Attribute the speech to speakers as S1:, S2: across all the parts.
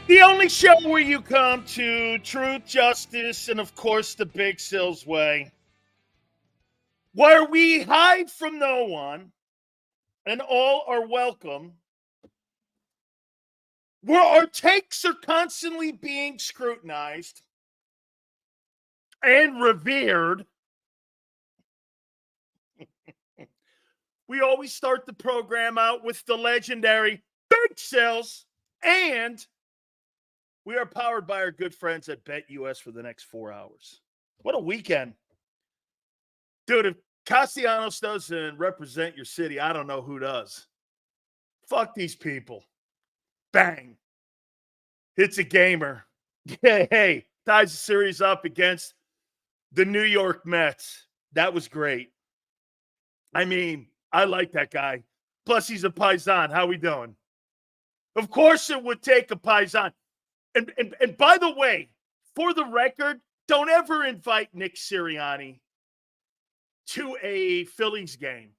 S1: The only show where you come to truth, justice, and of course the Big Sills way, where we hide from no one and all are welcome, where our takes are constantly being scrutinized and revered. We always start the program out with the legendary Big Sills, and we are powered by our good friends at BetUS for the next 4 hours. What a weekend. Dude, if Castellanos doesn't represent your city, I don't know who does. Fuck these people. Bang. Hits a gamer. Hey, ties the series up against the New York Mets. That was great. I mean, I like that guy. Plus, he's a Paisan. How we doing? Of course it would take a Paisan. And by the way, for the record, don't ever invite Nick Sirianni to a Phillies game.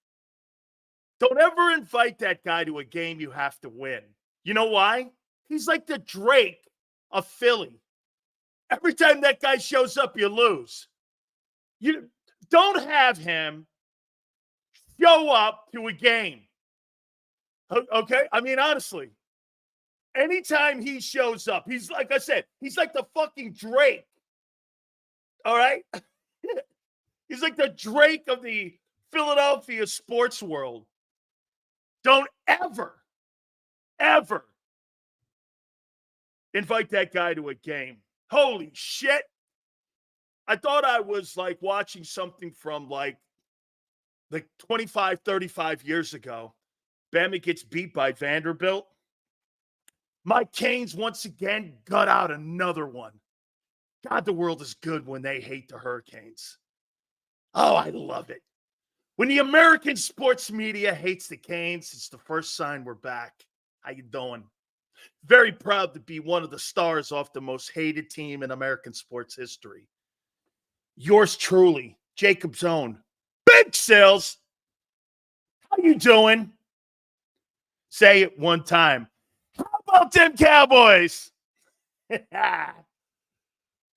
S1: Don't ever invite that guy to a game you have to win. You know why? He's like the Drake of Philly. Every time that guy shows up, you lose. You don't have him show up to a game. Okay? I mean, honestly, anytime he shows up, he's like I said, he's like the fucking Drake. All right? He's like the Drake of the Philadelphia sports world. Don't ever invite that guy to a game. Holy shit. I thought I was like watching something from like 25, 35 years ago. Bama gets beat by Vanderbilt. My Canes once again got out another one. God, the world is good when they hate the Hurricanes. Oh, I love it. When the American sports media hates the Canes, it's the first sign we're back. How you doing? Very proud to be one of the stars off the most hated team in American sports history. Yours truly, JAKIB's own Big Sills. How you doing? Say it one time. How about them Cowboys?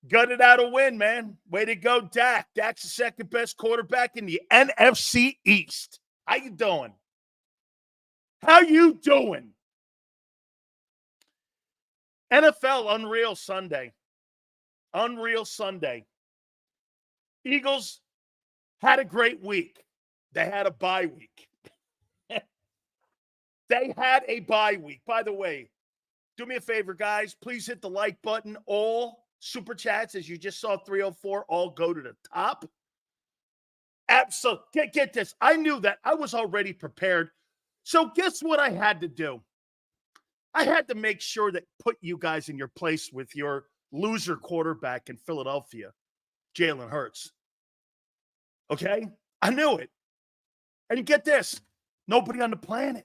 S1: Gutted out a win, man. Way to go, Dak. Dak's the second best quarterback in the NFC East. How you doing? How you doing? NFL Unreal Sunday. Unreal Sunday. Eagles had a great week. They had a bye week. They had a bye week. By the way, do me a favor, guys. Please hit the like button. All super chats, as you just saw 304, all go to the top. Absolutely. Get this. I knew that. I was already prepared. So guess what I had to do? I had to make sure that put you guys in your place with your loser quarterback in Philadelphia, Jalen Hurts. Okay? I knew it. And get this. Nobody on the planet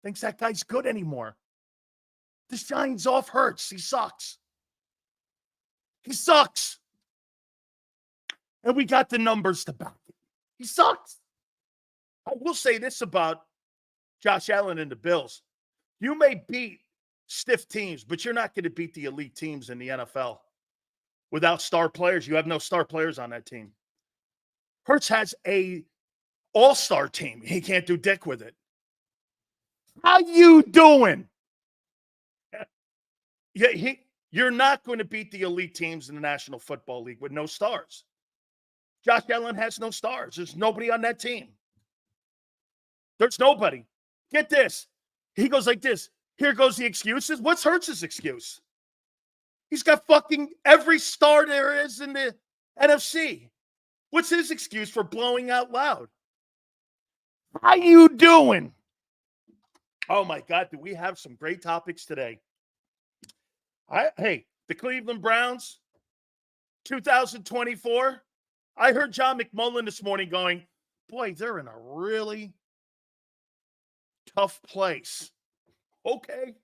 S1: thinks that guy's good anymore. The shine's off Hurts. He sucks. He sucks. And we got the numbers to back it. He sucks. I will say this about Josh Allen and the Bills. You may beat stiff teams, but you're not going to beat the elite teams in the NFL. Without star players, you have no star players on that team. Hurts has a all-star team. He can't do dick with it. How you doing? Yeah, you're not going to beat the elite teams in the National Football League with no stars. Josh Allen has no stars. There's nobody on that team. There's nobody. Get this. He goes like this. Here goes the excuses. What's Hurts' excuse? He's got fucking every star there is in the NFC. What's his excuse for blowing out loud? How you doing? Oh, my God. Do we have some great topics today? Hey, the Cleveland Browns, 2024. I heard John McMullen this morning going, boy, they're in a really tough place. Okay.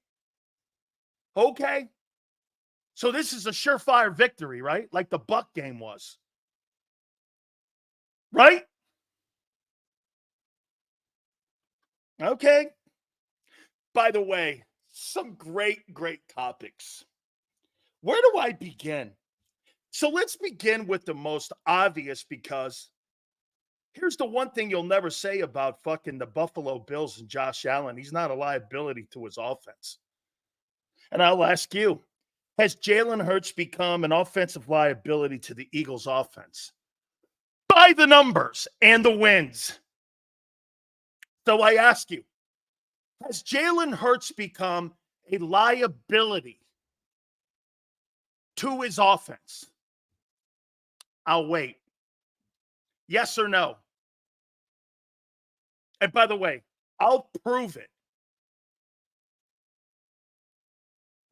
S1: So this is a surefire victory, right? Like the Buck game was. Right? Okay. By the way, some great topics. Where do I begin? So let's begin with the most obvious, because here's the one thing you'll never say about fucking the Buffalo Bills and Josh Allen. He's not a liability to his offense. And I'll ask you, has Jalen Hurts become an offensive liability to the Eagles' offense? By the numbers and the wins. So I ask you, has Jalen Hurts become a liability to his offense? I'll wait. Yes or no? And by the way, I'll prove it.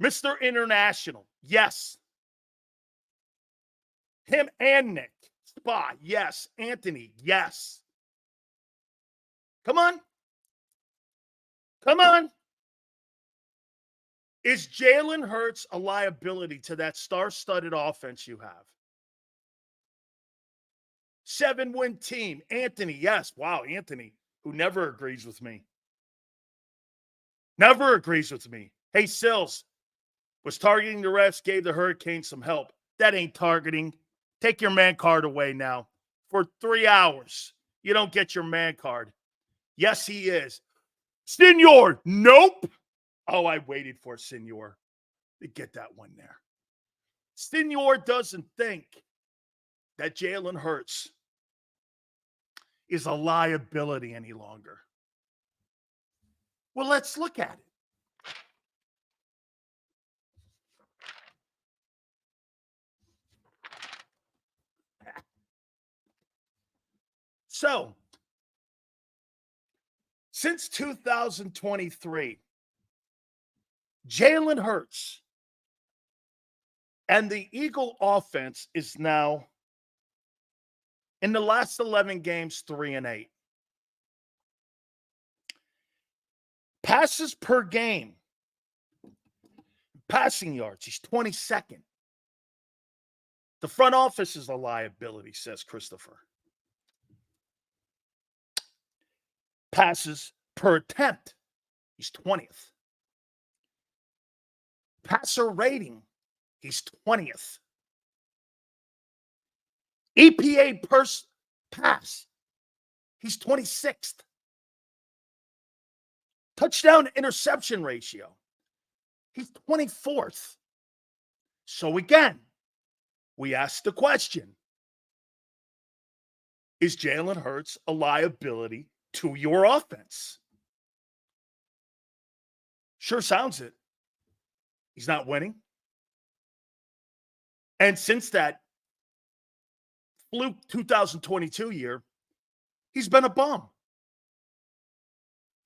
S1: Mr. International, yes. Him and Nick. Spa, yes. Anthony, yes. Come on. Come on. Is Jalen Hurts a liability to that star-studded offense you have? 7-win team. Anthony, yes. Wow, Anthony, who never agrees with me. Never agrees with me. Hey, Sills, was targeting the refs, gave the Hurricanes some help. That ain't targeting. Take your man card away now. For 3 hours, you don't get your man card. Yes, he is. Senor, nope. Oh, I waited for Senor to get that one there. Senor doesn't think that Jalen Hurts is a liability any longer. Well, let's look at it. So, since 2023, Jalen Hurts and the Eagle offense is now, in the last 11 games, 3-8. Passes per game, passing yards, he's 22nd. The front office is a liability, says Christopher. Passes per attempt, he's 20th. Passer rating, he's 20th. EPA per pass, he's 26th. Touchdown interception ratio, he's 24th. So again, we ask the question, is Jalen Hurts a liability to your offense? Sure sounds it. He's not winning. And since that fluke 2022 year, he's been a bum.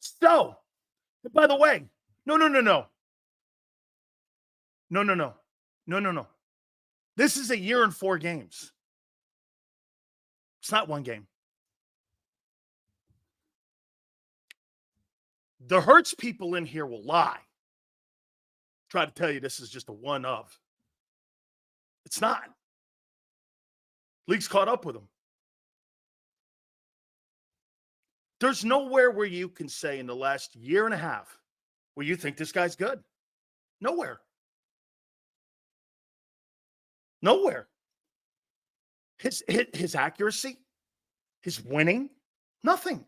S1: So, by the way, no. This is a year and 4 games. It's not one game. The Hurts people in here will lie. Try to tell you this is just a one of. It's not. League's caught up with him. There's nowhere where you can say in the last year and a half where you think this guy's good. Nowhere. Nowhere. His accuracy, his winning, nothing.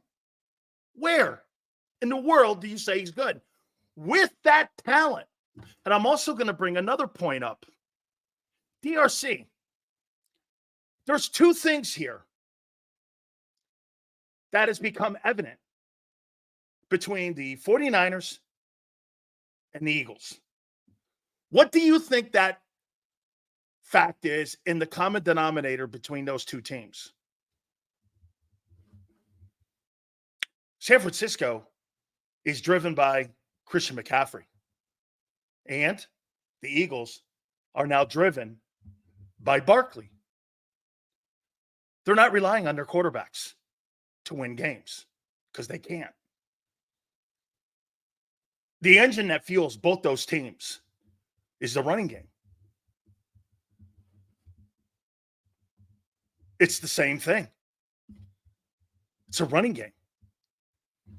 S1: Where in the world do you say he's good? With that talent. And I'm also going to bring another point up. DRC. There's 2 things here that has become evident between the 49ers and the Eagles. What do you think that fact is in the common denominator between those 2 teams? San Francisco is driven by Christian McCaffrey. And the Eagles are now driven by Barkley. They're not relying on their quarterbacks to win games because they can't. The engine that fuels both those teams is the running game. It's the same thing. It's a running game.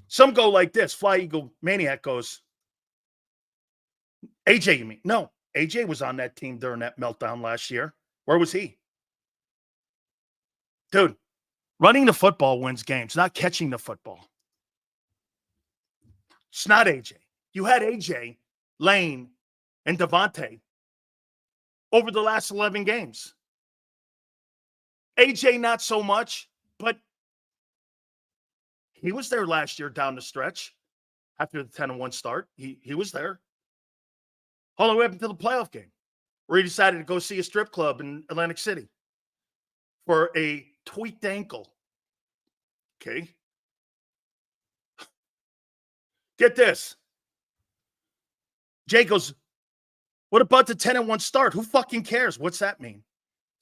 S1: Some go like this. Fly Eagle Maniac goes, AJ, you mean? No, AJ was on that team during that meltdown last year. Where was he? Dude, running the football wins games, not catching the football. It's not AJ. You had AJ, Lane, and Devontae over the last 11 games. AJ, not so much, but he was there last year down the stretch after the 10-1 start. He was there. All the way up until the playoff game, where he decided to go see a strip club in Atlantic City for a tweaked ankle. Okay. Get this. Jay goes, what about the 10-1 start? Who fucking cares? What's that mean?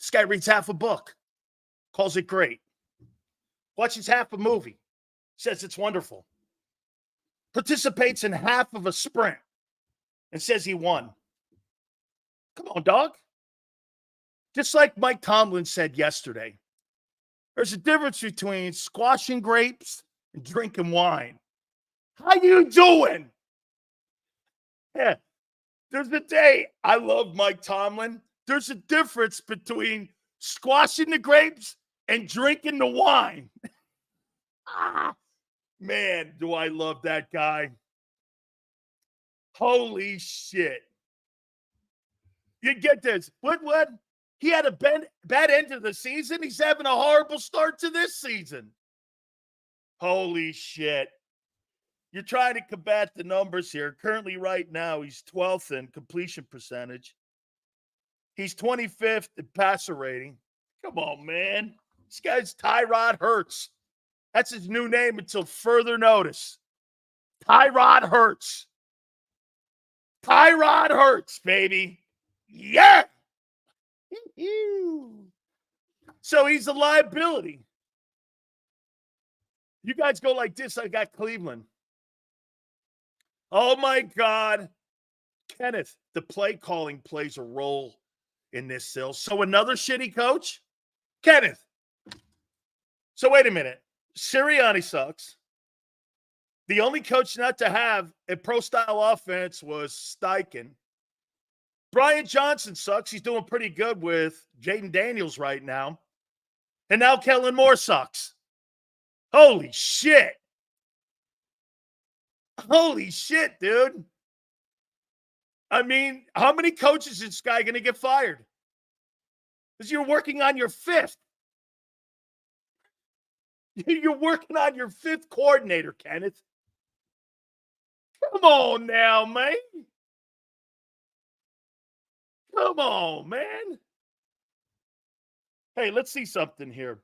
S1: This guy reads half a book, calls it great. Watches half a movie, says it's wonderful. Participates in half of a sprint and says he won. Come on, dog. Just like Mike Tomlin said yesterday, there's a difference between squashing grapes and drinking wine. How you doing? Yeah. There's a day. I love Mike Tomlin. There's a difference between squashing the grapes and drinking the wine. Man, do I love that guy. Holy shit. You get this. What? He had a bad end of the season. He's having a horrible start to this season. Holy shit. You're trying to combat the numbers here. Currently, right now, he's 12th in completion percentage. He's 25th in passer rating. Come on, man. This guy's Tyrod Hurts. That's his new name until further notice. Tyrod Hurts. Tyrod Hurts, baby. Yeah. So he's a liability. You guys go like this. I got Cleveland. Oh, my God. Kenneth, the play calling plays a role in this, Sil. So another shitty coach? Kenneth. So wait a minute. Sirianni sucks. The only coach not to have a pro-style offense was Steichen. Brian Johnson sucks. He's doing pretty good with Jaden Daniels right now. And now Kellen Moore sucks. Holy shit. Holy shit, dude. I mean, how many coaches is this guy going to get fired? Because you're working on your fifth. You're working on your fifth coordinator, Kenneth. Come on now, man. Come on, man. Hey, let's see something here.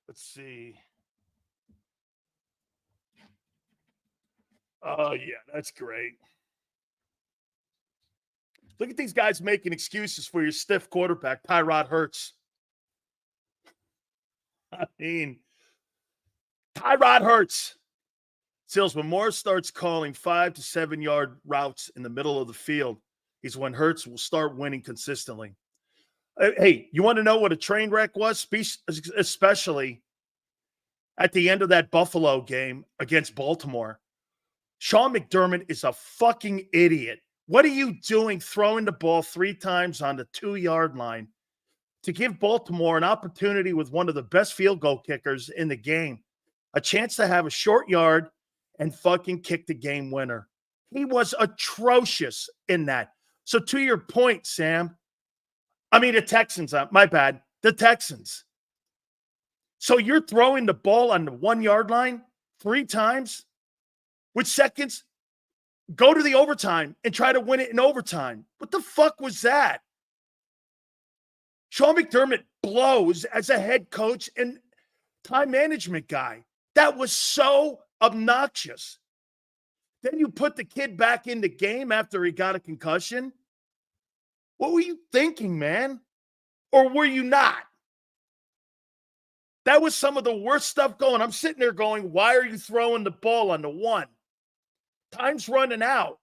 S1: Let's see. Oh, yeah, that's great. Look at these guys making excuses for your stiff quarterback, Tyrod Hurts. I mean, Tyrod Hurts. Sills, when Moore starts calling 5 to 7 yard routes in the middle of the field, is when Hurts will start winning consistently. Hey, you want to know what a train wreck was? Especially at the end of that Buffalo game against Baltimore. Sean McDermott is a fucking idiot. What are you doing throwing the ball 3 times on the 2-yard line to give Baltimore an opportunity with one of the best field goal kickers in the game, a chance to have a short yard and fucking kick the game winner? He was atrocious in that. So to your point, Sam, I mean the Texans, my bad, the Texans. So you're throwing the ball on the 1-yard line 3 times with seconds? Go to the overtime and try to win it in overtime. What the fuck was that? Sean McDermott blows as a head coach and time management guy. That was so obnoxious. Then you put the kid back in the game after he got a concussion. What were you thinking, man? Or were you not? That was some of the worst stuff going. I'm sitting there going, why are you throwing the ball on the 1? Time's running out.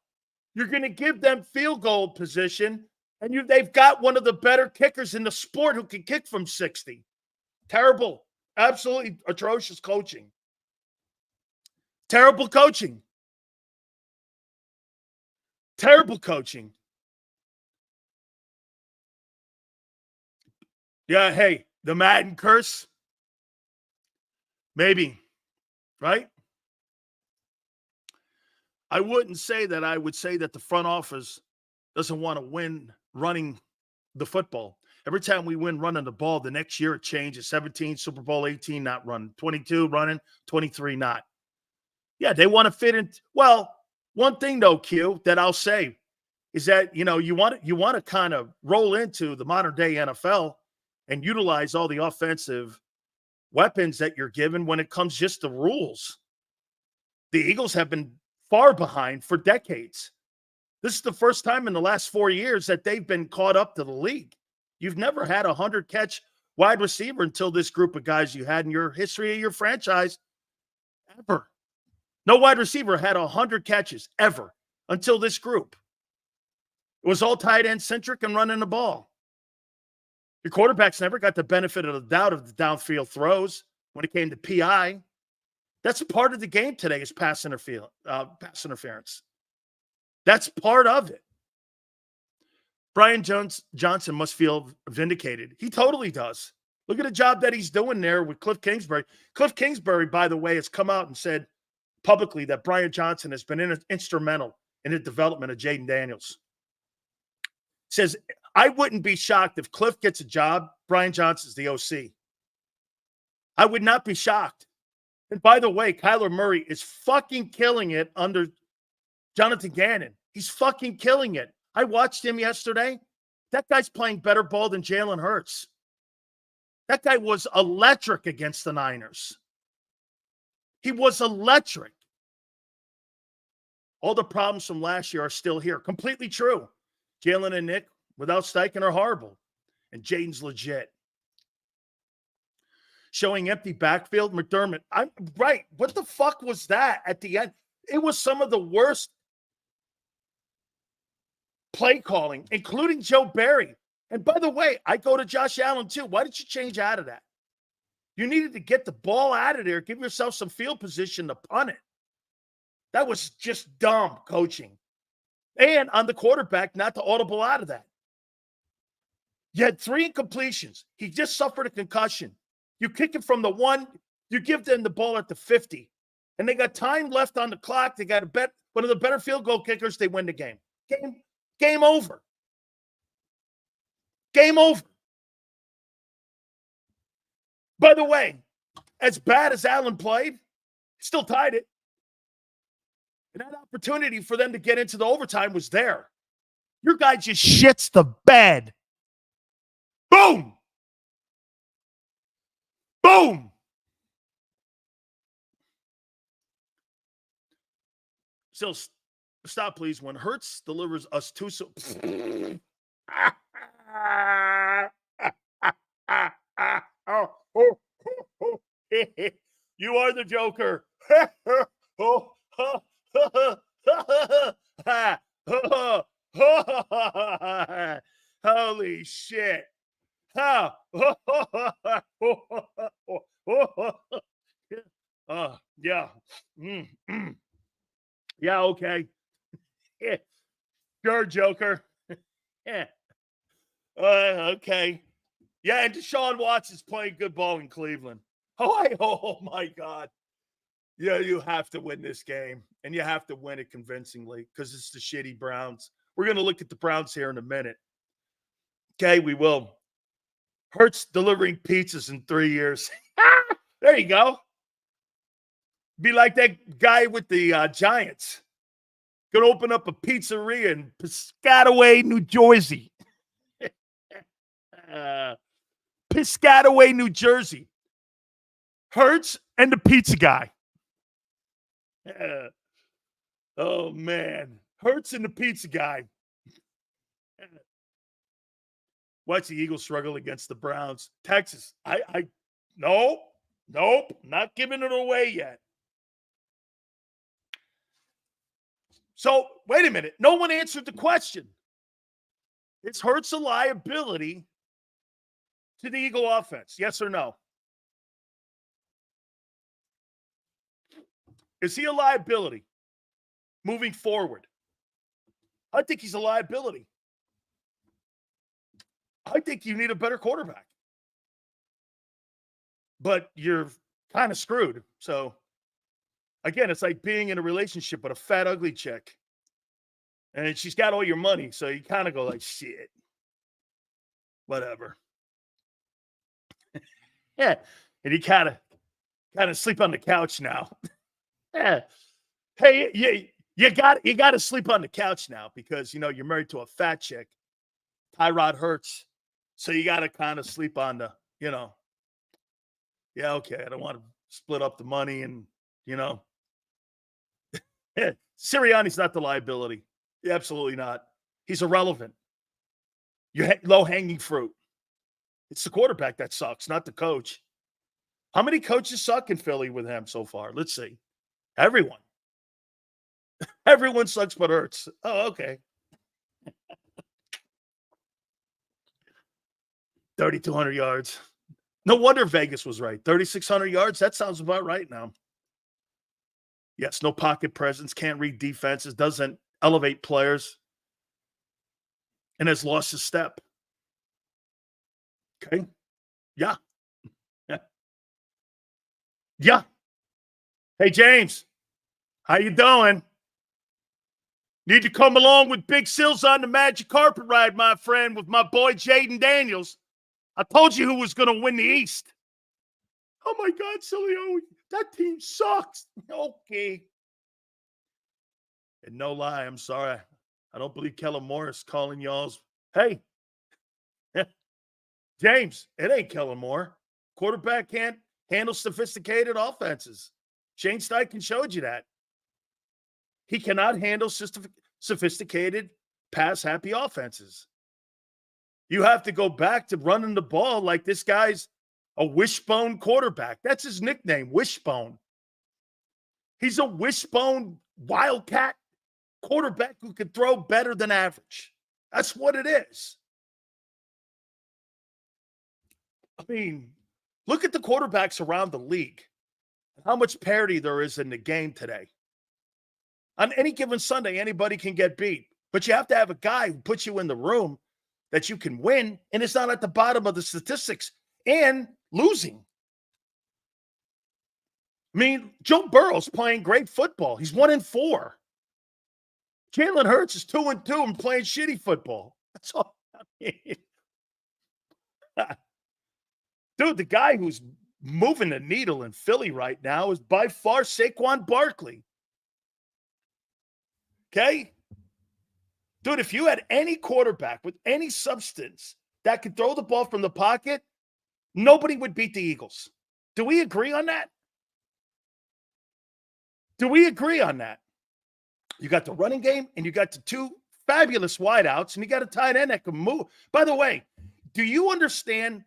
S1: You're going to give them field goal position, and they've got one of the better kickers in the sport who can kick from 60. Terrible. Absolutely atrocious coaching. Terrible coaching. Terrible coaching. Yeah, hey, the Madden curse. Maybe, right? I wouldn't say that. I would say that the front office doesn't want to win running the football. Every time we win running the ball, the next year it changes. 17, Super Bowl 18, not running. 22, running. 23, not. Yeah, they want to fit in. Well, one thing though, Q, that I'll say is that you want to kind of roll into the modern day NFL and utilize all the offensive weapons that you're given when it comes just to rules. The Eagles have been far behind for decades. This is the first time in the last 4 years that they've been caught up to the league. You've never had a 100-catch wide receiver until this group of guys you had in your history of your franchise ever. No wide receiver had 100 catches ever until this group. It was all tight end centric and running the ball. Your quarterbacks never got the benefit of the doubt of the downfield throws when it came to PI. That's part of the game today is pass interference. That's part of it. Brian Johnson must feel vindicated. He totally does. Look at the job that he's doing there with Cliff Kingsbury. Cliff Kingsbury, by the way, has come out and said publicly that Brian Johnson has been instrumental in the development of Jaden Daniels. Says, I wouldn't be shocked if Cliff gets a job, Brian Johnson's the OC. I would not be shocked. And by the way, Kyler Murray is fucking killing it under Jonathan Gannon. He's fucking killing it. I watched him yesterday. That guy's playing better ball than Jalen Hurts. That guy was electric against the Niners. He was electric. All the problems from last year are still here. Completely true. Jalen and Nick, without Steichen, are horrible. And Jaden's legit. Showing empty backfield, McDermott. I'm right. What the fuck was that at the end? It was some of the worst play calling, including Joe Barry. And by the way, I go to Josh Allen too. Why did you change out of that? You needed to get the ball out of there, give yourself some field position to punt it. That was just dumb coaching. And on the quarterback, not to audible out of that. You had 3 incompletions. He just suffered a concussion. You kick it from the 1, you give them the ball at the 50. And they got time left on the clock. They got one of the better field goal kickers. They win the game. Game over. Game over. By the way, as bad as Allen played, still tied it. And that opportunity for them to get into the overtime was there. Your guy just shits the bed. Boom. Boom. So stop, please. When Hurts delivers us two... You are the Joker. Holy shit. Yeah. Yeah, okay. Yeah. Sure, Joker. Yeah. Okay. Yeah, and Deshaun Watson's playing good ball in Cleveland. Oh my God. Yeah, you have to win this game, and you have to win it convincingly because it's the shitty Browns. We're going to look at the Browns here in a minute. Okay, we will. Hurts delivering pizzas in 3 years. There you go. Be like that guy with the Giants. Going to open up a pizzeria in Piscataway, New Jersey. Piscataway, New Jersey. Hurts and the pizza guy. Oh, man. Hurts and the pizza guy. Watch the Eagles struggle against the Browns. Texas. Nope, not giving it away yet. So, wait a minute. No one answered the question. Is Hurts a liability to the Eagle offense? Yes or no? Is he a liability moving forward? I think he's a liability. I think you need a better quarterback. but you're kind of screwed. So, again, it's like being in a relationship with a fat, ugly chick. And she's got all your money, so you kind of go like, shit, whatever. Yeah. And you kind of sleep on the couch now. Yeah. Hey, you got to sleep on the couch now because, you're married to a fat chick. Tyrod Hurts. So you got to kind of sleep on the, yeah, okay, I don't want to split up the money and, Sirianni's not the liability. Yeah, absolutely not. He's irrelevant. You're low-hanging fruit. It's the quarterback that sucks, not the coach. How many coaches suck in Philly with him so far? Let's see. Everyone. Everyone sucks but Hurts. Oh, okay. 3,200 yards. No wonder Vegas was right. 3,600 yards. That sounds about right now. Yes, no pocket presence. Can't read defenses. Doesn't elevate players. And has lost his step. Okay. Yeah. Yeah. Yeah. Hey, James. How you doing? Need to come along with Big Sills on the magic carpet ride, my friend, with my boy Jaden Daniels. I told you who was going to win the East. Oh, my God, Sileo, that team sucks. Okay. And no lie, I'm sorry. I don't believe Kellen Moore is calling y'all's. Hey, James, it ain't Kellen Moore. Quarterback can't handle sophisticated offenses. Shane Steichen showed you that. He cannot handle sophisticated, pass-happy offenses. You have to go back to running the ball like this guy's a wishbone quarterback. That's his nickname, Wishbone. He's a wishbone wildcat quarterback who can throw better than average. That's what it is. I mean, look at the quarterbacks around the league. How much parity there is in the game today. On any given Sunday, anybody can get beat. But you have to have a guy who puts you in the room that you can win, and it's not at the bottom of the statistics and losing. I mean, Joe Burrow's playing great football. He's 1-4. Jalen Hurts is 2-2 and playing shitty football. That's all. I mean. Dude, the guy who's moving the needle in Philly right now is by far Saquon Barkley. Okay? Dude, if you had any quarterback with any substance that could throw the ball from the pocket, nobody would beat the Eagles. Do we agree on that? Do we agree on that? You got the running game, and you got the two fabulous wideouts, and you got a tight end that can move. By the way, do you understand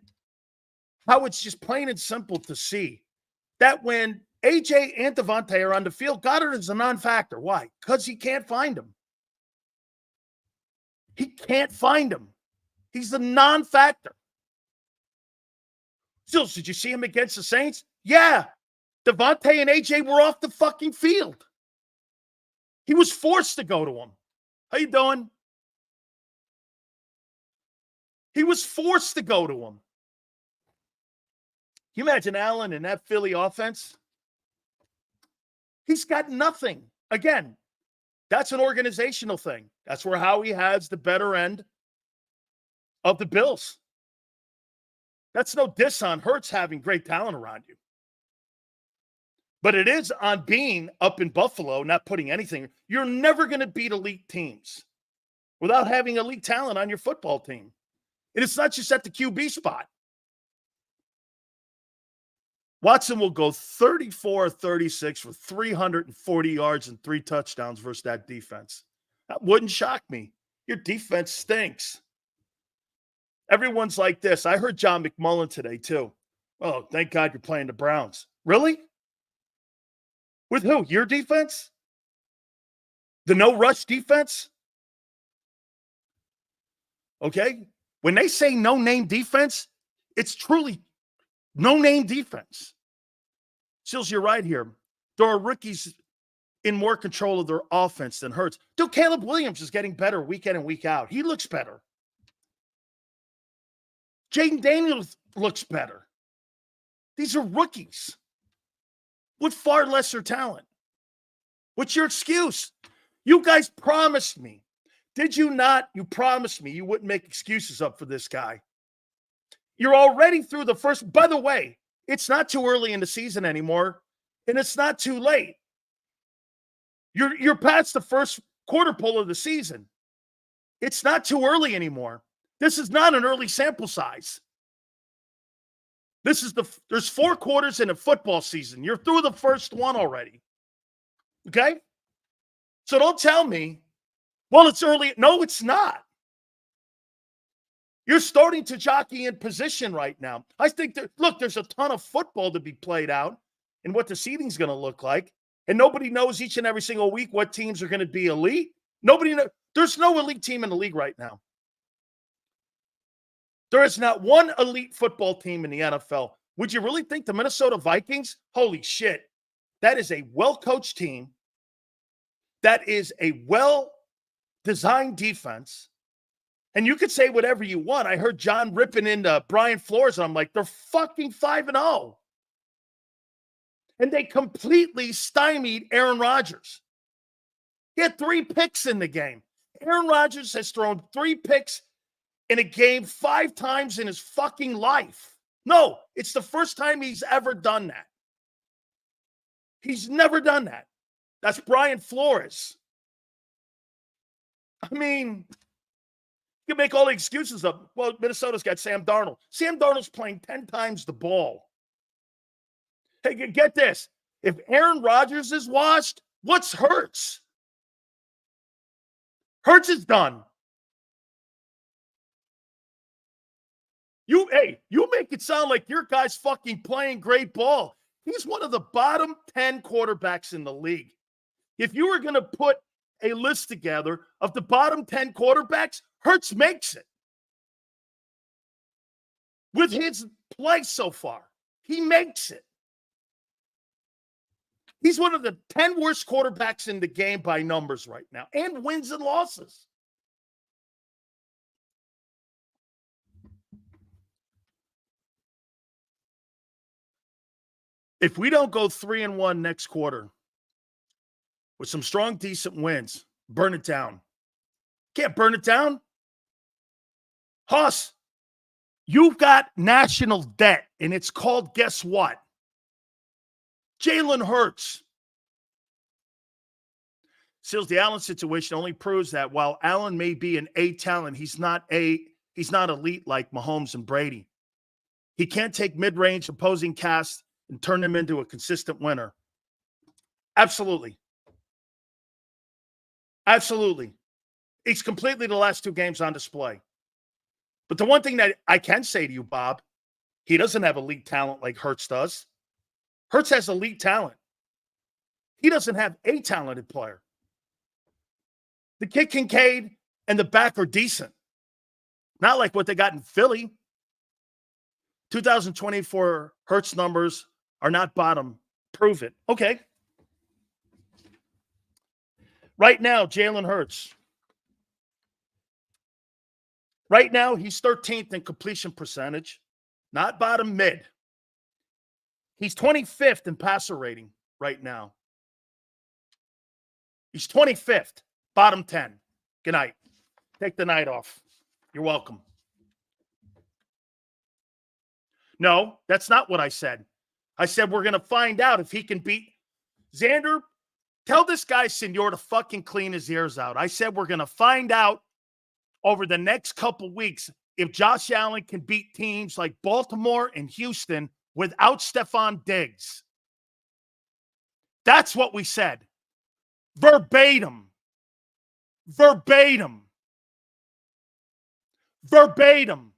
S1: how it's just plain and simple to see that when AJ and Devontae are on the field, Goddard is a non-factor. Why? Because he can't find him. He can't find him. He's a non-factor. Still, did you see him against the Saints? Yeah. Devontae and AJ were off the fucking field. He was forced to go to him. How you doing? He was forced to go to him. Can you imagine Allen in that Philly offense? He's got nothing. Again, that's an organizational thing. That's where Howie has the better end of the Bills. That's no diss on Hurts having great talent around you. But it is on being up in Buffalo, not putting anything. You're never going to beat elite teams without having elite talent on your football team. And it's not just at the QB spot. Watson will go 34-36 for 340 yards and 3 touchdowns versus that defense. That wouldn't shock me. Your defense stinks. Everyone's like this. I heard John McMullen today, too. Oh, thank God you're playing the Browns. Really? With who? Your defense? The no-rush defense? Okay? When they say no-name defense, it's truly no-name defense. Sills, you're right here. There are rookies in more control of their offense than Hurts. Dude, Caleb Williams is getting better week in and week out. He looks better. Jaden Daniels looks better. These are rookies with far lesser talent. What's your excuse? You guys promised me. Did you not? You promised me you wouldn't make excuses up for this guy. You're already through the first. By the way, it's not too early in the season anymore, and it's not too late. You're past the first quarter pull of the season. It's not too early anymore. This is not an early sample size. There's 4 quarters in a football season. You're through the first one already. Okay? So don't tell me, well, it's early. No, it's not. You're starting to jockey in position right now. I think there's a ton of football to be played out and what the seeding's going to look like. And nobody knows each and every single week what teams are going to be elite. Nobody knows. There's no elite team in the league right now. There is not one elite football team in the NFL. Would you really think the Minnesota Vikings? Holy shit. That is a well-coached team. That is a well-designed defense. And you could say whatever you want. I heard John ripping into Brian Flores, and I'm like, they're fucking 5-0. And they completely stymied Aaron Rodgers. He had 3 picks in the game. Aaron Rodgers has thrown 3 picks in a game 5 times in his fucking life. No, it's the first time he's ever done that. He's never done that. That's Brian Flores. I mean, you can make all the excuses up. Well, Minnesota's got Sam Darnold. Sam Darnold's playing 10 times the ball. Hey, get this. If Aaron Rodgers is washed, what's Hurts? Hurts is done. You make it sound like your guy's fucking playing great ball. He's one of the bottom 10 quarterbacks in the league. If you were going to put a list together of the bottom 10 quarterbacks, Hurts makes it. With his play so far, he makes it. He's one of the 10 worst quarterbacks in the game by numbers right now, and wins and losses. If we don't go 3-1 next quarter with some strong, decent wins, burn it down. Can't burn it down. Hoss, you've got national debt, and it's called, guess what? Jalen Hurts. Seals, the Allen situation only proves that while Allen may be an A talent, he's not elite like Mahomes and Brady. He can't take mid-range opposing casts and turn them into a consistent winner. Absolutely. Absolutely. It's completely the last 2 games on display. But the one thing that I can say to you, Bob, he doesn't have elite talent like Hurts does. Hurts has elite talent. He doesn't have a talented player. The kid Kincaid and the back are decent. Not like what they got in Philly. 2024 Hurts numbers are not bottom. Prove it. Okay. Right now, Jalen Hurts. Right now, he's 13th in completion percentage. Not bottom mid. He's 25th in passer rating right now. He's 25th, bottom 10. Good night. Take the night off. You're welcome. No, that's not what I said. I said we're going to find out if he can beat Xander. Tell this guy, Senor, to fucking clean his ears out. I said we're going to find out over the next couple weeks if Josh Allen can beat teams like Baltimore and Houston without Stephon Diggs. That's what we said. Verbatim. Verbatim. Verbatim.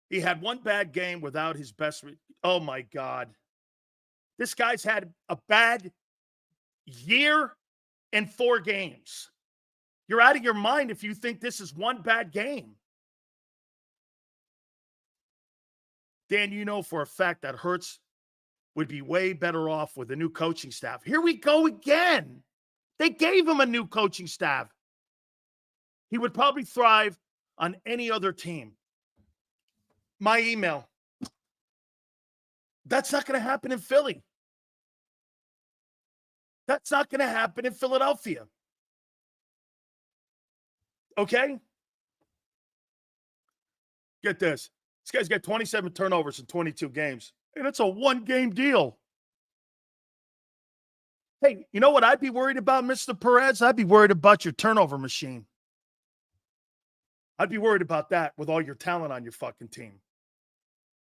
S1: He had one bad game without his best. Oh, my God. This guy's had a bad year and 4 games. You're out of your mind if you think this is one bad game. Dan, you know for a fact that Hurts would be way better off with a new coaching staff. Here we go again. They gave him a new coaching staff. He would probably thrive on any other team. My email. That's not going to happen in Philly. That's not going to happen in Philadelphia. Okay? Get this. This guy's got 27 turnovers in 22 games. And it's a one-game deal. Hey, you know what I'd be worried about, Mr. Perez? I'd be worried about your turnover machine. I'd be worried about that with all your talent on your fucking team.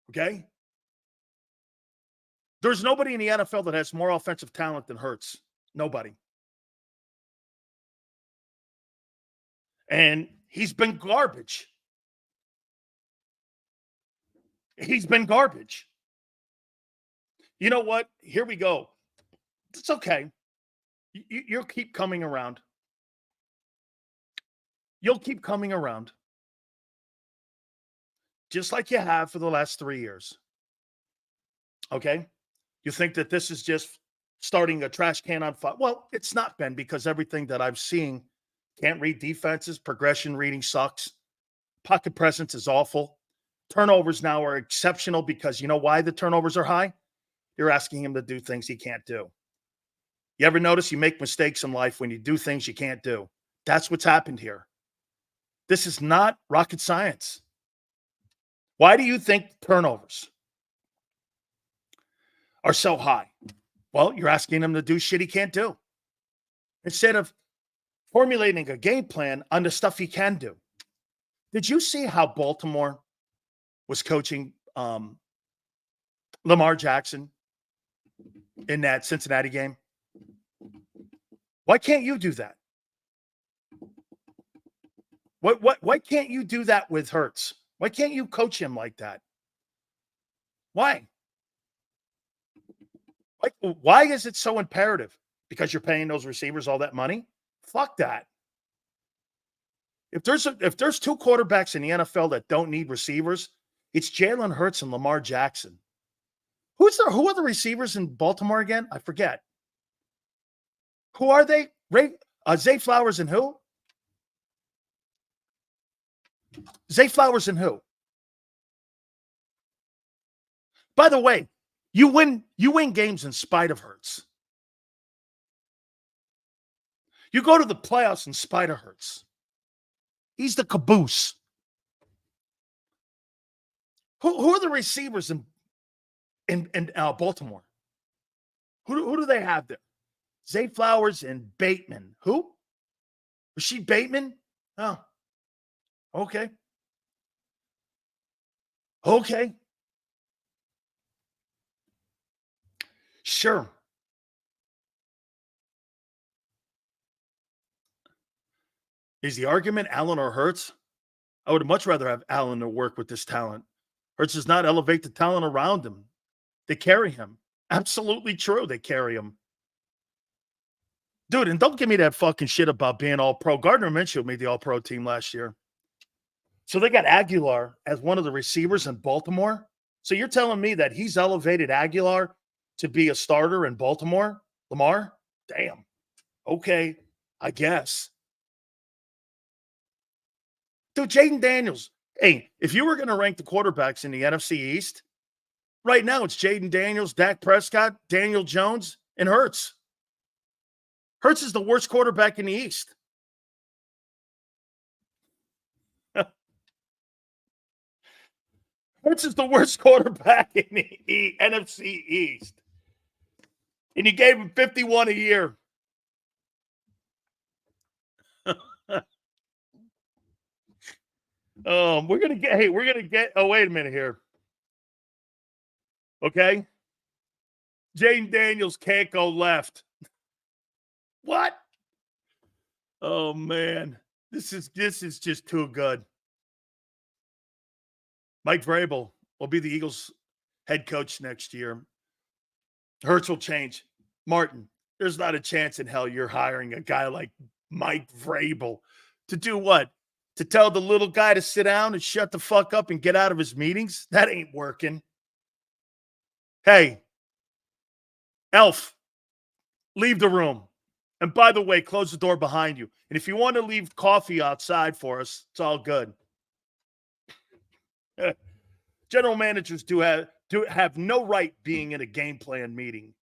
S1: Okay? There's nobody in the NFL that has more offensive talent than Hurts. Nobody. And he's been garbage. He's been garbage. You know what? Here we go. It's okay. You'll keep coming around. You'll keep coming around. Just like you have for the last 3 years. Okay? You think that this is just starting a trash can on fire? Well, it's not been, because everything that I've seen, can't read defenses, progression reading sucks, pocket presence is awful. Turnovers now are exceptional because you know why the turnovers are high? You're asking him to do things he can't do. You ever notice you make mistakes in life when you do things you can't do? That's what's happened here. This is not rocket science. Why do you think turnovers are so high? Well, you're asking him to do shit he can't do instead of formulating a game plan on the stuff he can do. Did you see how Baltimore was coaching Lamar Jackson in that Cincinnati game? Why can't you do that? Why can't you do that with Hurts? Why can't you coach him like that? Why? Why is it so imperative? Because you're paying those receivers all that money? Fuck that. If there's two quarterbacks in the NFL that don't need receivers, it's Jalen Hurts and Lamar Jackson. Who are the receivers in Baltimore again? I forget. Who are they? Zay Flowers and who? Zay Flowers and who? By the way, you win games in spite of Hurts. You go to the playoffs in spite of Hurts. He's the caboose. Who are the receivers in Baltimore? Who do they have there? Zay Flowers and Bateman. Who? Was she Bateman? Oh, okay. Okay. Sure. Is the argument Allen or Hurts? I would much rather have Allen to work with this talent. Hurts does not elevate the talent around him. They carry him. Absolutely true. They carry him. Dude, and don't give me that fucking shit about being all-pro. Gardner Minshew made the all-pro team last year. So they got Aguilar as one of the receivers in Baltimore. So you're telling me that he's elevated Aguilar to be a starter in Baltimore? Lamar? Damn. Okay, I guess. Dude, Jaden Daniels. Hey, if you were going to rank the quarterbacks in the NFC East, right now it's Jaden Daniels, Dak Prescott, Daniel Jones, and Hurts. Hurts is the worst quarterback in the East. Hurts is the worst quarterback in the NFC East. And you gave him 51 a year. We're going to get, oh, wait a minute here. Okay. Jaden Daniels can't go left. What? Oh, man. This is just too good. Mike Vrabel will be the Eagles head coach next year. Hurts will change. Martin, there's not a chance in hell you're hiring a guy like Mike Vrabel to do what? To tell the little guy to sit down and shut the fuck up and get out of his meetings? That ain't working. Hey, Elf, leave the room. And by the way, close the door behind you. And if you want to leave coffee outside for us, it's all good. General managers do have no right being in a game plan meeting.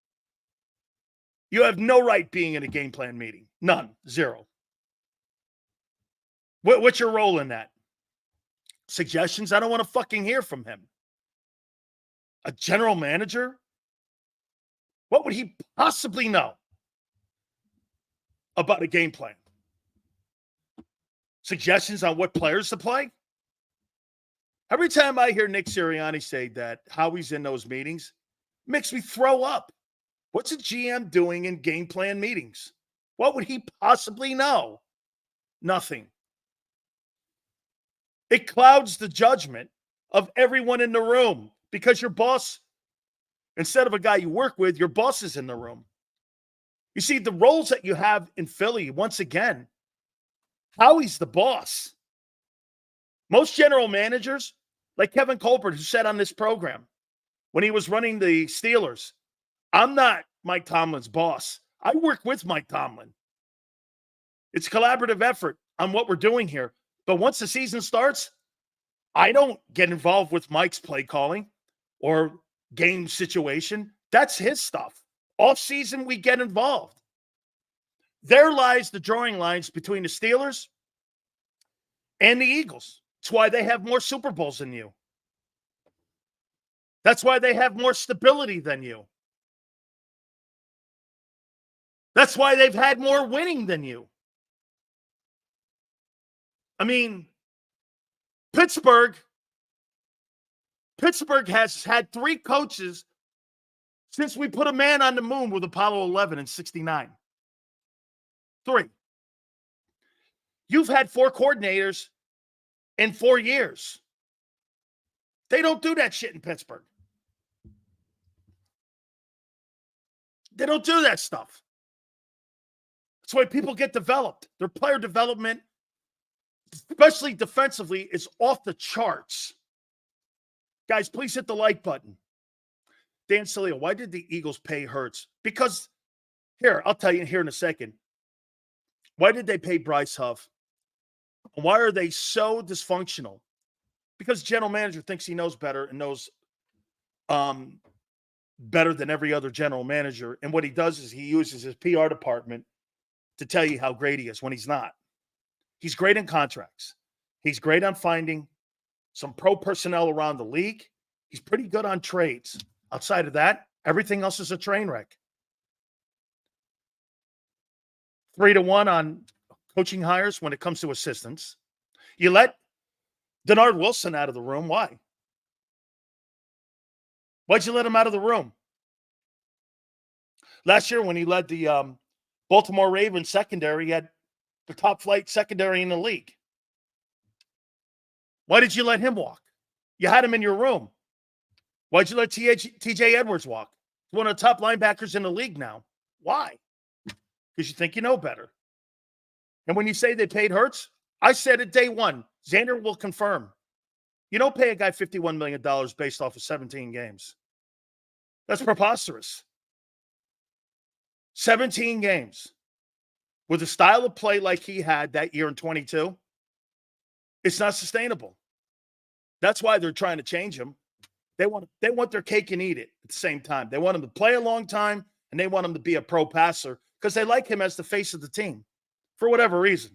S1: You have no right being in a game plan meeting. None. Zero. What's your role in that? Suggestions? I don't want to fucking hear from him. A general manager? What would he possibly know about a game plan? Suggestions on what players to play? Every time I hear Nick Sirianni say that Howie's in those meetings, it makes me throw up. What's a GM doing in game plan meetings? What would he possibly know? Nothing. It clouds the judgment of everyone in the room because your boss, instead of a guy you work with, your boss is in the room. You see, the roles that you have in Philly, once again, Howie's the boss. Most general managers, like Kevin Colbert, who said on this program when he was running the Steelers, I'm not Mike Tomlin's boss. I work with Mike Tomlin. It's collaborative effort on what we're doing here. But once the season starts, I don't get involved with Mike's play calling or game situation. That's his stuff. Off season, we get involved. There lies the drawing lines between the Steelers and the Eagles. That's why they have more Super Bowls than you. That's why they have more stability than you. That's why they've had more winning than you. I mean, Pittsburgh has had 3 coaches since we put a man on the moon with Apollo 11 in 69. 3. You've had 4 coordinators in 4 years. They don't do that shit in Pittsburgh. They don't do that stuff. That's why people get developed. Their player development, especially defensively, is off the charts. Guys, please hit the like button. Dan Sileo, why did the Eagles pay Hurts? Because, here, I'll tell you here in a second. Why did they pay Bryce Huff? Why are they so dysfunctional? Because general manager thinks he knows better and knows better than every other general manager. And what he does is he uses his PR department to tell you how great he is when he's not. He's great in contracts. He's great on finding some pro personnel around the league. He's pretty good on trades. Outside of that, everything else is a train wreck. 3-1 on coaching hires when it comes to assistants. You let Denard Wilson out of the room. Why? Why'd you let him out of the room? Last year when he led the Baltimore Ravens secondary, he had the top flight secondary in the league. Why did you let him walk? You had him in your room. Why'd you let TJ Edwards walk? He's one of the top linebackers in the league now. Why? Because you think you know better. And when you say they paid Hurts, I said it day one. Xander will confirm. You don't pay a guy $51 million based off of 17 games. That's preposterous. 17 games. With a style of play like he had that year in 22, it's not sustainable. That's why they're trying to change him. They want their cake and eat it at the same time. They want him to play a long time, and they want him to be a pro passer because they like him as the face of the team for whatever reason.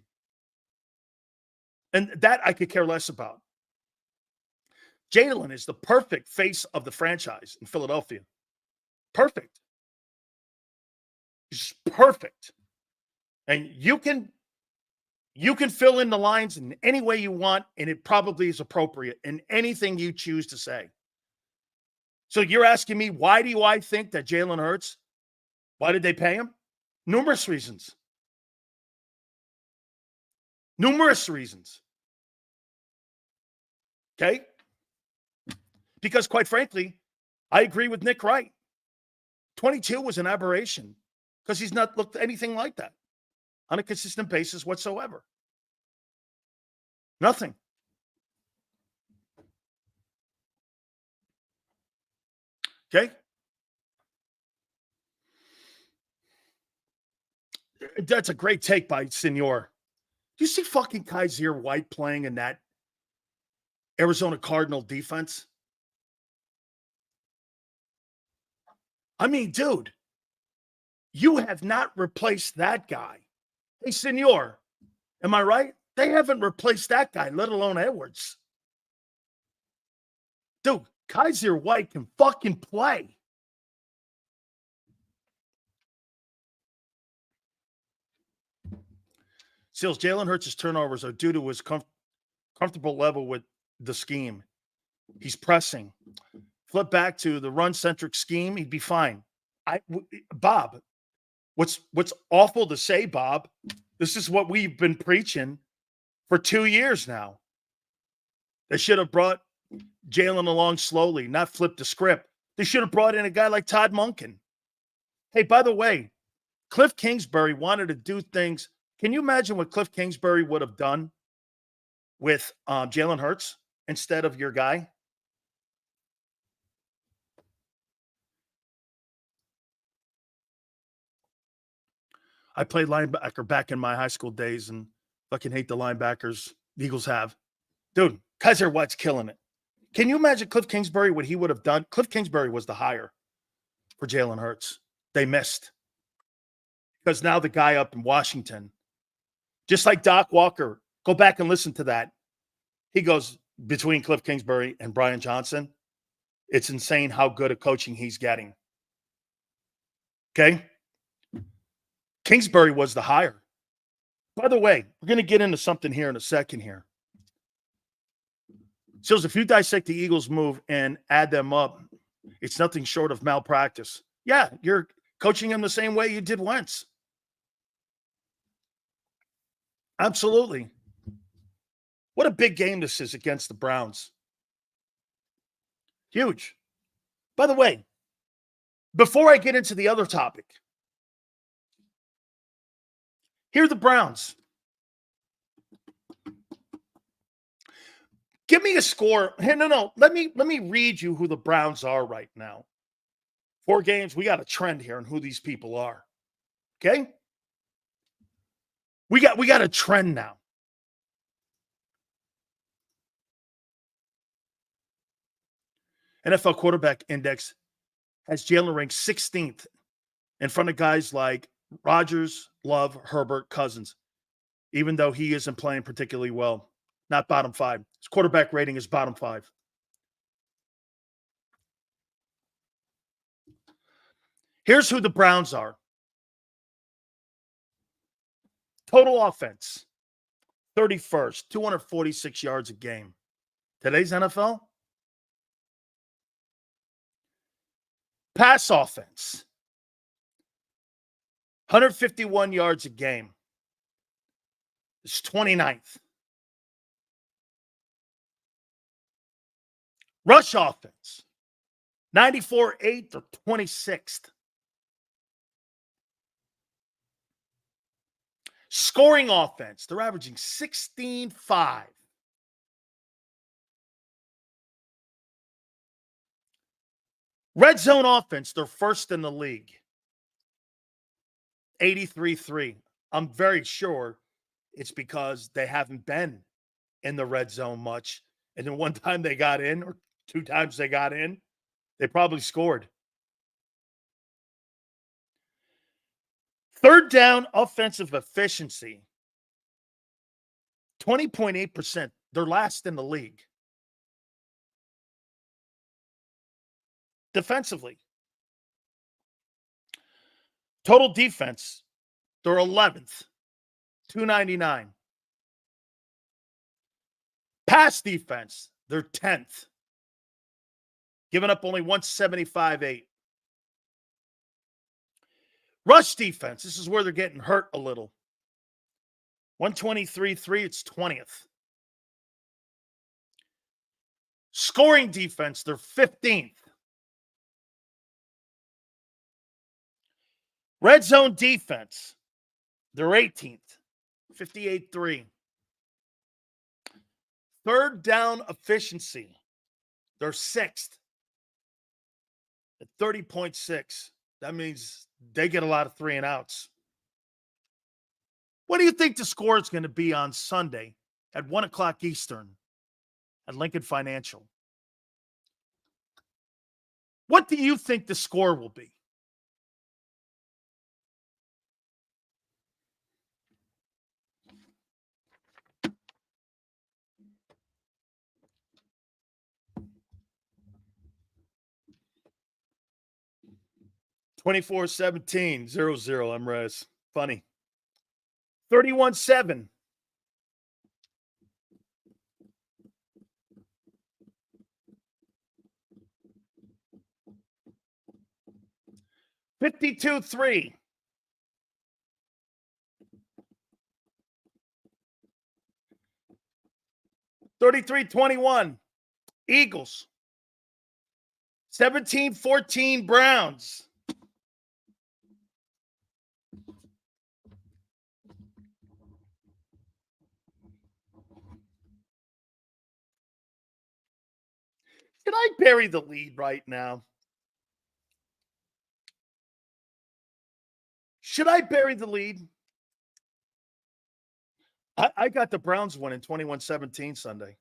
S1: And that I could care less about. Jalen is the perfect face of the franchise in Philadelphia. Perfect. He's perfect. And you can fill in the lines in any way you want, and it probably is appropriate in anything you choose to say. So you're asking me, why do I think that Jalen Hurts? Why did they pay him? Numerous reasons. Numerous reasons. Okay? Because quite frankly, I agree with Nick Wright. 22 was an aberration because he's not looked anything like that on a consistent basis whatsoever. Nothing. Okay? That's a great take by Senor. Do you see fucking Kaiser White playing in that Arizona Cardinal defense. I mean, dude, you have not replaced that guy. Hey, senor, am I right? They haven't replaced that guy, let alone Edwards. Dude, Kaiser White can fucking play. Seals, Jalen Hurts' turnovers are due to his comfortable level with the scheme. He's pressing. Flip back to the run-centric scheme, he'd be fine. Bob, what's awful to say, Bob, this is what we've been preaching for 2 years now. They should have brought Jalen along slowly, not flipped the script. They should have brought in a guy like Todd Monken. Hey, by the way, Cliff Kingsbury wanted to do things. Can you imagine what Cliff Kingsbury would have done with Jalen Hurts instead of your guy? I played linebacker back in my high school days and fucking hate the linebackers the Eagles have. Dude, Kaiser White's killing it. Can you imagine Cliff Kingsbury, what he would have done? Cliff Kingsbury was the hire for Jalen Hurts. They missed. Because now the guy up in Washington, just like Doc Walker, go back and listen to that. He goes, between Cliff Kingsbury and Brian Johnson, it's insane how good a coaching he's getting. Okay? Kingsbury was the hire. By the way, we're going to get into something here in a second here. So if you dissect the Eagles' move and add them up, it's nothing short of malpractice. Yeah, you're coaching him the same way you did Wentz. Absolutely. What a big game this is against the Browns. Huge. By the way, before I get into the other topic, here are the Browns. Give me a score. Hey, no. Let me read you who the Browns are right now. 4 games. We got a trend here on who these people are. Okay? We got a trend now. NFL quarterback index has Jalen ranked 16th in front of guys like Rodgers, Love, Herbert, Cousins, even though he isn't playing particularly well. Not bottom 5. His quarterback rating is bottom 5. Here's who the Browns are. Total offense, 31st, 246 yards a game. Today's NFL. Pass offense, 151 yards a game. It's 29th. Rush offense, 94-8 or 26th. Scoring offense, they're averaging 16-5. Red zone offense, they're first in the league. 83-3. I'm very sure it's because they haven't been in the red zone much. And then one time they got in, or 2 times they got in, they probably scored. Third down offensive efficiency, 20.8%. They're last in the league. Defensively, total defense, they're 11th, 299. Pass defense, they're 10th, giving up only 175.8. Rush defense, this is where they're getting hurt a little. 123.3, it's 20th. Scoring defense, they're 15th. Red zone defense, they're 18th, 58.3. Third down efficiency, they're 6th at 30.6. That means they get a lot of 3 and outs. What do you think the score is going to be on Sunday at 1 o'clock Eastern at Lincoln Financial. What do you think the score will be? (24-17, 0-0), Mrez. Funny. 31-7. (52-3). 33-21. Eagles. 17-14 Browns. Can I bury the lead right now? Should I bury the lead? I got the Browns winning 21-17 Sunday.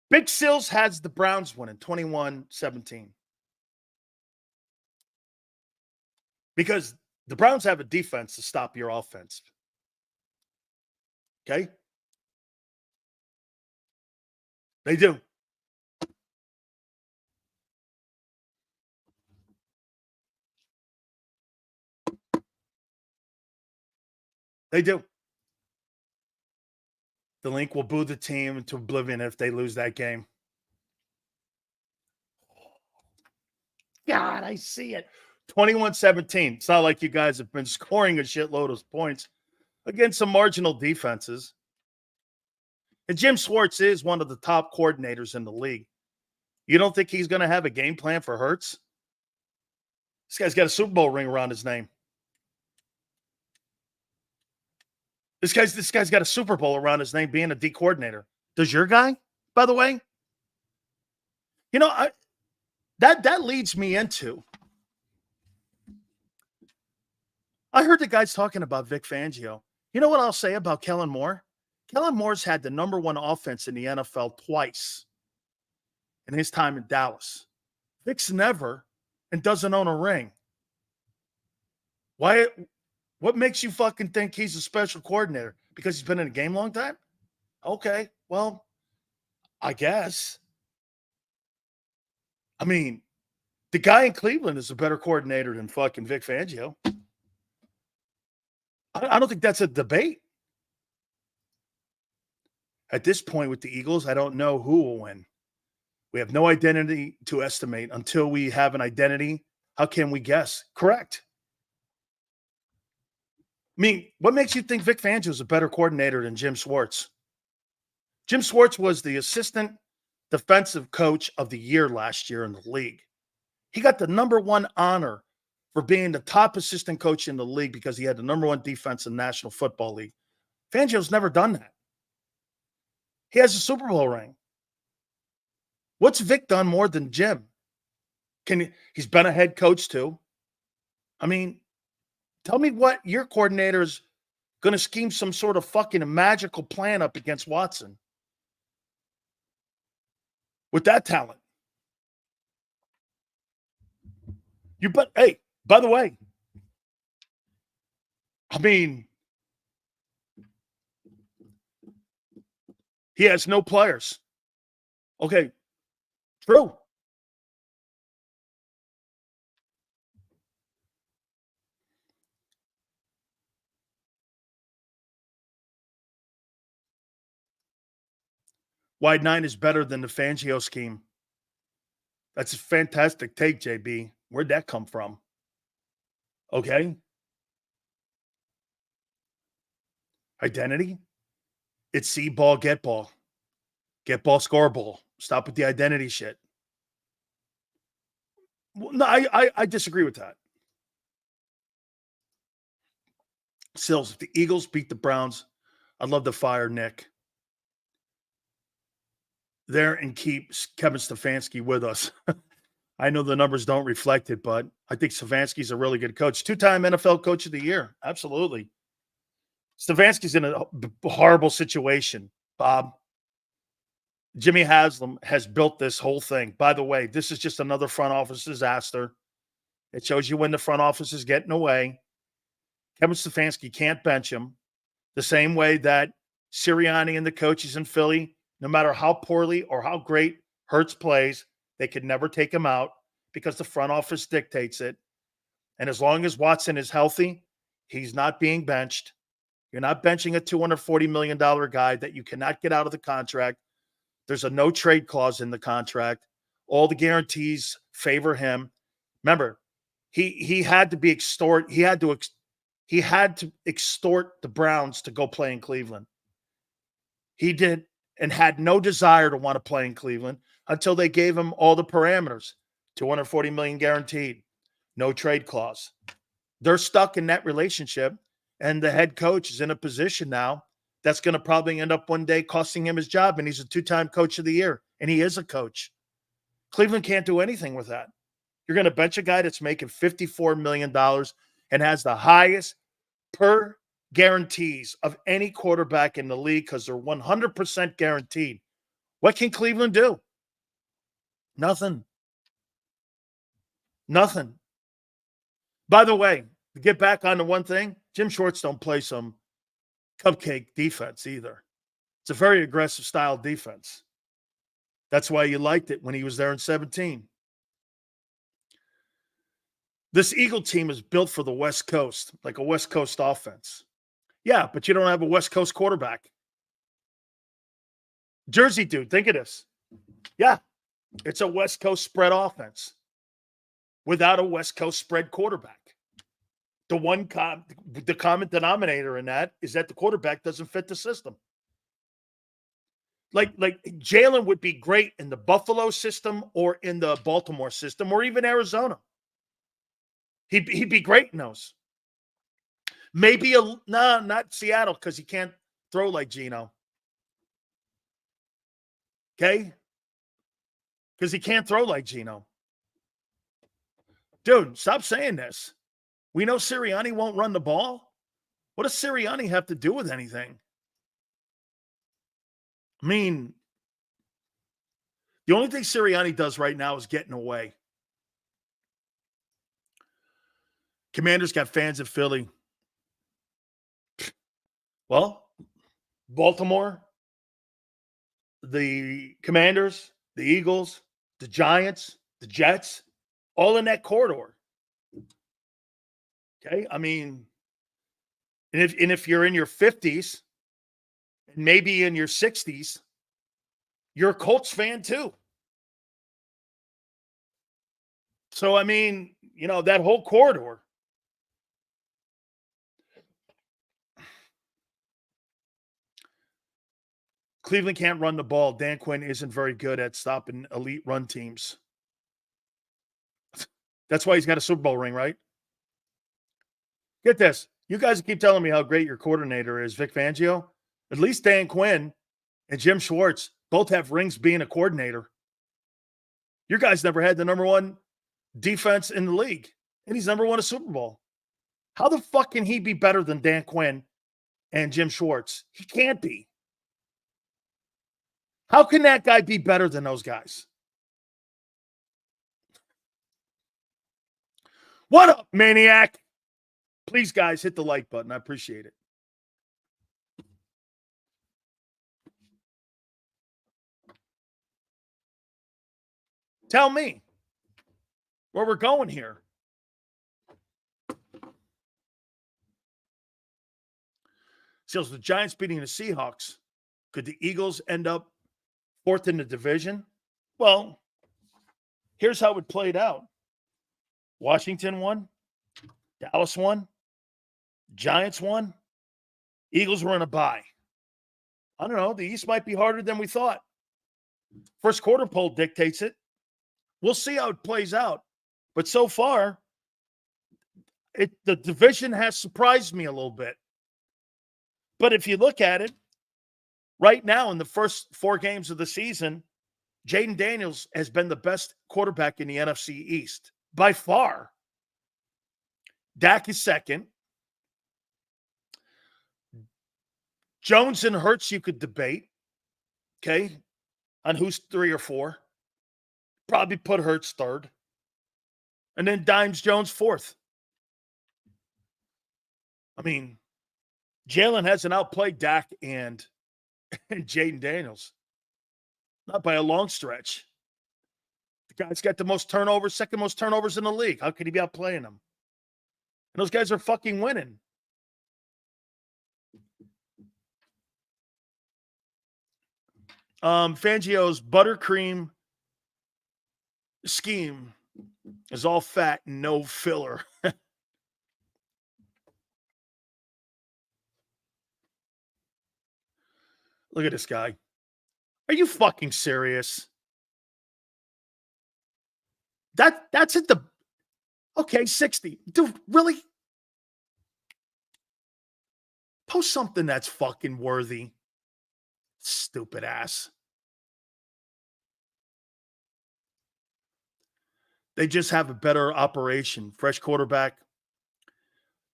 S1: Big Sills has the Browns winning 21-17. Because the Browns have a defense to stop your offense. Okay? They do. They do. The Link will boo the team into oblivion if they lose that game. God, I see it. 21-17. It's not like you guys have been scoring a shitload of points against some marginal defenses. And Jim Schwartz is one of the top coordinators in the league. You don't think he's going to have a game plan for Hurts? This guy's got a Super Bowl ring around his name. This guy's got a Super Bowl around his name being a D coordinator. Does your guy, by the way? You know, that leads me into. I heard the guys talking about Vic Fangio. You know what I'll say about Kellen Moore? Kellen Moore's had the number one offense in the NFL twice in his time in Dallas. Vic's never and doesn't own a ring. Why? What makes you fucking think he's a special coordinator? Because he's been in a game a long time? Okay, well, I guess. I mean, the guy in Cleveland is a better coordinator than fucking Vic Fangio. I don't think that's a debate. At this point with the Eagles, I don't know who will win. We have no identity to estimate. Until we have an identity, how can we guess? Correct. I mean, what makes you think Vic Fangio is a better coordinator than Jim Schwartz? Jim Schwartz was the assistant defensive coach of the year last year in the league. He got the number one honor for being the top assistant coach in the league because he had the number one defense in the National Football League. Fangio's never done that. He has a Super Bowl ring. What's Vic done more than Jim? He's been a head coach too. I mean, tell me what your coordinator's going to scheme some sort of fucking magical plan up against Watson with that talent. Hey, by the way, I mean, he has no players. Okay, true. Wide nine is better than the Fangio scheme. That's a fantastic take, JB. Where'd that come from? Okay. Identity? It's see ball, get ball. Get ball, score ball. Stop with the identity shit. Well, no, I disagree with that. Sills, if the Eagles beat the Browns, I'd love to fire Nick. there and keep Kevin Stefanski with us. I know the numbers don't reflect it, but I think Stefanski's a really good coach. 2-time NFL Coach of the Year. Absolutely. Stefanski's in a horrible situation, Bob. Jimmy Haslam has built this whole thing. By the way, this is just another front office disaster. It shows you when the front office is getting away. Kevin Stefanski can't bench him the same way that Sirianni and the coaches in Philly, no matter how poorly or how great Hurts plays, they could never take him out because the front office dictates it. And as long as Watson is healthy, he's not being benched. You're not benching a $240 million guy that you cannot get out of the contract. There's a no trade clause in the contract. All the guarantees favor him. Remember, he had to be extort. He had to extort the Browns to go play in Cleveland. He did, and had no desire to want to play in Cleveland until they gave him all the parameters. $240 million guaranteed, no trade clause. They're stuck in that relationship, and the head coach is in a position now that's going to probably end up one day costing him his job, and he's a 2-time Coach of the Year, and he is a coach. Cleveland can't do anything with that. You're going to bench a guy that's making $54 million and has the highest per guarantees of any quarterback in the league because they're 100% guaranteed. What can Cleveland do? Nothing. Nothing. By the way, to get back on the one thing, Jim Schwartz don't play some cupcake defense either. It's a very aggressive style defense. That's why you liked it when he was there in 2017. This Eagle team is built for the West Coast, like a West Coast offense. Yeah, but you don't have a West Coast quarterback. Jersey dude, think of this. Yeah, it's a West Coast spread offense without a West Coast spread quarterback. The common denominator in that is that the quarterback doesn't fit the system. Like Jalen would be great in the Buffalo system or in the Baltimore system or even Arizona. He'd be great in those. Maybe not Seattle because he can't throw like Geno. Okay? Because he can't throw like Geno. Dude, stop saying this. We know Sirianni won't run the ball. What does Sirianni have to do with anything? I mean, the only thing Sirianni does right now is getting away. Commanders got fans in Philly. Well, Baltimore, the Commanders, the Eagles, the Giants, the Jets, all in that corridor. Okay, I mean, and if you're in your 50s, and maybe in your 60s, you're a Colts fan too. So, I mean, that whole corridor. Cleveland can't run the ball. Dan Quinn isn't very good at stopping elite run teams. That's why he's got a Super Bowl ring, right? Get this. You guys keep telling me how great your coordinator is, Vic Fangio. At least Dan Quinn and Jim Schwartz both have rings being a coordinator. Your guys never had the number one defense in the league, and he's never won a Super Bowl. How the fuck can he be better than Dan Quinn and Jim Schwartz? He can't be. How can that guy be better than those guys? What up, maniac? Please, guys, hit the like button. I appreciate it. Tell me where we're going here. So the Giants beating the Seahawks. Could the Eagles end up fourth in the division? Well, here's how it played out. Washington won. Dallas won. Giants won. Eagles were in a bye. I don't know. The East might be harder than we thought. First quarter poll dictates it. We'll see how it plays out. But so far, the division has surprised me a little bit. But if you look at it, right now in the first 4 games of the season, Jaden Daniels has been the best quarterback in the NFC East by far. Dak is second. Jones and Hurts you could debate, okay, on who's 3 or 4. Probably put Hurts third. And then Dimes Jones fourth. I mean, Jalen hasn't outplayed Dak and Jaden Daniels. Not by a long stretch. The guy's got the most turnovers, second most turnovers in the league. How could he be outplaying them? And those guys are fucking winning. Fangio's buttercream scheme is all fat and no filler. Look at this guy. Are you fucking serious? That's at the okay, 60. Dude, really? Post something that's fucking worthy. Stupid ass. They just have a better operation. Fresh quarterback.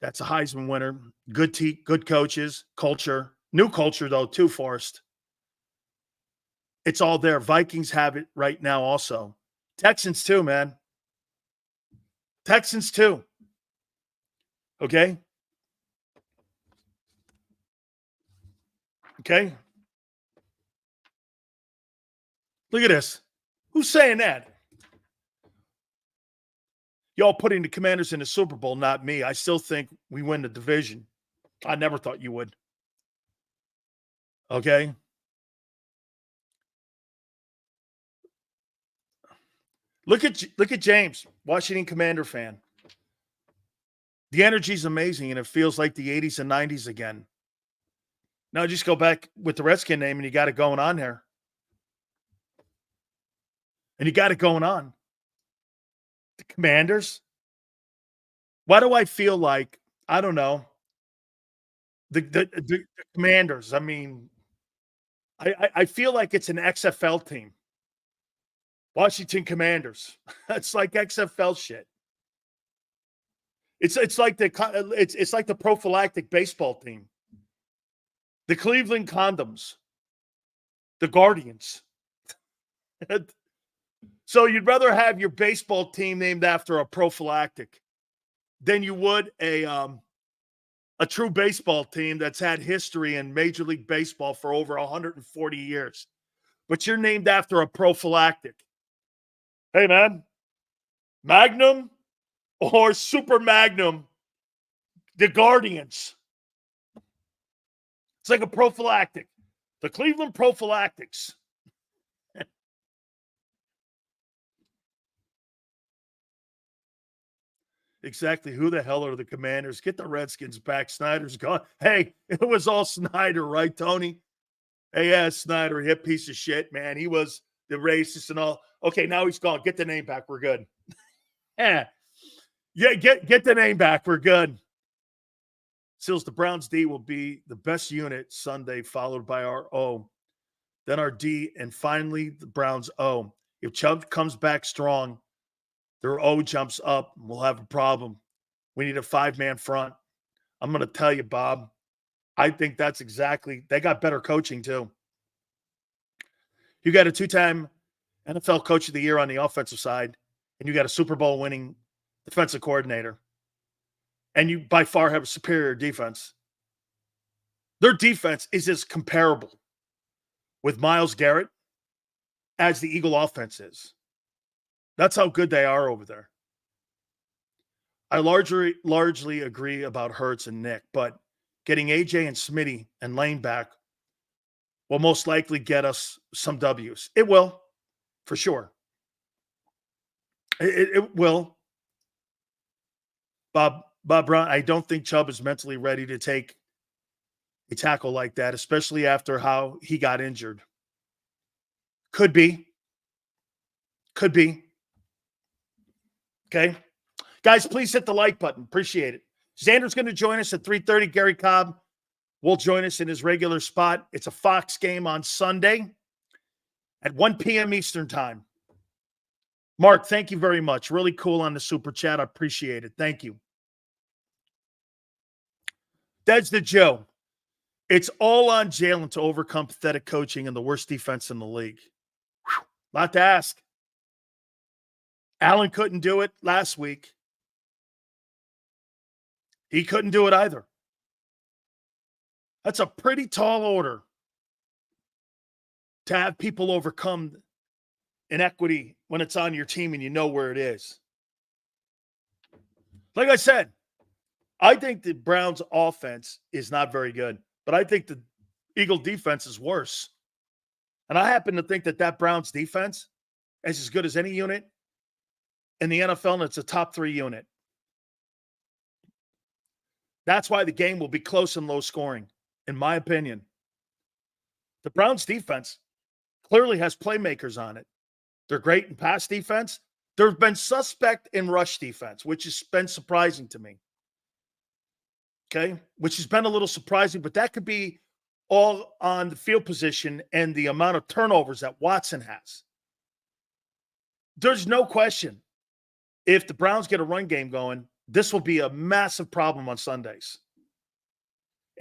S1: That's a Heisman winner. Good coaches. Culture. New culture, though, too, Forrest. It's all there. Vikings have it right now also. Texans, too, man. Texans, too. Okay? Okay? Look at this. Who's saying that? Y'all putting the Commanders in the Super Bowl, not me. I still think we win the division. I never thought you would. Okay? Look at James, Washington Commander fan. The energy's amazing, and it feels like the 80s and 90s again. Now just go back with the Redskin name, and you got it going on there. And you got it going on. The Commanders? Why do I feel like, I don't know, the Commanders, I mean, I feel like it's an XFL team. Washington Commanders. It's like XFL shit. It's like the prophylactic baseball team. The Cleveland Condoms. The Guardians. So you'd rather have your baseball team named after a prophylactic than you would a true baseball team that's had history in Major League Baseball for over 140 years. But you're named after a prophylactic. Hey, man, Magnum or Super Magnum, the Guardians. It's like a prophylactic. The Cleveland Prophylactics. Exactly. Who the hell are the Commanders? Get the Redskins back. Snyder's gone. Hey, it was all Snyder, right, Tony? Hey, yeah, Snyder, hip piece of shit, man. He was the racist and all. Okay, now he's gone. Get the name back. We're good. Yeah, get the name back. We're good. Sills, the Browns D will be the best unit Sunday, followed by our O. Then our D, and finally the Browns O. If Chubb comes back strong, their O jumps up, we'll have a problem. We need a 5-man front. I'm going to tell you, Bob, I think that's exactly – they got better coaching too. You got a 2-time NFL Coach of the Year on the offensive side, and you got a Super Bowl winning defensive coordinator. And you by far have a superior defense. Their defense is as comparable with Myles Garrett as the Eagle offense is. That's how good they are over there. I largely agree about Hurts and Nick, but getting AJ and Smitty and Lane back will most likely get us some W's. It will, for sure. It will. Bob Brown, I don't think Chubb is mentally ready to take a tackle like that, especially after how he got injured. Could be. Okay. Guys, please hit the like button. Appreciate it. Xander's going to join us at 3:30. Gary Cobb will join us in his regular spot. It's a Fox game on Sunday. at 1 p.m. Eastern time. Mark, thank you very much. Really cool on the super chat. I appreciate it. Thank you. That's the Joe. It's all on Jalen to overcome pathetic coaching and the worst defense in the league. Whew. Lot to ask. Allen couldn't do it last week. He couldn't do it either. That's a pretty tall order to have people overcome inequity when it's on your team and you know where it is. Like I said, I think the Browns' offense is not very good, but I think the Eagle defense is worse. And I happen to think that Browns defense is as good as any unit in the NFL, and it's a top 3 unit. That's why the game will be close and low scoring, in my opinion. The Browns defense clearly has playmakers on it. They're great in pass defense. They've been suspect in rush defense, which has been surprising to me. Okay? Which has been a little surprising, but that could be all on the field position and the amount of turnovers that Watson has. There's no question. If the Browns get a run game going, this will be a massive problem on Sundays.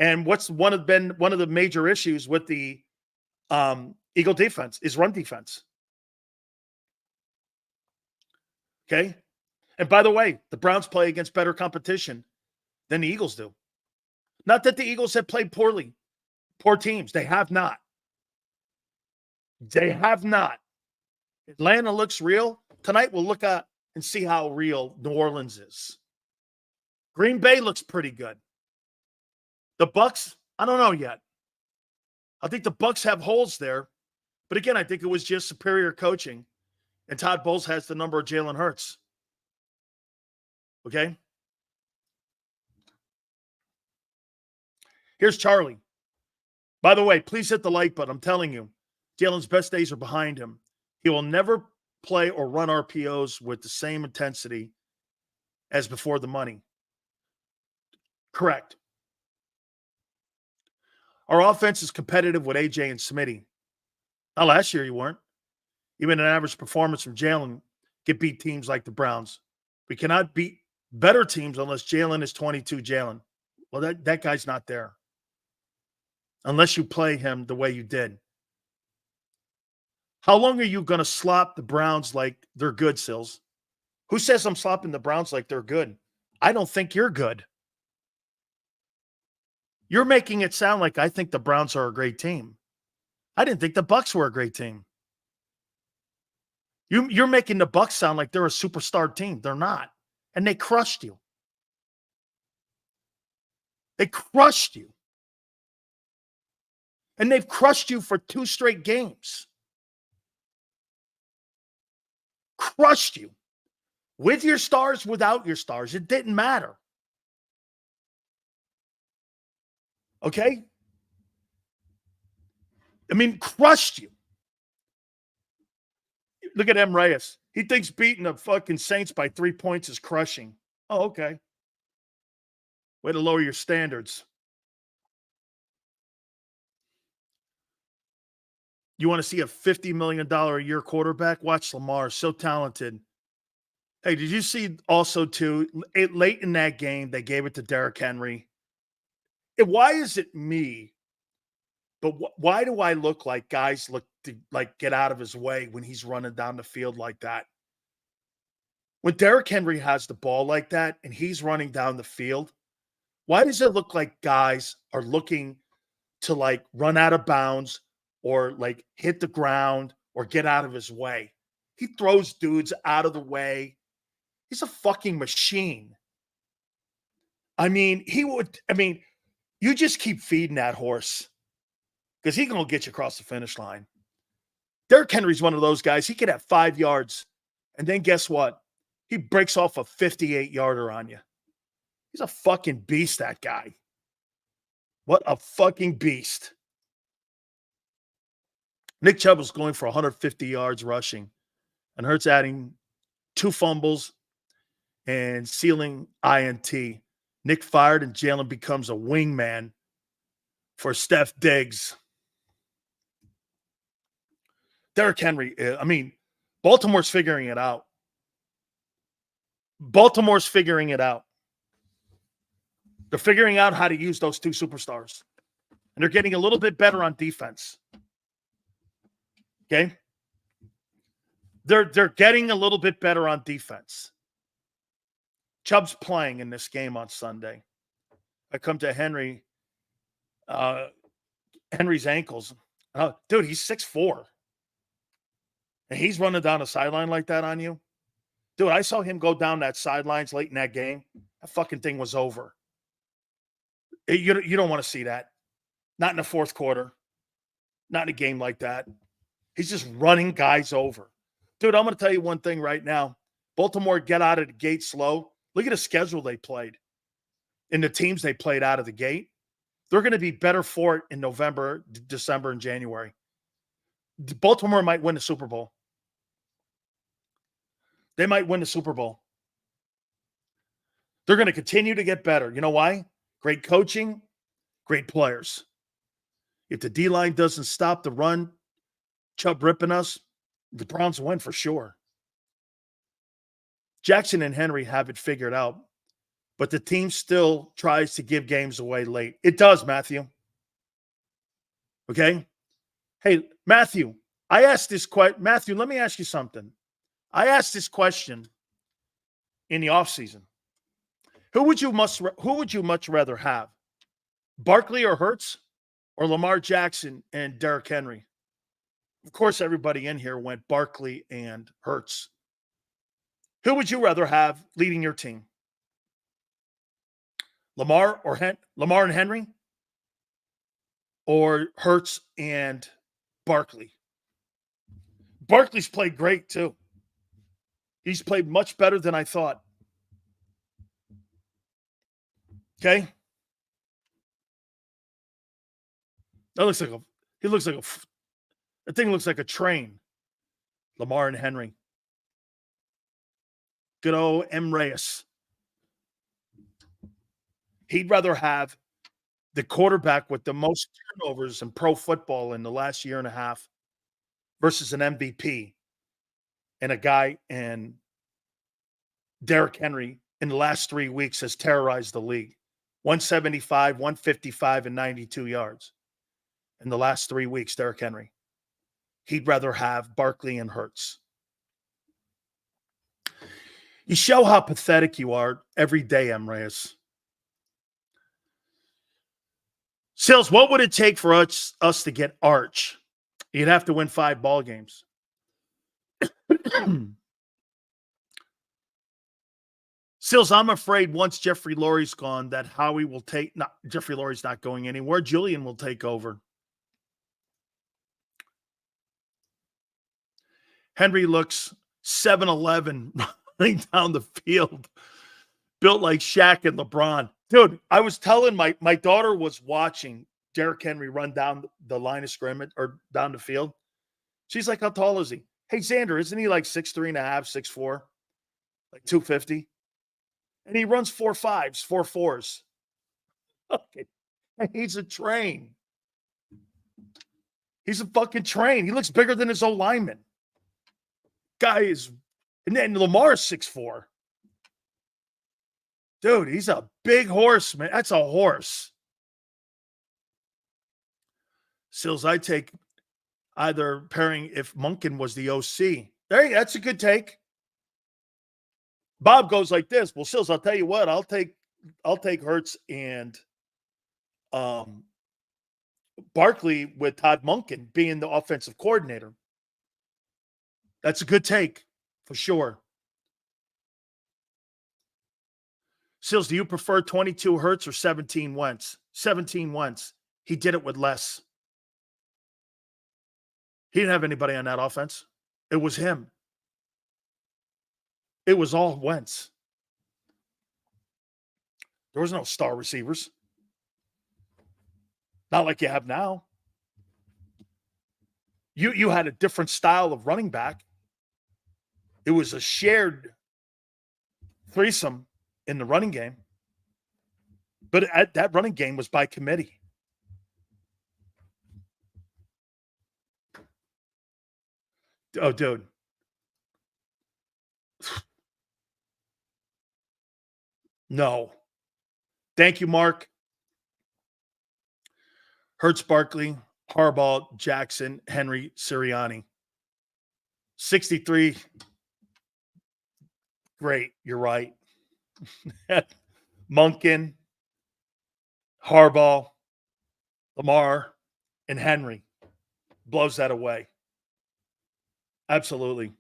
S1: And what's one of the major issues with the Eagle defense is run defense. Okay? And by the way, the Browns play against better competition than the Eagles do. Not that the Eagles have played poorly, poor teams. They have not. They have not. Atlanta looks real. Tonight we'll look at and see how real New Orleans is. Green Bay looks pretty good. The Bucks, I don't know yet. I think the Bucks have holes there. But again, I think it was just superior coaching. And Todd Bowles has the number of Jalen Hurts. Okay? Here's Charlie. By the way, please hit the like button. I'm telling you, Jalen's best days are behind him. He will never play or run RPOs with the same intensity as before the money. Correct. Our offense is competitive with AJ and Smitty. Now, last year you weren't. Even an average performance from Jalen can beat teams like the Browns. We cannot beat better teams unless Jalen is 22 Jalen. Well, that guy's not there. Unless you play him the way you did. How long are you going to slop the Browns like they're good, Sills? Who says I'm slopping the Browns like they're good? I don't think you're good. You're making it sound like I think the Browns are a great team. I didn't think the Bucks were a great team. You're making the Bucks sound like they're a superstar team. They're not. And they crushed you. They crushed you. And they've crushed you for 2 straight games. Crushed you. With your stars, without your stars. It didn't matter. Okay? I mean, crushed you. Look at M. Reyes. He thinks beating the fucking Saints by 3 points is crushing. Oh, okay. Way to lower your standards. You want to see a $50 million a year quarterback? Watch Lamar. So talented. Hey, did you see also, too, late in that game, they gave it to Derrick Henry? Why is it me? But why do I look like guys look to like get out of his way when he's running down the field like that? When Derrick Henry has the ball like that and he's running down the field, why does it look like guys are looking to like run out of bounds or like hit the ground or get out of his way? He throws dudes out of the way. He's a fucking machine. You just keep feeding that horse because he's going to get you across the finish line. Derrick Henry's one of those guys. He could have 5 yards, and then guess what? He breaks off a 58-yarder on you. He's a fucking beast, that guy. What a fucking beast. Nick Chubb was going for 150 yards rushing, and Hurts adding 2 fumbles and sealing INT. Nick fired, and Jalen becomes a wingman for Steph Diggs. Derrick Henry, Baltimore's figuring it out. Baltimore's figuring it out. They're figuring out how to use those two superstars. And they're getting a little bit better on defense. Okay? They're getting a little bit better on defense. Chubb's playing in this game on Sunday. I come to Henry's ankles. Dude, he's 6'4". And he's running down a sideline like that on you. Dude, I saw him go down that sidelines late in that game. That fucking thing was over. You don't want to see that. Not in the fourth quarter. Not in a game like that. He's just running guys over. Dude, I'm going to tell you one thing right now. Baltimore get out of the gate slow. Look at the schedule they played. And the teams they played out of the gate. They're going to be better for it in November, December, and January. Baltimore might win the Super Bowl. They might win the Super Bowl. They're going to continue to get better. You know why? Great coaching, great players. If the D-line doesn't stop the run, Chubb ripping us, the Browns win for sure. Jackson and Henry have it figured out, but the team still tries to give games away late. It does, Matthew. Okay? Hey, Matthew, I asked this question. Matthew, let me ask you something. I asked this question in the offseason. Who would you much rather have? Barkley or Hurts, or Lamar Jackson and Derrick Henry? Of course, everybody in here went Barkley and Hurts. Who would you rather have leading your team? Lamar and Henry, or Hurts and Barkley? Barkley's played great too. He's played much better than I thought. Okay? That thing looks like a train. Lamar and Henry. Good old M. Reyes. He'd rather have the quarterback with the most turnovers in pro football in the last year and a half versus an MVP and a guy in Derrick Henry in the last 3 weeks has terrorized the league. 175, 155, and 92 yards. In the last 3 weeks, Derrick Henry. He'd rather have Barkley and Hurts. You show how pathetic you are every day, M. Reyes. Sills, what would it take for us to get Arch? You'd have to win 5 ball games. Sills, I'm afraid once Jeffrey Lurie's gone that Howie will take – Jeffrey Lurie's not going anywhere. Julian will take over. Henry looks 7'11", running down the field, built like Shaq and LeBron. Dude, I was telling my daughter was watching Derrick Henry run down the line of scrimmage or down the field. She's like, how tall is he? Hey, Xander, isn't he like 6'3 and a half, 6'4", like 250? And he runs 4.5s, 4.4s. Okay. He's a train. He's a fucking train. He looks bigger than his old lineman. Guy is, and then Lamar's 6'4". Dude, he's a big horse, man. That's a horse. Sills, I take either pairing if Monken was the OC. That's a good take. Bob goes like this. Well, Sills, I'll tell you what. I'll take Hurts and Barkley with Todd Monken being the offensive coordinator. That's a good take for sure. Sills, do you prefer 22 Hurts or 17 Wentz? 17 Wentz. He did it with less. He didn't have anybody on that offense. It was him. It was all Wentz. There was no star receivers. Not like you have now. You had a different style of running back. It was a shared threesome in the running game. But that running game was by committee. Oh, dude. No. Thank you, Mark. Hurts, Barkley, Harbaugh, Jackson, Henry, Sirianni. 63. Great. You're right. Monken, Harbaugh, Lamar, and Henry. Blows that away. Absolutely.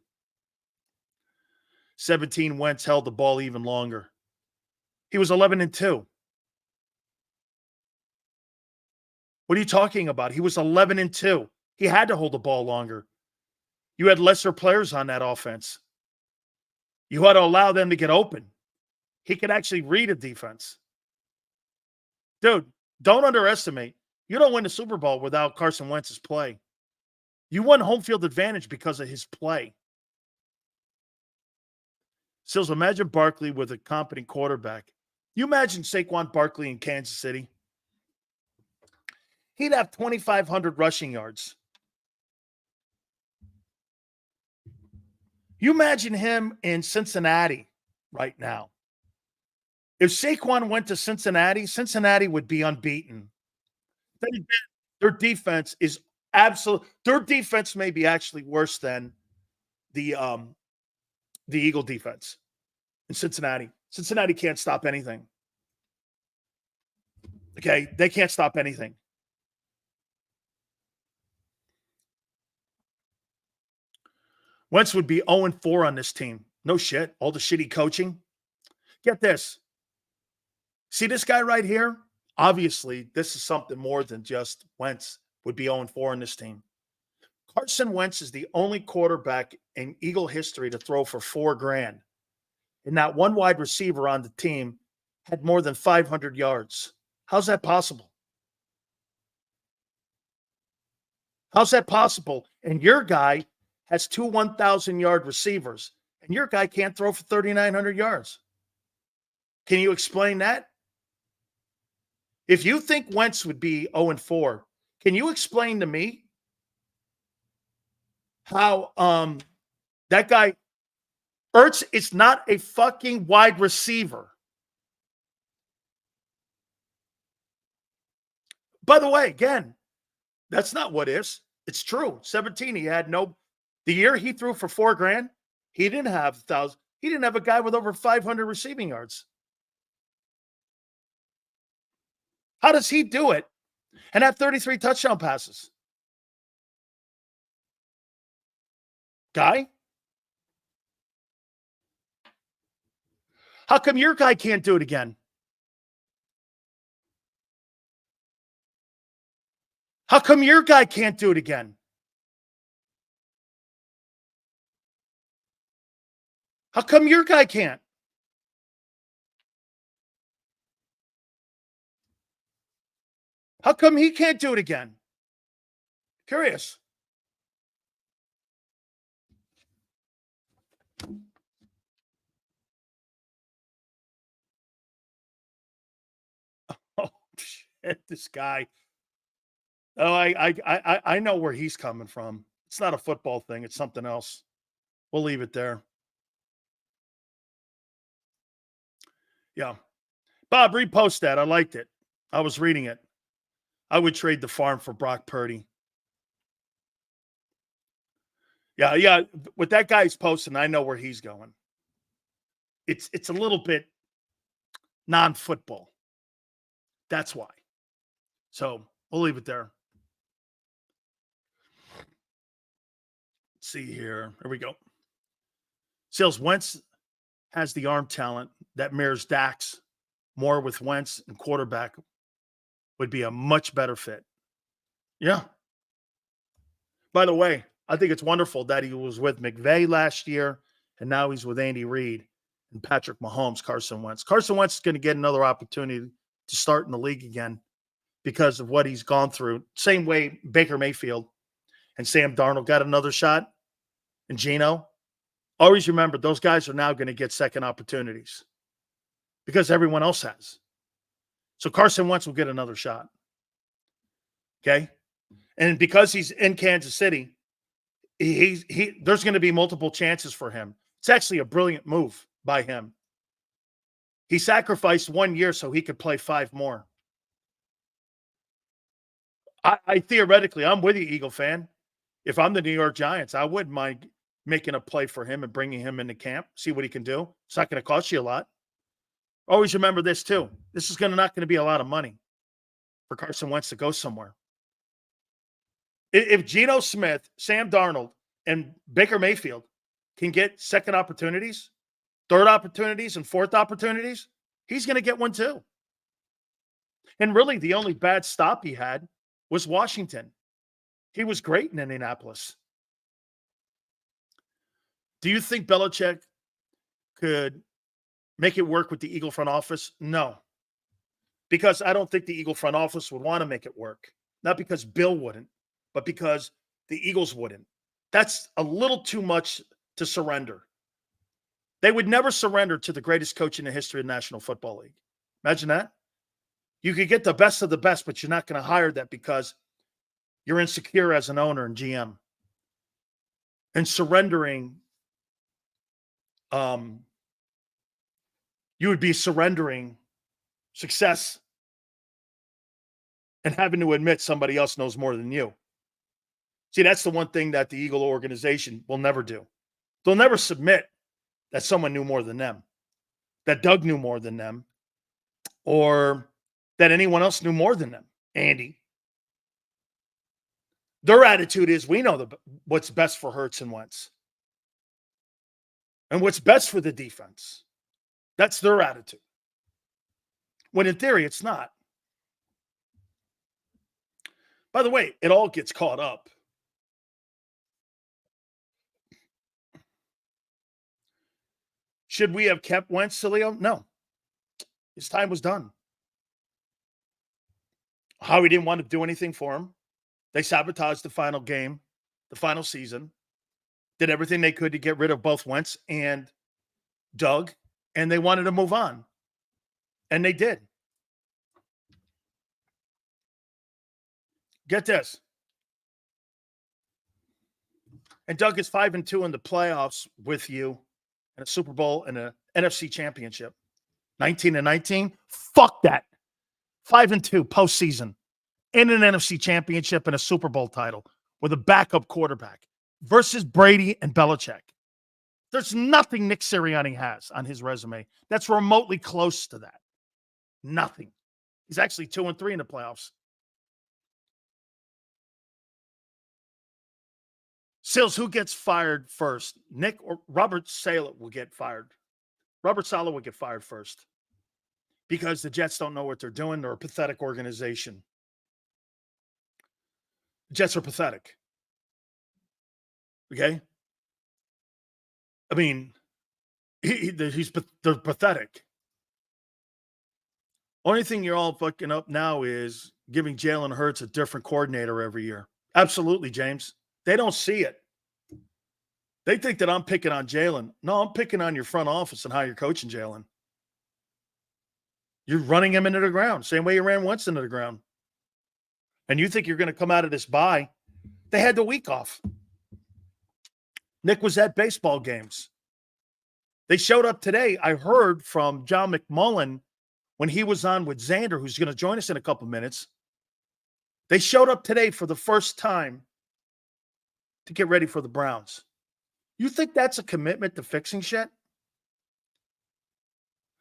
S1: 17, Wentz held the ball even longer. He was 11-2. What are you talking about? He was 11-2. He had to hold the ball longer. You had lesser players on that offense. You had to allow them to get open. He could actually read a defense. Dude, don't underestimate. You don't win the Super Bowl without Carson Wentz's play. You won home field advantage because of his play. Sills, imagine Barkley with a competent quarterback. You imagine Saquon Barkley in Kansas City? He'd have 2,500 rushing yards. You imagine him in Cincinnati right now. If Saquon went to Cincinnati, Cincinnati would be unbeaten. Their defense is absolute. Their defense may be actually worse than the Eagle defense in Cincinnati. Cincinnati can't stop anything. Okay, they can't stop anything. Wentz would be 0-4 on this team. No shit. All the shitty coaching. Get this. See this guy right here? Obviously, this is something more than just Wentz would be 0-4 on this team. Carson Wentz is the only quarterback in Eagle history to throw for $4,000. And not one wide receiver on the team had more than 500 yards. How's that possible? How's that possible? And your guy has two 1,000-yard receivers, and your guy can't throw for 3,900 yards. Can you explain that? If you think Wentz would be 0-4, can you explain to me how that guy, Hurts, is not a fucking wide receiver? By the way, again, that's not what ifs. It's true. 17, he had no. The year he threw for $4,000, he didn't have 1,000. He didn't have a guy with over 500 receiving yards. How does he do it and have 33 touchdown passes? Guy? How come your guy can't do it again? How come your guy can't do it again? How come your guy can't? How come he can't do it again? Curious. Oh, shit, this guy. Oh, I know where he's coming from. It's not a football thing. It's something else. We'll leave it there. Yeah. Bob, repost that. I liked it. I was reading it. I would trade the farm for Brock Purdy. Yeah. What that guy's posting, I know where he's going. It's a little bit non-football. That's why. So we'll leave it there. Let's see here. Here we go. Sales, Wentz has the arm talent that mirrors Dak's. More with Wentz and quarterback would be a much better fit. Yeah. By the way, I think it's wonderful that he was with McVay last year, and now he's with Andy Reid and Patrick Mahomes, Carson Wentz. Carson Wentz is going to get another opportunity to start in the league again because of what he's gone through. Same way Baker Mayfield and Sam Darnold got another shot, and Geno. Always remember, those guys are now going to get second opportunities because everyone else has. So Carson Wentz will get another shot. Okay? And because he's in Kansas City, there's going to be multiple chances for him. It's actually a brilliant move by him. He sacrificed 1 year so he could play 5 more. I theoretically, I'm with you, Eagle fan. If I'm the New York Giants, I wouldn't mind making a play for him and bringing him into camp, see what he can do. It's not going to cost you a lot. Always remember this, too. This is not going to be a lot of money for Carson Wentz to go somewhere. If Geno Smith, Sam Darnold, and Baker Mayfield can get second opportunities, third opportunities, and fourth opportunities, he's going to get one too. And really, the only bad stop he had was Washington. He was great in Indianapolis. Do you think Belichick could make it work with the Eagle front office? No. Because I don't think the Eagle front office would want to make it work. Not because Bill wouldn't, but because the Eagles wouldn't. That's a little too much to surrender. They would never surrender to the greatest coach in the history of the National Football League. Imagine that. You could get the best of the best, but you're not going to hire that because you're insecure as an owner and GM. And surrendering, you would be surrendering success and having to admit somebody else knows more than you. See, that's the one thing that the Eagle organization will never do. They'll never submit that someone knew more than them, that Doug knew more than them, or that anyone else knew more than them. Andy. Their attitude is, we know what's best for Hurts and Wentz. And what's best for the defense. That's their attitude. When in theory, it's not. By the way, it all gets caught up. Should we have kept Wentz, Sileo? No. His time was done. Howie didn't want to do anything for him. They sabotaged the final game, the final season, did everything they could to get rid of both Wentz and Doug, and they wanted to move on. And they did. Get this. And Doug is 5-2 in the playoffs with you, and a Super Bowl and an NFC championship. 19-19. Fuck that. 5-2 postseason in an NFC championship and a Super Bowl title with a backup quarterback versus Brady and Belichick. There's nothing Nick Sirianni has on his resume that's remotely close to that. Nothing. He's actually 2-3 in the playoffs. Sills, who gets fired first? Nick or Robert Saleh will get fired. Robert Saleh will get fired first because the Jets don't know what they're doing. They're a pathetic organization. The Jets are pathetic. Okay? I mean, they're pathetic. Only thing you're all fucking up now is giving Jalen Hurts a different coordinator every year. Absolutely, James. They don't see it. They think that I'm picking on Jalen. No, I'm picking on your front office and how you're coaching Jalen. You're running him into the ground, same way you ran Wentz into the ground. And you think you're going to come out of this bye. They had the week off. Nick was at baseball games. They showed up today. I heard from John McMullen when he was on with Xander, who's going to join us in a couple minutes. They showed up today for the first time to get ready for the Browns. You think that's a commitment to fixing shit?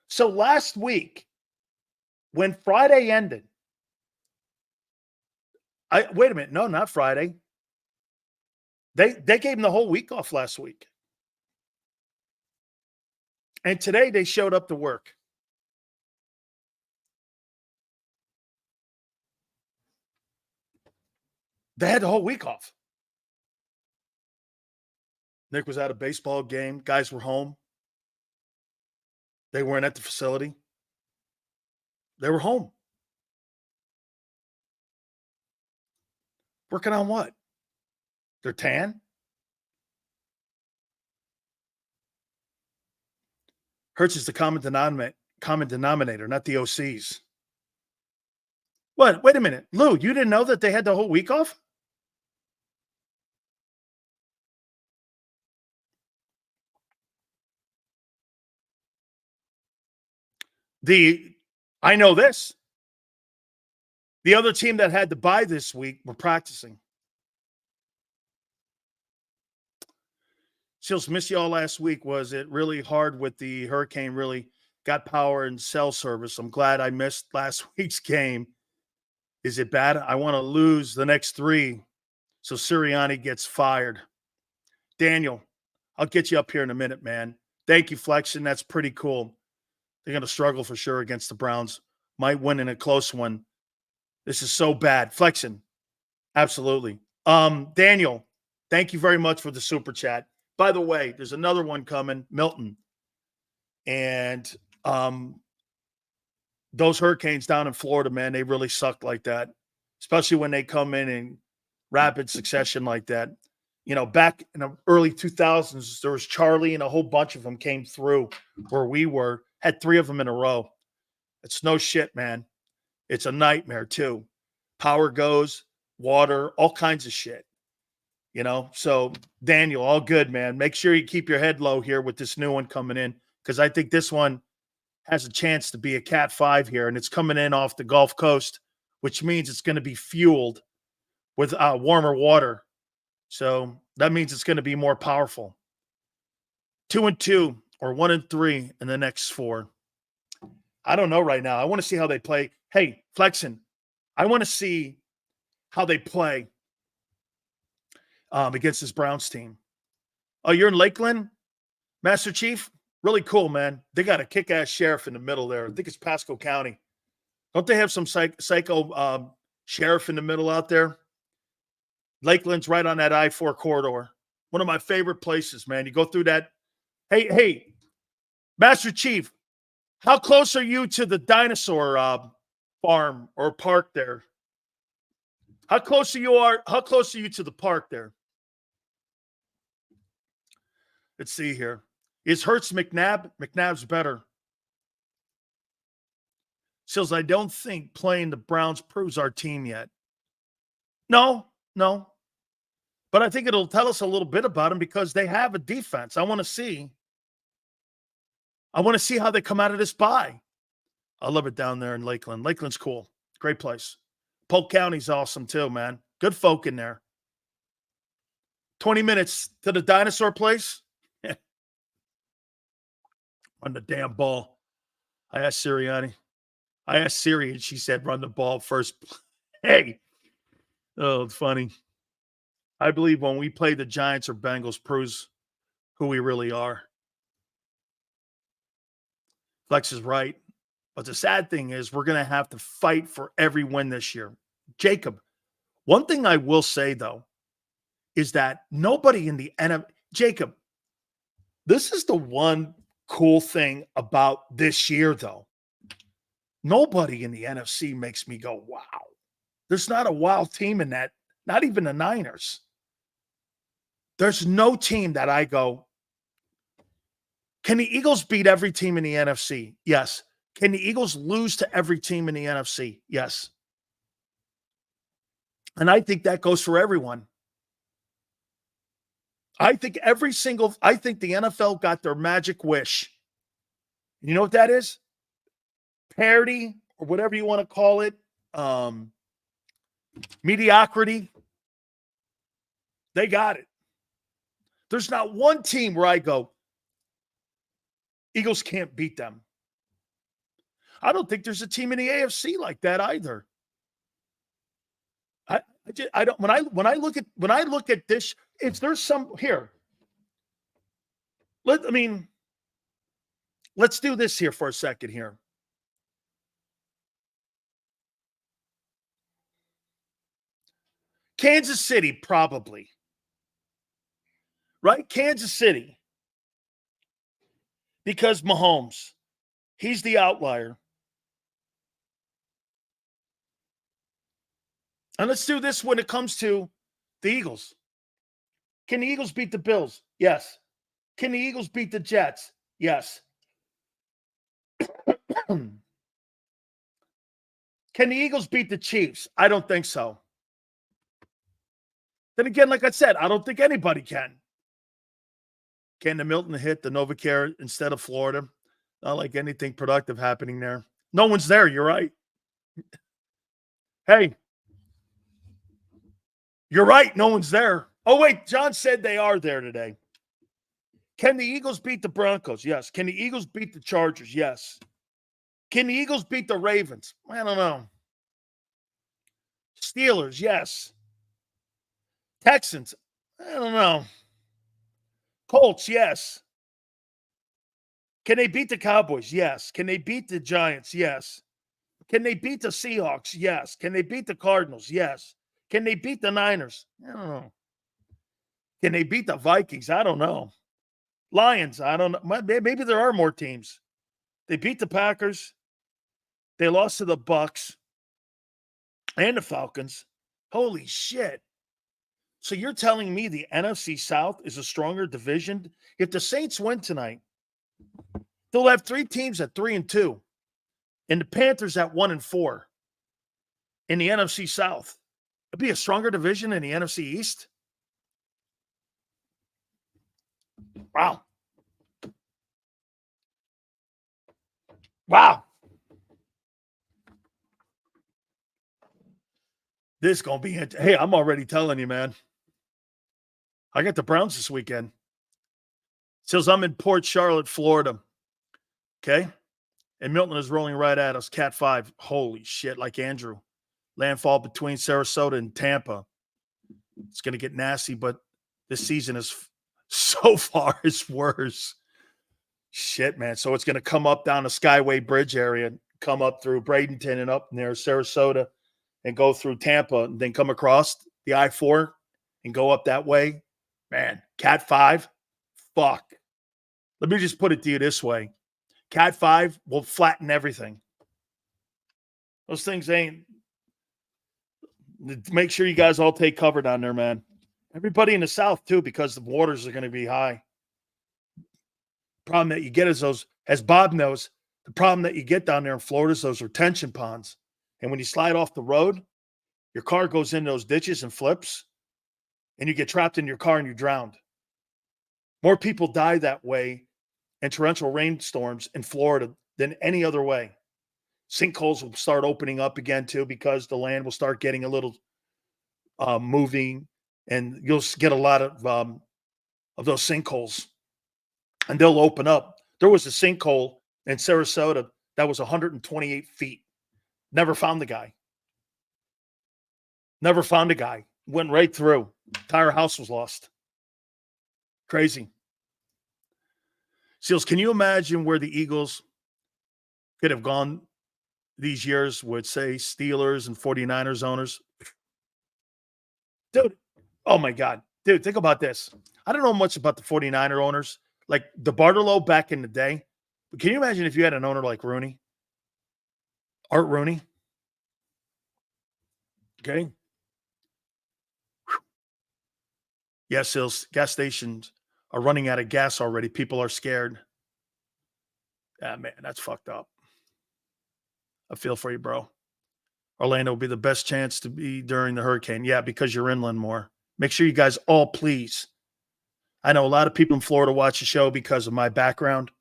S1: So last week, when Friday ended, wait a minute. No, not Friday. They gave him the whole week off last week. And today they showed up to work. They had the whole week off. Nick was at a baseball game. Guys were home. They weren't at the facility. They were home. Working on what? Their tan? Hurts is the common denominator, not the OCs. What? Wait a minute. Lou, you didn't know that they had the whole week off? I know this. The other team that had to bye this week were practicing. Seals, missed y'all last week. Was it really hard with the hurricane? Really got power and cell service. I'm glad I missed last week's game. Is it bad? I want to lose the next 3 so Sirianni gets fired. Daniel, I'll get you up here in a minute, man. Thank you, Flexion. That's pretty cool. They're going to struggle for sure against the Browns. Might win in a close one. This is so bad. Flexion, absolutely. Daniel, thank you very much for the super chat. By the way, there's another one coming, Milton. And those hurricanes down in Florida, man, they really suck like that, especially when they come in rapid succession like that. You know, back in the early 2000s, there was Charlie and a whole bunch of them came through where we were, had 3 of them in a row. It's no shit, man. It's a nightmare too. Power goes, water, all kinds of shit. You know, so Daniel, all good, man. Make sure you keep your head low here with this new one coming in, because I think this one has a chance to be a Cat 5 here, and it's coming in off the Gulf Coast, which means it's going to be fueled with warmer water. So that means it's going to be more powerful. 2-2 or 1-3 in the next 4. I don't know right now. I want to see how they play. Hey, Flexen, I want to see how they play against this Browns team. Oh, you're in Lakeland, Master Chief? Really cool, man. They got a kick-ass sheriff in the middle there. I think it's Pasco County. Don't they have some psycho sheriff in the middle out there? Lakeland's right on that I-4 corridor. One of my favorite places, man. You go through that. Hey, Master Chief, how close are you to the dinosaur farm or park there? How close are you to the park there? Let's see here. Is Hurts McNabb? McNabb's better. Says, I don't think playing the Browns proves our team yet. No. But I think it'll tell us a little bit about them because they have a defense. I want to see how they come out of this bye. I love it down there in Lakeland. Lakeland's cool. Great place. Polk County's awesome too, man. Good folk in there. 20 minutes to the dinosaur place. On the damn ball. I asked Siri, and she said, run the ball first. Hey. Oh, it's funny. I believe when we play the Giants or Bengals proves who we really are. Flex is right. But the sad thing is we're going to have to fight for every win this year. JAKIB, one thing I will say, though, is that nobody in the NFL – JAKIB, this is the one cool thing about this year, though. Nobody in the NFC makes me go, wow. There's not a wild team in that, not even the Niners. There's no team that I go, can the Eagles beat every team in the NFC? Yes. Can the Eagles lose to every team in the NFC? Yes. And I think that goes for everyone. I think the NFL got their magic wish. You know what that is? Parity, or whatever you want to call it. Mediocrity. They got it. There's not one team where I go, Eagles can't beat them. I don't think there's a team in the AFC like that either. I don't. When I look at this, there's some here. Let's do this here for a second here. Kansas City, probably. Right? Kansas City. Because Mahomes, he's the outlier. And let's do this when it comes to the Eagles. Can the Eagles beat the Bills? Yes. Can the Eagles beat the Jets? Yes. Can the Eagles beat the Chiefs? I don't think so. Then again, like I said, I don't think anybody can. Can the Milton hit the NovaCare instead of Florida? Not like anything productive happening there. No one's there. You're right. Hey, you're right. No one's there. Oh, wait. John said they are there today. Can the Eagles beat the Broncos? Yes. Can the Eagles beat the Chargers? Yes. Can the Eagles beat the Ravens? I don't know. Steelers? Yes. Texans? I don't know. Colts? Yes. Can they beat the Cowboys? Yes. Can they beat the Giants? Yes. Can they beat the Seahawks? Yes. Can they beat the Cardinals? Yes. Can they beat the Niners? I don't know. Can they beat the Vikings? I don't know. Lions? I don't know. Maybe there are more teams. They beat the Packers. They lost to the Bucks and the Falcons. Holy shit. So you're telling me the NFC South is a stronger division? If the Saints win tonight, they'll have 3 teams at 3-2, and the Panthers at 1-4 in the NFC South. It'd be a stronger division in the NFC East. Wow. Wow. This is going to be it. Hey, I'm already telling you, man. I got the Browns this weekend. Says I'm in Port Charlotte, Florida. Okay? And Milton is rolling right at us. Cat 5. Holy shit, like Andrew. Landfall between Sarasota and Tampa. It's going to get nasty, but this season is so far is worse. Shit, man. So it's going to come up down the Skyway Bridge area, come up through Bradenton and up near Sarasota and go through Tampa and then come across the I-4 and go up that way. Man, Cat 5, fuck. Let me just put it to you this way. Cat 5 will flatten everything. Those things ain't. Make sure you guys all take cover down there, man. Everybody in the South, too, because the waters are going to be high. Problem that you get is those, as Bob knows, the problem that you get down there in Florida is those retention ponds. And when you slide off the road, your car goes in those ditches and flips, and you get trapped in your car and you're drowned. More people die that way in torrential rainstorms in Florida than any other way. Sinkholes will start opening up again, too, because the land will start getting a little moving, and you'll get a lot of those sinkholes, and they'll open up. There was a sinkhole in Sarasota that was 128 feet. Never found the guy. Never found a guy. Went right through. Entire house was lost. Crazy. Seals, can you imagine where the Eagles could have gone these years with, say, Steelers and 49ers owners? Dude, oh my God. Dude, think about this. I don't know much about the 49er owners. Like the Bartolo back in the day. But can you imagine if you had an owner like Rooney? Art Rooney? Okay. Yes, Seals, gas stations are running out of gas already. People are scared. Yeah, man, that's fucked up. I feel for you, bro. Orlando will be the best chance to be during the hurricane. Yeah, because you're inland more. Make sure you guys all please. I know a lot of people in Florida watch the show because of my background,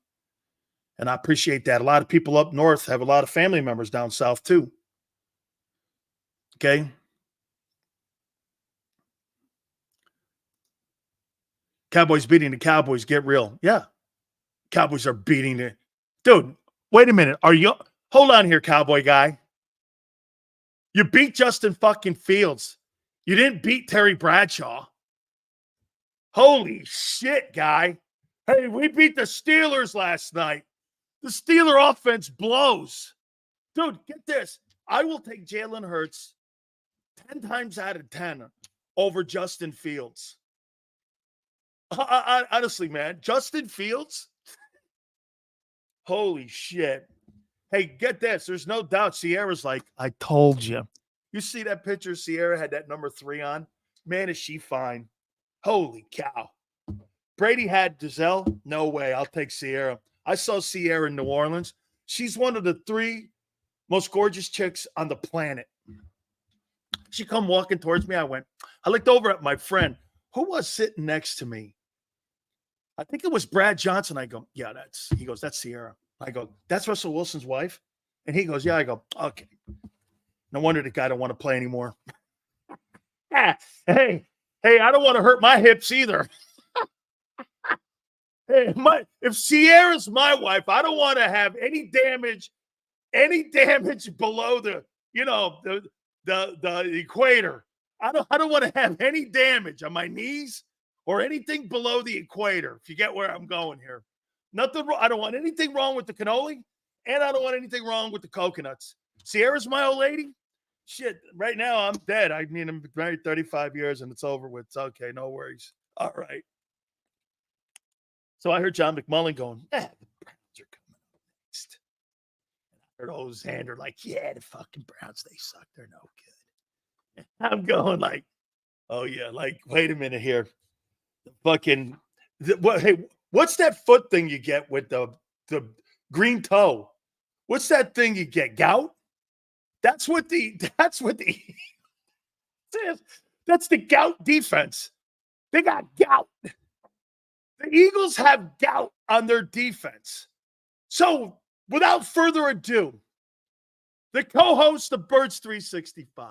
S1: and I appreciate that. A lot of people up north have a lot of family members down south too. Okay? Cowboys beating the Cowboys. Get real. Yeah. Cowboys are beating the... Dude, wait a minute. Hold on here, Cowboy guy. You beat Justin fucking Fields. You didn't beat Terry Bradshaw. Holy shit, guy. Hey, we beat the Steelers last night. The Steeler offense blows. Dude, get this. I will take Jalen Hurts 10 times out of 10 over Justin Fields. Honestly, man, Justin Fields? Holy shit. Hey, get this. There's no doubt Sierra's like, I told you. You see that picture Sierra had that number 3 on? Man, is she fine. Holy cow. Brady had Giselle? No way. I'll take Sierra. I saw Sierra in New Orleans. She's one of the 3 most gorgeous chicks on the planet. She come walking towards me. I looked over at my friend. Who was sitting next to me? I think it was Brad Johnson. I go, yeah, he goes, that's Sierra. I go, that's Russell Wilson's wife? And he goes, yeah. I go, okay. No wonder the guy don't want to play anymore. Hey, I don't want to hurt my hips either. Hey, if Sierra's my wife, I don't want to have any damage below the equator. I don't want to have any damage on my knees or anything below the equator. If you get where I'm going here, nothing. I don't want anything wrong with the cannoli, and I don't want anything wrong with the coconuts. Sierra's my old lady. Shit, right now I'm dead. I mean, I'm married 35 years and it's over with. It's okay, no worries. All right. So I heard John McMullen going, the Browns are coming up next. I heard old Xander like, yeah, the fucking Browns, they suck. They're no good. And I'm going like, oh yeah, like, wait a minute here. What's that foot thing you get with the green toe? What's that thing you get? Gout? That's the gout defense. They got gout. The Eagles have gout on their defense. So, without further ado, the co-host of Birds 365.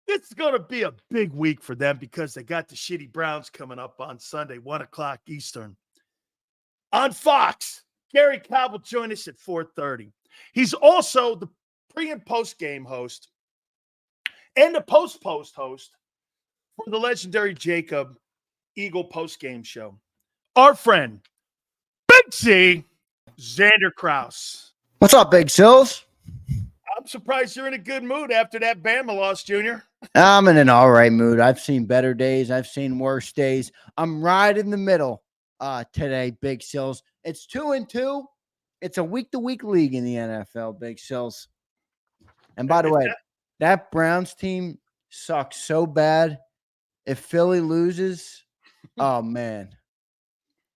S1: This is going to be a big week for them because they got the shitty Browns coming up on Sunday, 1 o'clock Eastern. On Fox, Gary Cobb will join us at 4:30. He's also the pre- and post-game host and the post-host for the legendary JAKIB Eagle post-game show. Our friend, Big C, Xander Kraus.
S2: What's up, Big Sills?
S1: I'm surprised you're in a good mood after that Bama loss, Junior.
S2: I'm in an all right mood. I've seen better days. I've seen worse days. I'm right in the middle today, Big Sills. It's 2-2. It's a week-to-week league in the NFL, Big Sills. And by the way, that Browns team sucks so bad. If Philly loses, oh man,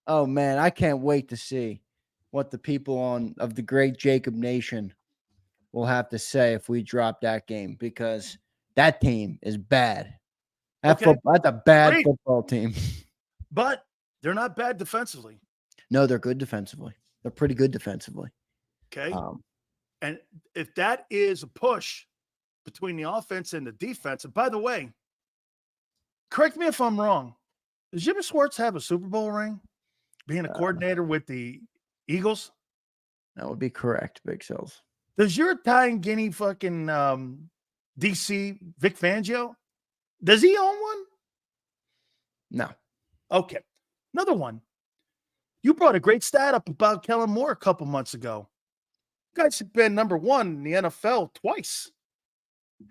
S2: I can't wait to see what the people of the great JAKIB Nation will have to say if we drop that game, because that team is bad. That's a bad football team.
S1: But they're not bad defensively.
S2: No, they're good defensively. They're pretty good defensively.
S1: Okay. And if that is a push between the offense and the defense, and by the way, correct me if I'm wrong, does Jimmy Schwartz have a Super Bowl ring being a coordinator with the Eagles?
S2: That would be correct, Big Sills.
S1: Does your Italian Guinea fucking DC Vic Fangio, does he own one?
S2: No.
S1: Okay. Another one. You brought a great stat up about Kellen Moore a couple months ago. You guys have been number one in the NFL twice.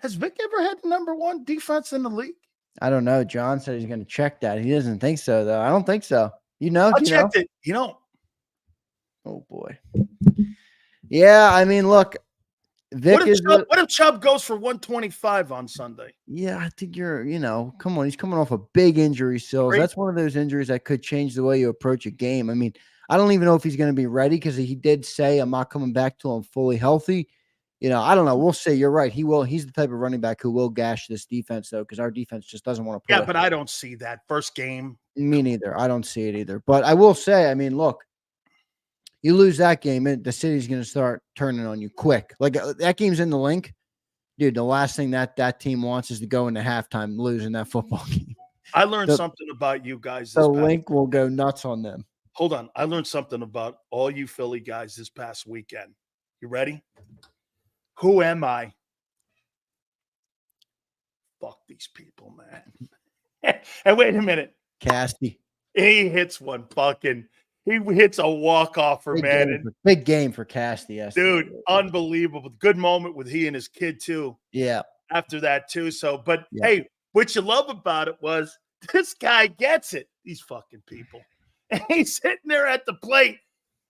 S1: Has Vic ever had the number one defense in the league?
S2: I don't know. John said he's going to check that. He doesn't think so, though. I don't think so. I
S1: checked it.
S2: Oh, boy. Yeah, I mean, look.
S1: What if Chubb goes for 125 on Sunday?
S2: Yeah, I think come on. He's coming off a big injury, so that's one of those injuries that could change the way you approach a game. I mean, I don't even know if he's going to be ready because he did say, I'm not coming back till I'm fully healthy. I don't know. We'll see. You're right. He will. He's the type of running back who will gash this defense, though, because our defense just doesn't want to play.
S1: Yeah, but I don't see that first game.
S2: Me neither. I don't see it either. But I will say, I mean, look, you lose that game, the city's going to start turning on you quick. Like that game's in the link. Dude, the last thing that team wants is to go into halftime losing that football game.
S1: I learned something about you guys.
S2: The link will go nuts on them.
S1: Hold on. I learned something about all you Philly guys this past weekend. You ready? Who am I? Fuck these people, man. And wait a minute.
S2: Casty.
S1: He hits one fucking. He hits a walk-offer, man.
S2: Big game for Casty.
S1: Dude, unbelievable. Good moment with he and his kid, too.
S2: Yeah.
S1: After that, too. So, but, hey, what you love about it was this guy gets it. These fucking people. And he's sitting there at the plate.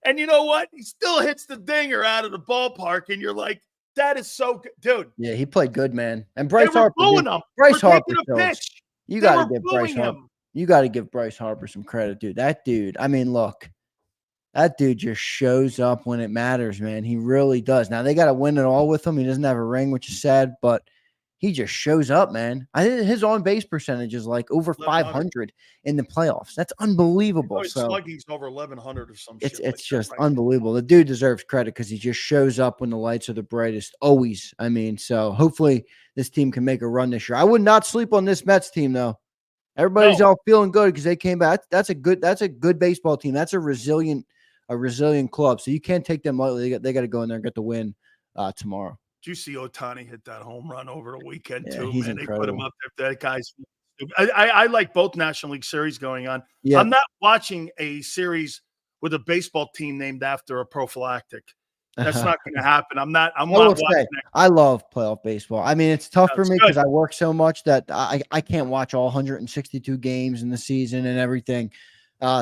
S1: And you know what? He still hits the dinger out of the ballpark. And you're like, that is so good. Dude.
S2: Yeah, he played good, man. And Bryce Harper.
S1: Bryce Harper.
S2: You got to give Bryce Harper. You got to give Bryce Harper some credit, dude. That dude, I mean, look, that dude just shows up when it matters, man. He really does. Now, they got to win it all with him. He doesn't have a ring, which is sad, but he just shows up, man. I think his on base percentage is like over
S1: 1100.
S2: 500 in the playoffs. That's
S1: Oh,
S2: unbelievable.
S1: his
S2: So
S1: slugging's over 1100 or some shit.
S2: it's
S1: Like that,
S2: just
S1: right?
S2: unbelievable. The dude deserves credit because he just shows up when the lights are the brightest. Always. I mean, so hopefully this team can make a run this year. I would not sleep on this Mets team though. Everybody's
S1: No.
S2: all feeling good because they came back. That's a good baseball team. That's a resilient club. So you can't take them lightly. They got to go in there and get the win tomorrow.
S1: Did you see Ohtani hit that home run over the weekend
S2: Yeah,
S1: too,
S2: he's
S1: man? They put him
S2: incredible.
S1: up there. That guy's I like both National League series going on.
S2: Yeah.
S1: I'm not watching a series with a baseball team named after a prophylactic. That's not going to happen. I'm not watching that.
S2: I love playoff baseball. I mean, it's tough for me because
S1: good.
S2: I work so much that I can't watch all 162 games in the season and everything.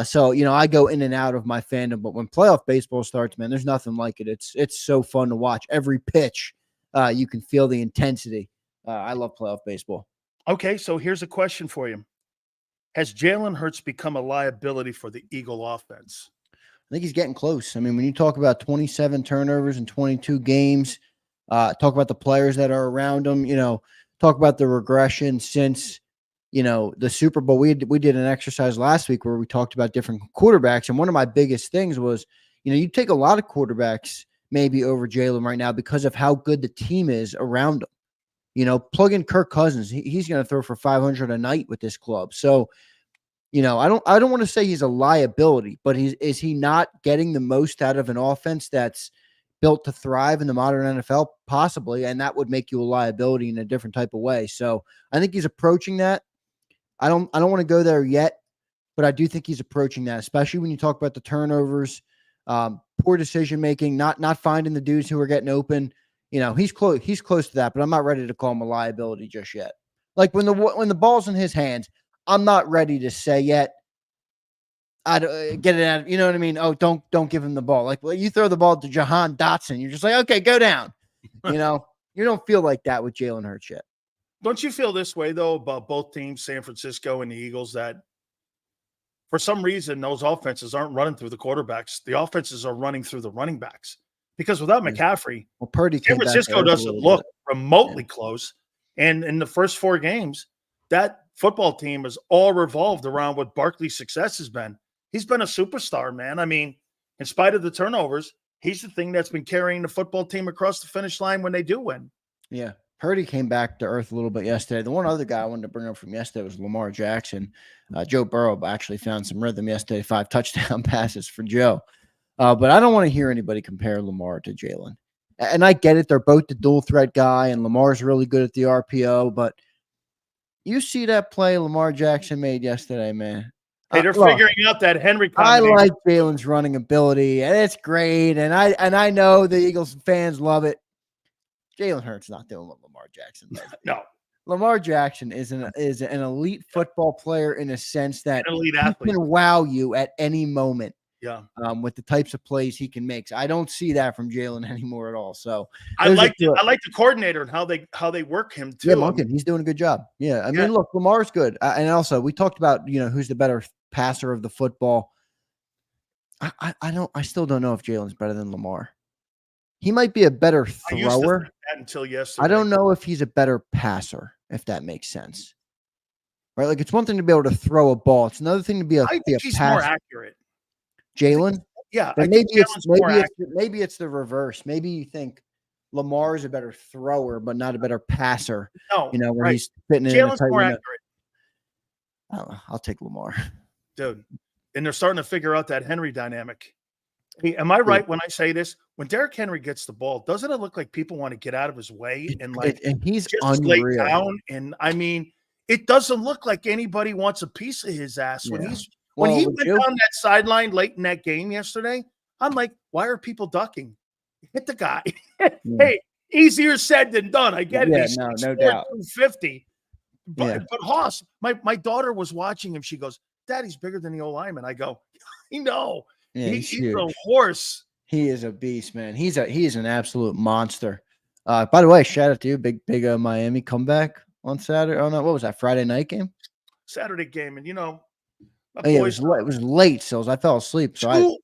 S2: So, you know, I go in and out of my fandom, but when playoff baseball starts, man, there's nothing like it. It's so fun to watch. Every pitch, you can feel the intensity. I love playoff baseball.
S1: Okay, so here's a question for you. Has Jalen Hurts become a liability for the Eagle offense?
S2: I think he's getting close. I mean, when you talk about 27 turnovers in 22 games, talk about the players that are around him, you know, talk about the regression since, you know, the Super Bowl. We did an exercise last week where we talked about different quarterbacks. And one of my biggest things was, you know, you take a lot of quarterbacks maybe over Jalen right now because of how good the team is around him. You know, plug in Kirk Cousins. He's going to throw for 500 a night with this club. So, you know, I don't want to say he's a liability, but is he not getting the most out of an offense that's built to thrive in the modern NFL? Possibly, and that would make you a liability in a different type of way. So I think he's approaching that. I don't want to go there yet, but I do think he's approaching that, especially when you talk about the turnovers, poor decision making, not finding the dudes who are getting open. You know, he's close to that, but I'm not ready to call him a liability just yet. Like when the ball's in his hands, I'm not ready to say yet. I get it out. You know what I mean? Oh, don't give him the ball. Like, well, you throw the ball to Jahan Dotson, you're just like, okay, go down. You know, you don't feel like that with Jalen Hurts yet.
S1: Don't you feel this way though about both teams, San Francisco and the Eagles, that for some reason those offenses aren't running through the quarterbacks? The offenses are running through the running backs because without McCaffrey,
S2: well, Purdy
S1: San Francisco doesn't look remotely close. And in the first 4 games, that football team has all revolved around what Barkley's success has been. He's been a superstar, man. I mean, in spite of the turnovers, he's the thing that's been carrying the football team across the finish line when they do win.
S2: Yeah. Purdy came back to earth a little bit yesterday. The one other guy I wanted to bring up from yesterday was Lamar Jackson. Joe Burrow actually found some rhythm yesterday, 5 touchdown passes for Joe. But I don't want to hear anybody compare Lamar to Jalen. And I get it. They're both the dual threat guy, and Lamar's really good at the RPO. But you see that play Lamar Jackson made yesterday, man.
S1: Hey, they're figuring out that Henry combination.
S2: I like Jalen's running ability, and it's great. And I know the Eagles fans love it. Jalen Hurts not doing what Lamar Jackson does.
S1: No.
S2: Lamar Jackson is an elite football player in a sense that
S1: an elite
S2: he
S1: athlete
S2: can wow you at any moment.
S1: Yeah.
S2: With the types of plays he can make. So I don't see that from Jalen anymore at all. So
S1: I like the coordinator and how they work him too.
S2: Yeah, Monken, he's doing a good job. Yeah. I mean, look, Lamar's good. And also we talked about, you know, who's the better passer of the football. I still don't know if Jalen's better than Lamar. He might be a better thrower.
S1: I used to think that until yesterday.
S2: I don't know if he's a better passer, if that makes sense. Right? Like it's one thing to be able to throw a ball. It's another thing to be a
S1: he's more accurate.
S2: Jalen?
S1: Yeah.
S2: Maybe it's the reverse. Maybe you think Lamar is a better thrower, but not a better passer.
S1: No,
S2: you know, where he's fitting in
S1: Jalen's
S2: a tight
S1: more
S2: window.
S1: accurate.
S2: I'll take Lamar.
S1: Dude. And they're starting to figure out that Henry dynamic. Hey, am I right when I say this? When Derrick Henry gets the ball, doesn't it look like people want to get out of his way and
S2: he's
S1: just
S2: unreal.
S1: lay down? And I mean, it doesn't look like anybody wants a piece of his ass when he went down that sideline late in that game yesterday. I'm like, why are people ducking? Hit the guy. Hey, easier said than done. I get it.
S2: Yeah, no doubt.
S1: 250. But Hoss, my daughter was watching him. She goes, Daddy's bigger than the old lineman. I go, I know.
S2: Yeah,
S1: he's a horse.
S2: He is a beast, man. He is an absolute monster. By the way, shout out to you, big Miami comeback on Saturday. Oh no, what was that? Friday night game?
S1: Saturday game, and you know,
S2: it was late, Sills. I fell asleep. So
S1: 2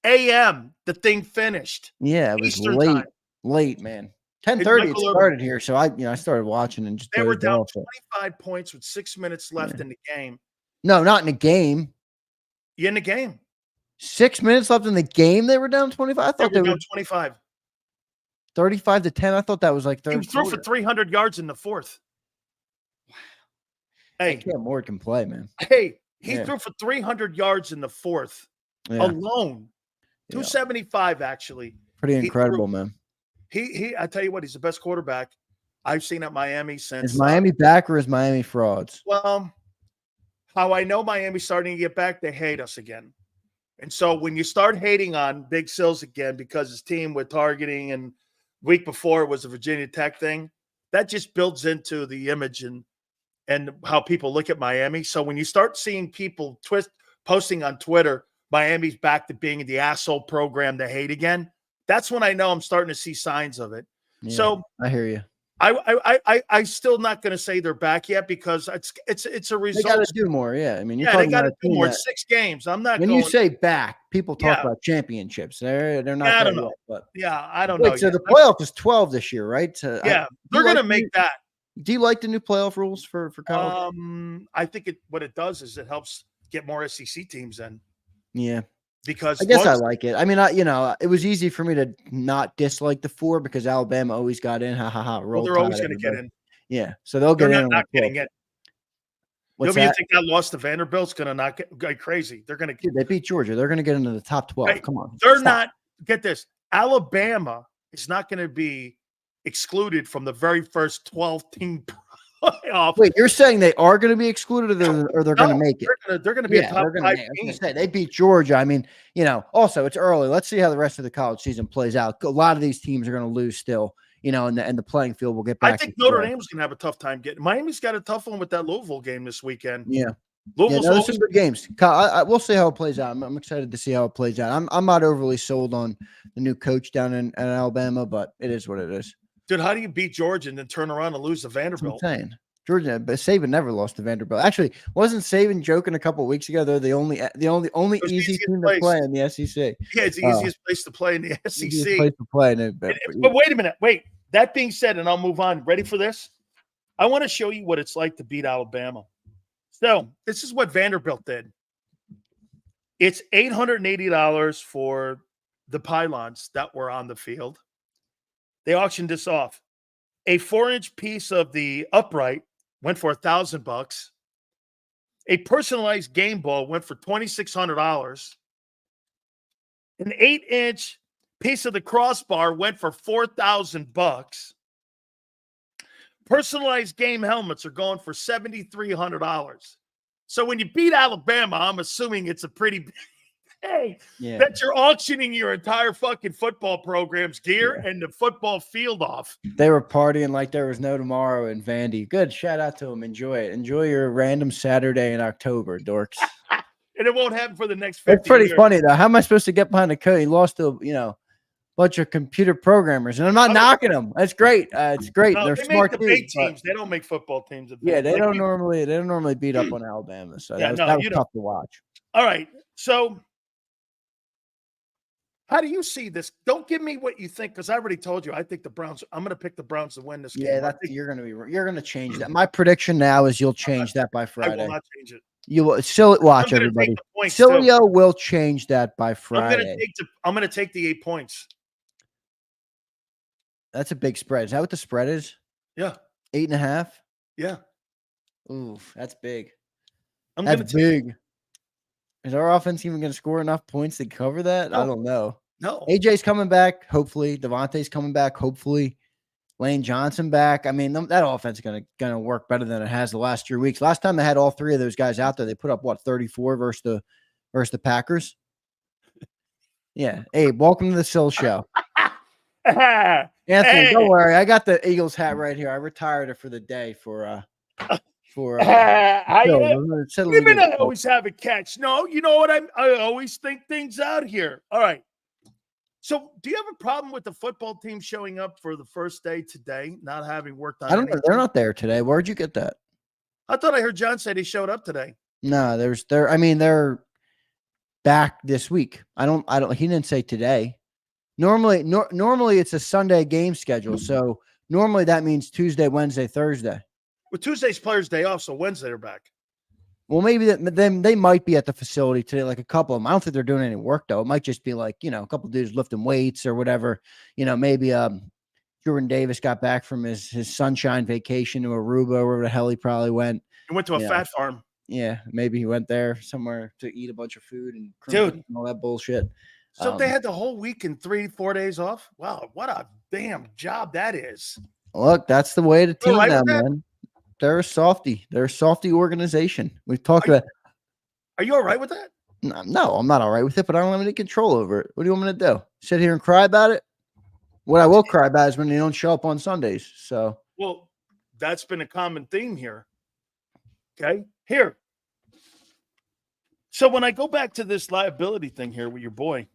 S1: a.m. the thing finished.
S2: Yeah, it was
S1: Eastern time.
S2: late, man. 10:30 it
S1: Michael Irvin.
S2: started here, so I started watching and just
S1: They were
S2: dozed
S1: down
S2: off.
S1: 25 points with 6 minutes left in the game.
S2: No, not in the game.
S1: In the game.
S2: 6 minutes left in the game, they were down 25? I thought
S1: They
S2: they
S1: were
S2: were
S1: down 25.
S2: 35-10. I thought that was like
S1: He
S2: third
S1: threw for
S2: quarter.
S1: 300 yards in the fourth. Hey,
S2: Cam Ward can play, man.
S1: he threw for 300 yards in the fourth alone.
S2: Yeah.
S1: 275, actually.
S2: Pretty incredible, man.
S1: I tell you what, he's the best quarterback I've seen at Miami since.
S2: Is Miami back or is Miami frauds?
S1: Well, how I know Miami's starting to get back, they hate us again. And so when you start hating on Big Sills again because his team with targeting and week before it was a Virginia Tech thing, that just builds into the image and how people look at Miami. So when you start seeing people posting on Twitter, Miami's back to being the asshole program they hate again, that's when I know I'm starting to see signs of it.
S2: Yeah,
S1: so
S2: I hear you.
S1: I still not going to say they're back yet because it's a result.
S2: They got to do more. Yeah, I mean, you're
S1: they
S2: talking
S1: got
S2: about
S1: to do more. 6 games. I'm not.
S2: When
S1: going,
S2: you say back, people talk about championships. They're not.
S1: I don't know.
S2: Yet, but
S1: I don't know.
S2: So
S1: yet.
S2: the playoff is 12 this year, right? So
S1: they're going to make that.
S2: Do you like the new playoff rules for college?
S1: I think what it does is it helps get more SEC teams in.
S2: Yeah.
S1: Because
S2: I guess I like it. I mean, it was easy for me to not dislike the 4 because Alabama always got in.
S1: Well, they're always going to get in.
S2: Yeah, so they'll get in.
S1: Not getting in.
S2: What's
S1: Nobody
S2: that?
S1: think that loss to Vanderbilt's going to not go crazy. They're going to.
S2: They beat Georgia. They're going to get into the top 12.
S1: Right.
S2: Come on.
S1: They're not. Get this. Alabama is not going to be excluded from the very first 12-team playoff.
S2: Wait, you're saying they are going to be excluded or they're going to make it?
S1: They're going to be a top 5 team.
S2: They beat Georgia. I mean, also it's early. Let's see how the rest of the college season plays out. A lot of these teams are going to lose still, and the playing field will get back.
S1: I think Notre Dame's going to have a tough time getting. Miami's got a tough one with that Louisville game this weekend.
S2: Yeah.
S1: Louisville's
S2: some good games. We'll see how it plays out. I'm excited to see how it plays out. I'm not overly sold on the new coach down in Alabama, but it is what it is.
S1: Dude, how do you beat Georgia and then turn around and lose to Vanderbilt?
S2: That's what I'm saying. Georgia, but Saban never lost to Vanderbilt. Actually, wasn't Saban joking a couple of weeks ago? They're the only easy team to play in the SEC.
S1: Yeah, it's the easiest place to play in the SEC.
S2: Easiest place to play
S1: but wait a minute. Wait. That being said, and I'll move on. Ready for this? I want to show you what it's like to beat Alabama. So this is what Vanderbilt did. It's $880 for the pylons that were on the field. They auctioned this off. A 4-inch piece of the upright went for $1,000. A personalized game ball went for $2,600. An 8-inch piece of the crossbar went for $4,000. Personalized game helmets are going for $7,300. So when you beat Alabama, I'm assuming it's a pretty that you're auctioning your entire fucking football program's gear and the football field off.
S2: They were partying like there was no tomorrow in Vandy. Good. Shout out to them. Enjoy it. Enjoy your random Saturday in October, dorks.
S1: And it won't happen for the next 50
S2: It's pretty
S1: years.
S2: funny, though. How am I supposed to get behind the coach? He lost to, bunch of computer programmers, and I'm not knocking them. That's great. It's great.
S1: No,
S2: They're
S1: they
S2: smart
S1: make debate teams. They don't make football teams.
S2: They don't normally beat up on Alabama. So that was tough to watch.
S1: All right. So how do you see this? Don't give me what you think, because I already told you. I think the Browns. I'm going to pick the Browns to win this game.
S2: Yeah, you're going to change that. My prediction now is you'll change that by Friday.
S1: I will not change it.
S2: You will still watch everybody. Sileo will change that by Friday.
S1: I'm going to take the 8 points.
S2: That's a big spread. Is that what the spread is?
S1: Yeah.
S2: 8.5?
S1: Yeah.
S2: Oof, that's big.
S1: That's
S2: big. Is our offense even going to score enough points to cover that?
S1: No.
S2: I don't know.
S1: No.
S2: AJ's coming back, hopefully. Devontae's coming back, hopefully. Lane Johnson back. I mean, that offense is going to work better than it has the last 3 weeks. Last time they had all 3 of those guys out there, they put up 34 versus the Packers. Yeah. Hey, welcome to the Sill Show. Anthony, don't worry. I got the Eagles hat right here. I retired it for the day I
S1: always have a catch. No, you know what? I always think things out here. All right. So do you have a problem with the football team showing up for the first day today, not having worked on
S2: I don't know. They're not there today. Where'd you get that?
S1: I thought I heard John said he showed up today.
S2: No, they're back this week. He didn't say today. Normally it's a Sunday game schedule. So normally that means Tuesday, Wednesday, Thursday.
S1: Well, Tuesday's Players' Day off, so Wednesday they're back.
S2: Well, maybe then they might be at the facility today, like a couple of them. I don't think they're doing any work though. It might just be like, a couple of dudes lifting weights or whatever. Maybe Jordan Davis got back from his sunshine vacation to Aruba, wherever the hell he probably went.
S1: He went to a fat farm.
S2: Yeah, maybe he went there somewhere to eat a bunch of food and all that bullshit.
S1: So they had the whole week and 3-4 days off. Wow, what a damn job that is.
S2: Look, that's the way to team now, man. They're a softy. They're a softy organization. We've talked about.
S1: Are you all right with that?
S2: No, I'm not all right with it, but I don't have any control over it. What do you want me to do? Sit here and cry about it? What I will cry about is when they don't show up on Sundays. So,
S1: well, that's been a common theme here. Okay, here. So when I go back to this liability thing here with your boy,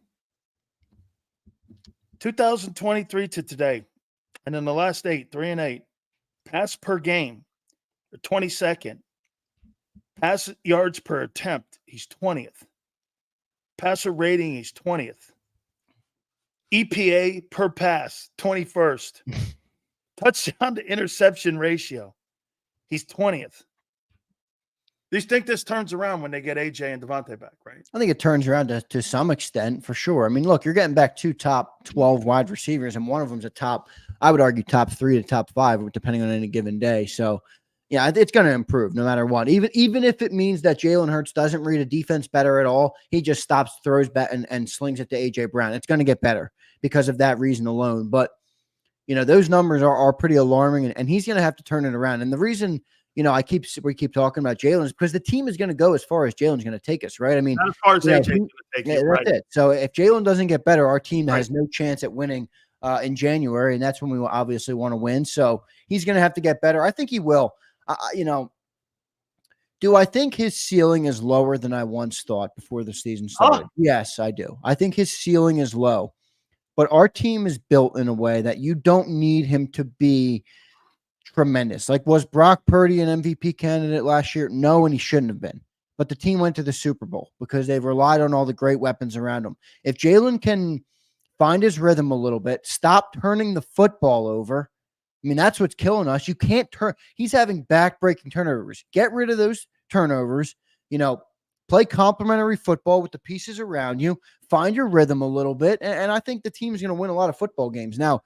S1: 2023 to today, and in the last 8, 3-8, pass per game, 22nd. Pass yards per attempt, he's 20th. Passer rating, he's 20th. EPA per pass, 21st. Touchdown to interception ratio, he's 20th. Do you think this turns around when they get AJ and Devontae back, right?
S2: I think it turns around to some extent, for sure. I mean, look, you're getting back 2 top 12 wide receivers, and one of them's I would argue top 3 to top 5, depending on any given day. So, yeah, it's going to improve no matter what. Even if it means that Jalen Hurts doesn't read a defense better at all, he just stops, throws back, and slings it to AJ Brown. It's going to get better because of that reason alone. But, those numbers are pretty alarming, and he's going to have to turn it around. And the reason – we keep talking about Jalen because the team is going to go as far as Jalen's going to take us, right? I mean,
S1: not as far as AJ's going to take us, right?
S2: That's it. So if Jalen doesn't get better, our team has no chance at winning in January, and that's when we will obviously want to win. So he's going to have to get better. I think he will. Do I think his ceiling is lower than I once thought before the season started? Yes, I do. I think his ceiling is low, but our team is built in a way that you don't need him to be tremendous. Like, was Brock Purdy an MVP candidate last year? No, and he shouldn't have been. But the team went to the Super Bowl because they've relied on all the great weapons around him. If Jalen can find his rhythm a little bit, stop turning the football over. I mean, that's what's killing us. You can't turn. He's having back-breaking turnovers. Get rid of those turnovers. Play complementary football with the pieces around you. Find your rhythm a little bit, and I think the team is going to win a lot of football games. Now,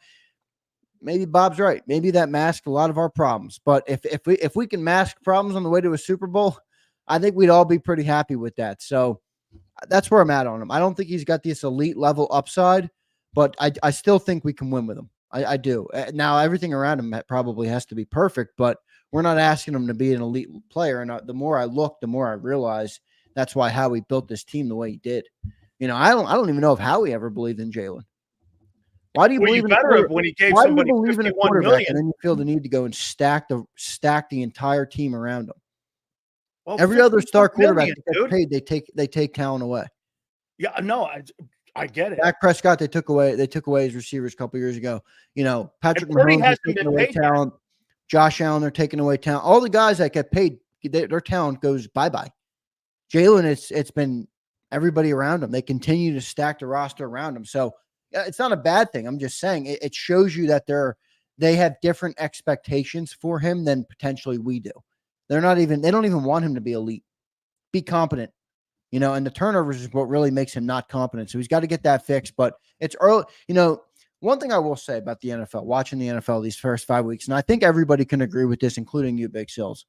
S2: maybe Bob's right. Maybe that masked a lot of our problems. But if we can mask problems on the way to a Super Bowl, I think we'd all be pretty happy with that. So that's where I'm at on him. I don't think he's got this elite level upside, but I still think we can win with him. I do. Now, everything around him probably has to be perfect, but we're not asking him to be an elite player. And the more I look, the more I realize that's why Howie built this team the way he did. I don't even know if Howie ever believed in Jalen. Why do you believe in
S1: when he gave somebody $51 million
S2: and then you feel the need to go and stack the entire team around him?
S1: Well,
S2: every other star quarterback that gets paid, they take talent away.
S1: Yeah, no, I get it.
S2: Dak Prescott, they took away his receivers a couple years ago. Patrick Mahomes has taken away talent. Josh Allen, they're taking away talent. All the guys that get paid, their talent goes bye-bye. Jalen, it's been everybody around him. They continue to stack the roster around him. So it's not a bad thing. I'm just saying it shows you that they have different expectations for him than potentially we do. They don't even want him to be elite. Be competent. And the turnovers is what really makes him not competent. So he's got to get that fixed, but it's early. One thing I will say about the NFL, watching the NFL these first 5 weeks, and I think everybody can agree with this, including you, Big Sills,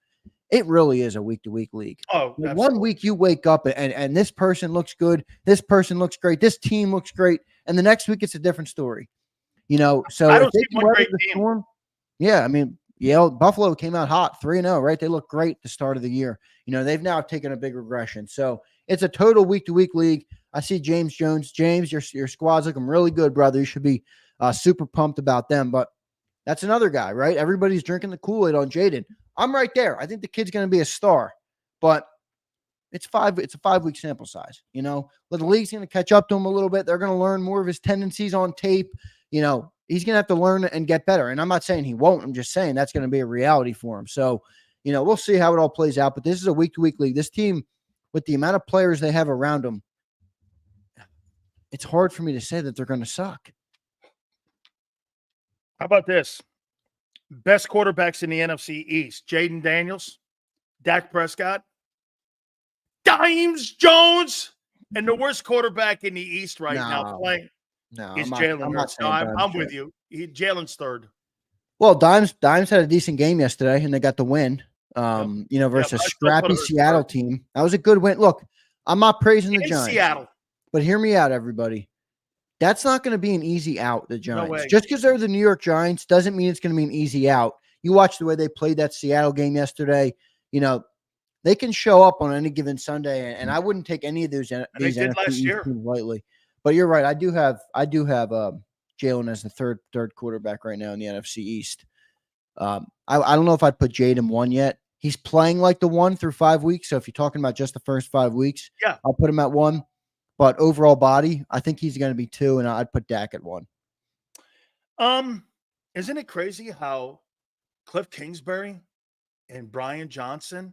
S2: it really is a week-to-week league.
S1: Oh,
S2: one week you wake up and this person looks good, this person looks great, this team looks great, and the next week it's a different story. So
S1: I don't see one great team.
S2: Storm, yeah, I mean, Buffalo came out hot, 3-0, right? They look great at the start of the year. They've now taken a big regression. So it's a total week-to-week league. I see James Jones. James, your squad's looking really good, brother. You should be super pumped about them. But that's another guy, right? Everybody's drinking the Kool-Aid on Jaden. I'm right there. I think the kid's going to be a star. But it's a 5-week sample size. The league's going to catch up to him a little bit. They're going to learn more of his tendencies on tape. He's going to have to learn and get better. And I'm not saying he won't. I'm just saying that's going to be a reality for him. So, we'll see how it all plays out. But this is a week-to-week league. This team, with the amount of players they have around them, it's hard for me to say that they're going to suck.
S1: How about this? Best quarterbacks in the NFC East: Jaden Daniels, Dak Prescott, Dimes Jones, and the worst quarterback in the East right now
S2: No,
S1: playing
S2: no,
S1: is
S2: I'm
S1: Jalen
S2: not
S1: Hurts. No,
S2: saying Dimes
S1: I'm
S2: shit.
S1: with you. Jalen's third.
S2: Well, Dimes had a decent game yesterday, and they got the win.
S1: Yep.
S2: Versus
S1: But
S2: a
S1: I still put
S2: scrappy
S1: Hurts
S2: Seattle
S1: third.
S2: team. That was a good win. Look, I'm not praising the
S1: In
S2: Giants,
S1: Seattle.
S2: but hear me out, everybody. That's not going to be an easy out, the
S1: No
S2: Giants.
S1: way.
S2: Just because they're the New York Giants doesn't mean it's going to be an easy out. You watch the way they played that Seattle game yesterday. They can show up on any given Sunday, and I wouldn't take any of these
S1: And they
S2: NFC
S1: did last
S2: East
S1: year.
S2: teams lightly. But you're right. I do have Jalen as the third quarterback right now in the NFC East. I don't know if I'd put Jaden 1 yet. He's playing like the 1 through 5 weeks. So if you're talking about just the first 5 weeks,
S1: Yeah.
S2: I'll put him at 1. But overall body, I think he's going to be 2, and I'd put Dak at 1.
S1: Isn't it crazy how Cliff Kingsbury and Brian Johnson,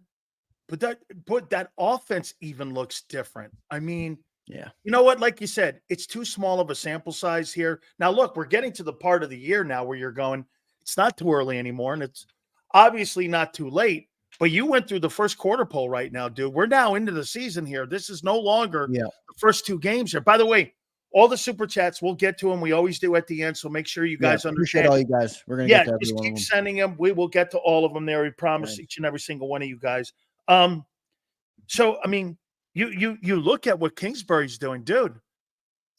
S1: but that offense even looks different. I mean,
S2: Yeah.
S1: You know what? Like you said, it's too small of a sample size here. Now, look, we're getting to the part of the year now where you're going, it's not too early anymore, and it's obviously not too late. But you went through the first quarter poll right now, dude. We're now into the season here. This is no longer the first 2 games here. By the way, all the super chats, we'll get to them. We always do at the end, so make sure you guys
S2: appreciate
S1: understand.
S2: all you guys. We're going to get to every
S1: just
S2: one
S1: keep
S2: of them.
S1: sending them. We will get to all of them there. We promise each and every single one of you guys. So, I mean, you look at what Kingsbury's doing, dude.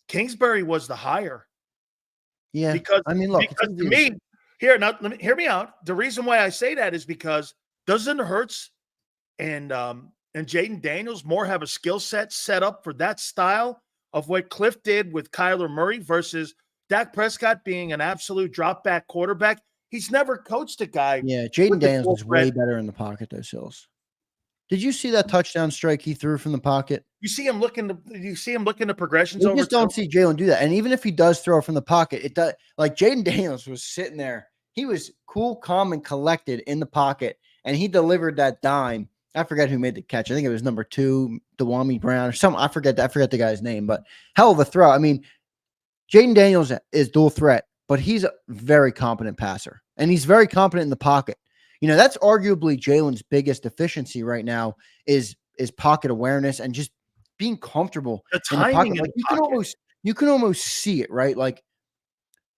S1: Kingsbury was the hire.
S2: Yeah.
S1: Because,
S2: I mean, look,
S1: because to me, hear me out. The reason why I say that is because doesn't Hurts and Jaden Daniels more have a skill set up for that style of what Cliff did with Kyler Murray versus Dak Prescott being an absolute drop back quarterback? He's never coached a guy.
S2: Yeah, Jaden Daniels is way better in the pocket, though, Sills. Did you see that touchdown strike he threw from the pocket?
S1: You see him looking to progressions
S2: You
S1: over.
S2: just don't see Jalen do that. And even if he does throw from the pocket, it does. Like Jaden Daniels was sitting there. He was cool, calm, and collected in the pocket, and he delivered that dime. I forget who made the catch. I think it was number 2, Dewami Brown or something. I forget the guy's name, but hell of a throw. I mean, Jaden Daniels is dual threat, but he's a very competent passer, and he's very competent in the pocket. That's arguably Jalen's biggest deficiency right now is pocket awareness and just being comfortable
S1: the
S2: in the
S1: timing
S2: pocket.
S1: in
S2: Like
S1: the
S2: you can almost see it, right? Like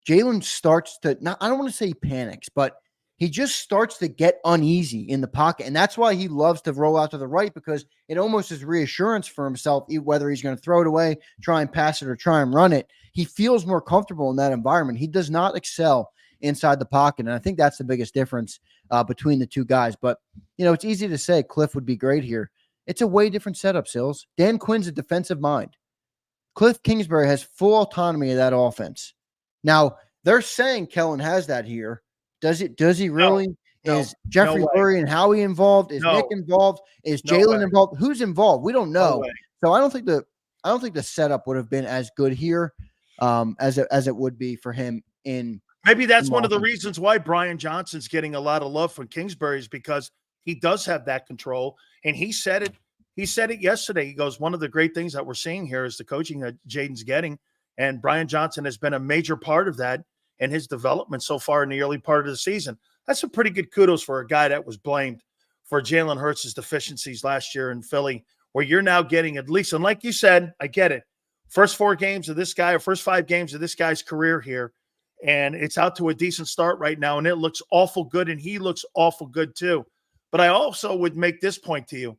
S2: Jalen starts to I don't want to say he panics, but he just starts to get uneasy in the pocket. And that's why he loves to roll out to the right, because it almost is reassurance for himself, whether he's going to throw it away, try and pass it, or try and run it. He feels more comfortable in that environment. He does not excel inside the pocket. And I think that's the biggest difference between the two guys. But, it's easy to say Cliff would be great here. It's a way different setup, Sills. Dan Quinn's a defensive mind. Cliff Kingsbury has full autonomy of that offense. Now, they're saying Kellen has that here. Does he really?
S1: No,
S2: is Jeffrey Lurie and Howie involved? Is Nick involved? Is Jalen involved? Who's involved? We don't know. So I don't think the setup would have been as good here as it would be for him in.
S1: Maybe that's one of the reasons why Brian Johnson's getting a lot of love from Kingsbury, is because he does have that control. And he said it. He said it yesterday. He goes, one of the great things that we're seeing here is the coaching that Jaden's getting. And Brian Johnson has been a major part of that in his development so far in the early part of the season. That's some pretty good kudos for a guy that was blamed for Jalen Hurts' deficiencies last year in Philly, where you're now getting at least, and like you said, I get it, first 4 games of this guy, or first 5 games of this guy's career here, and it's out to a decent start right now, and it looks awful good, and he looks awful good too. But I also would make this point to you.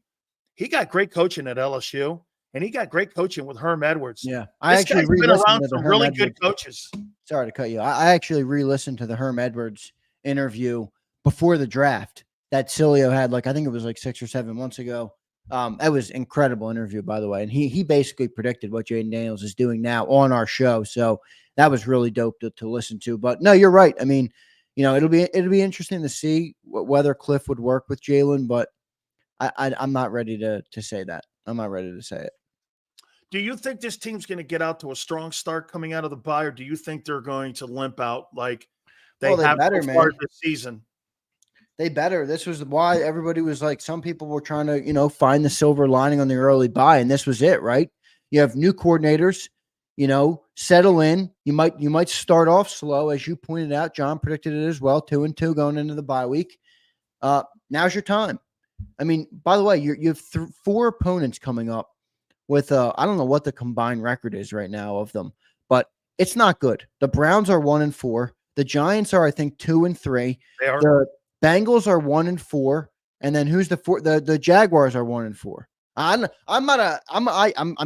S1: He got great coaching at LSU, and he got great coaching with Herm Edwards.
S2: Yeah,
S1: I actually been around some really good coaches.
S2: Sorry to cut you. I actually re-listened to the Herm Edwards interview before the draft that Sileo had, I think it was 6 or 7 months ago. That was incredible interview, by the way. And he basically predicted what Jaden Daniels is doing now on our show. So that was really dope to listen to. But no, you're right. I mean, it'll be interesting to see whether Cliff would work with Jalen, but I'm not ready to say that. I'm not ready to say it.
S1: Do you think this team's going to get out to a strong start coming out of the bye, or do you think they're going to limp out like they have so far this season?
S2: They better. This was why everybody was some people were trying to, find the silver lining on the early bye, and this was it, right? You have new coordinators. settle in. You might start off slow, as you pointed out. John predicted it as well. 2-2 going into the bye week. Now's your time. I mean, by the way, you have 4 opponents coming up with I don't know what the combined record is right now of them, but it's not good. The Browns are 1-4. The Giants are, I think, 2-3.
S1: They are.
S2: The Bengals are 1-4. And then who's the 4? The Jaguars are 1-4. I'm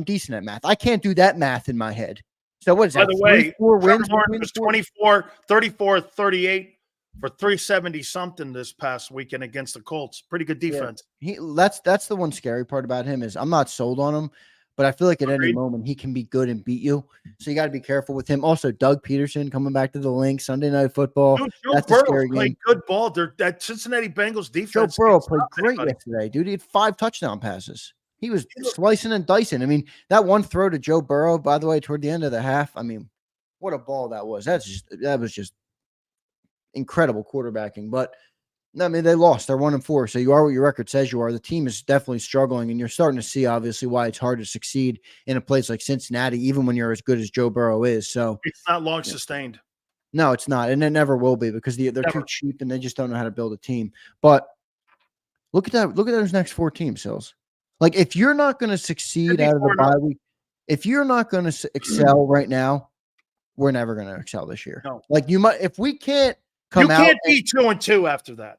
S2: decent at math. I can't do that math in my head. So what is that?
S1: By the way,
S2: 4
S1: Trevor
S2: wins
S1: Lawrence
S2: between
S1: was
S2: the 4?
S1: 24, 34, 38 for 370 something this past weekend against the Colts. Pretty good defense.
S2: Yeah. That's the one scary part about him is I'm not sold on him, but I feel like at any moment he can be good and beat you. So you got to be careful with him. Also, Doug Peterson coming back to the link, Sunday Night Football.
S1: Dude, Joe
S2: That's a
S1: Burrow
S2: scary
S1: played
S2: game.
S1: good ball. That Cincinnati Bengals
S2: Joe
S1: defense.
S2: Burrow played great yesterday, dude. He had 5 touchdown passes. He was slicing and dicing. I mean, that one throw to Joe Burrow, by the way, toward the end of the half. I mean, what a ball that was. That was just incredible quarterbacking. But I mean, they lost. They're 1-4. So you are what your record says you are. The team is definitely struggling, and you're starting to see obviously why it's hard to succeed in a place like Cincinnati, even when you're as good as Joe Burrow is. So
S1: it's not long sustained.
S2: No, it's not, and it never will be because they're too cheap and they just don't know how to build a team. But look at that. Look at those next 4 teams, Sills. Like, if you're not going to succeed out of the bye week, if you're not going to excel right now, we're never going to excel this year.
S1: No.
S2: Like, you might, if we can't come out,
S1: you can't be 2-2 after that.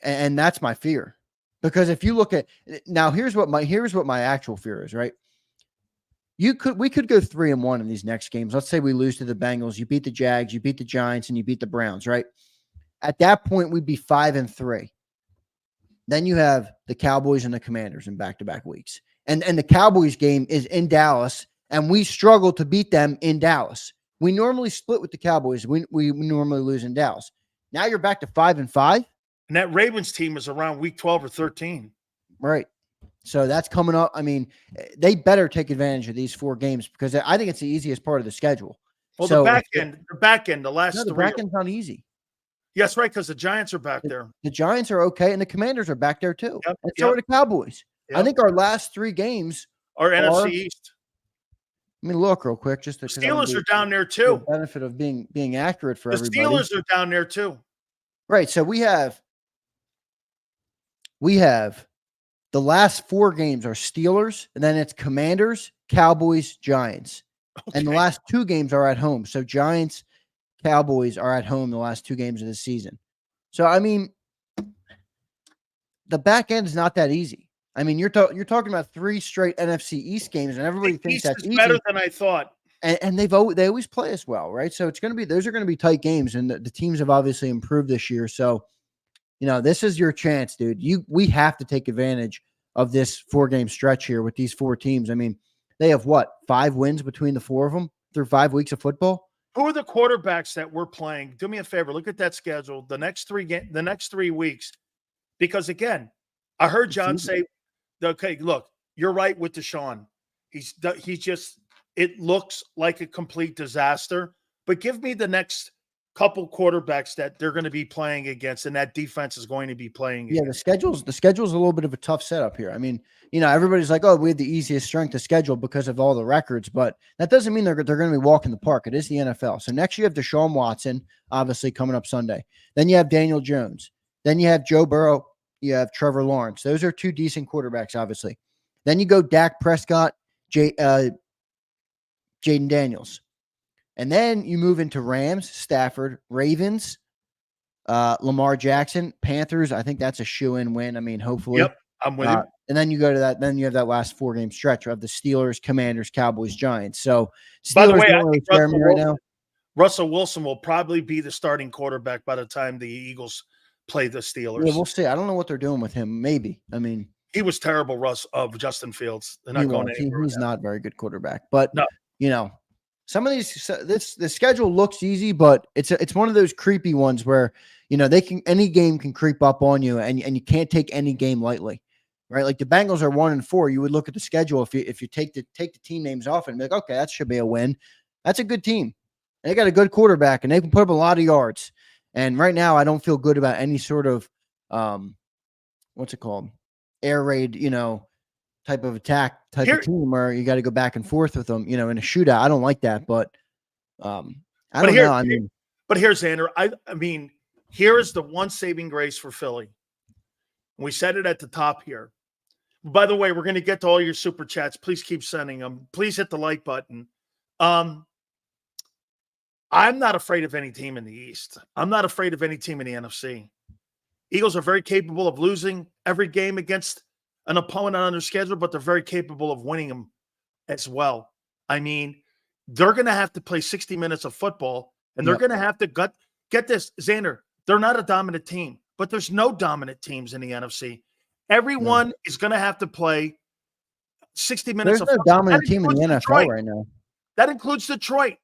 S2: And that's my fear, because if you look at now, here's what my actual fear is. Right, we could go 3-1 in these next games. Let's say we lose to the Bengals, you beat the Jags, you beat the Giants, and you beat the Browns. Right, at that point we'd be 5-3. Then you have the Cowboys and the Commanders in back-to-back weeks, and the Cowboys game is in Dallas, and we struggle to beat them in Dallas. We normally split with the Cowboys. We normally lose in Dallas. Now you're back to 5-5.
S1: And that Ravens team is around week 12 or 13.
S2: Right. So that's coming up. I mean, they better take advantage of these 4 games because I think it's the easiest part of the schedule.
S1: Well,
S2: so,
S1: the back end, the last 3.
S2: The back end's not easy.
S1: Yes, right, because the Giants are back there.
S2: The Giants are okay, and the Commanders are back there too.
S1: Yep,
S2: and so are the Cowboys. Yep. I think our last 3 games
S1: are NFC East.
S2: Let me look real quick. Just
S1: the Steelers are down there too.
S2: The benefit of being accurate for everybody.
S1: The Steelers are down there too.
S2: Right. So we have the last 4 games are Steelers, and then it's Commanders, Cowboys, Giants. Okay. And the last 2 games are at home. So Giants, Cowboys are at home the last 2 games of the season. So, I mean, the back end is not that easy. I mean, you're talking about 3 straight NFC East games, and everybody thinks that's easy.
S1: Better than I thought.
S2: And they always play us well, right? So those are going to be tight games, and the teams have obviously improved this year. So, this is your chance, dude. We have to take advantage of this 4-game stretch here with these 4 teams. I mean, they have 5 wins between the 4 of them through 5 weeks of football.
S1: Who are the quarterbacks that we're playing? Do me a favor. Look at that schedule. The next 3 weeks, because again, I heard John say, "Okay, look, you're right with Deshaun. He's just. It looks like a complete disaster. But give me the next couple quarterbacks that they're going to be playing against, and that defense is going to be playing against."
S2: The schedule's a little bit of a tough setup here. I mean, everybody's like, "Oh, we have the easiest strength of schedule because of all the records," but that doesn't mean they're going to be walking the park. It is the NFL. So next you have Deshaun Watson, obviously coming up Sunday. Then you have Daniel Jones. Then you have Joe Burrow. You have Trevor Lawrence. Those are 2 decent quarterbacks, obviously. Then you go Dak Prescott, Jaden Daniels. And then you move into Rams, Stafford, Ravens, Lamar Jackson, Panthers. I think that's a shoe-in win. I mean, hopefully.
S1: Yep, I'm with you.
S2: And then you go to that. Then you have that last 4-game stretch of the Steelers, Commanders, Cowboys, Giants. So, Steelers,
S1: by the way, I think
S2: Russell
S1: Wilson will probably be the starting quarterback by the time the Eagles play the Steelers.
S2: Yeah, we'll see. I don't know what they're doing with him. Maybe. I mean,
S1: he was terrible, of Justin Fields. They're not going anywhere.
S2: He's not a very good quarterback. But no. Some of these, the schedule looks easy, but it's one of those creepy ones where any game can creep up on you, and you can't take any game lightly, right? Like the Bengals are 1-4. You would look at the schedule if you take the team names off and be like, okay, that should be a win. That's a good team. They got a good quarterback, and they can put up a lot of yards. And right now, I don't feel good about any sort of what's it called, air raid, type of attack type
S1: Here-
S2: of team where you got to go back and forth with them, in a shootout. I don't like that, but I
S1: But
S2: don't
S1: here-
S2: know. I mean,
S1: But here's Xander. I mean, here is the one saving grace for Philly. We said it at the top here. By the way, we're going to get to all your super chats. Please keep sending them. Please hit the like button. I'm not afraid of any team in the East. I'm not afraid of any team in the NFC. Eagles are very capable of losing every game against an opponent on their schedule, but they're very capable of winning them as well. I mean, they're going to have to play 60 minutes of football, and they're going to have to get this, Xander. They're not a dominant team, but there's no dominant teams in the NFC. Everyone is going to have to play 60 minutes
S2: there's
S1: of
S2: no
S1: football.
S2: dominant team in the NFL
S1: Detroit.
S2: right now.
S1: That includes Detroit.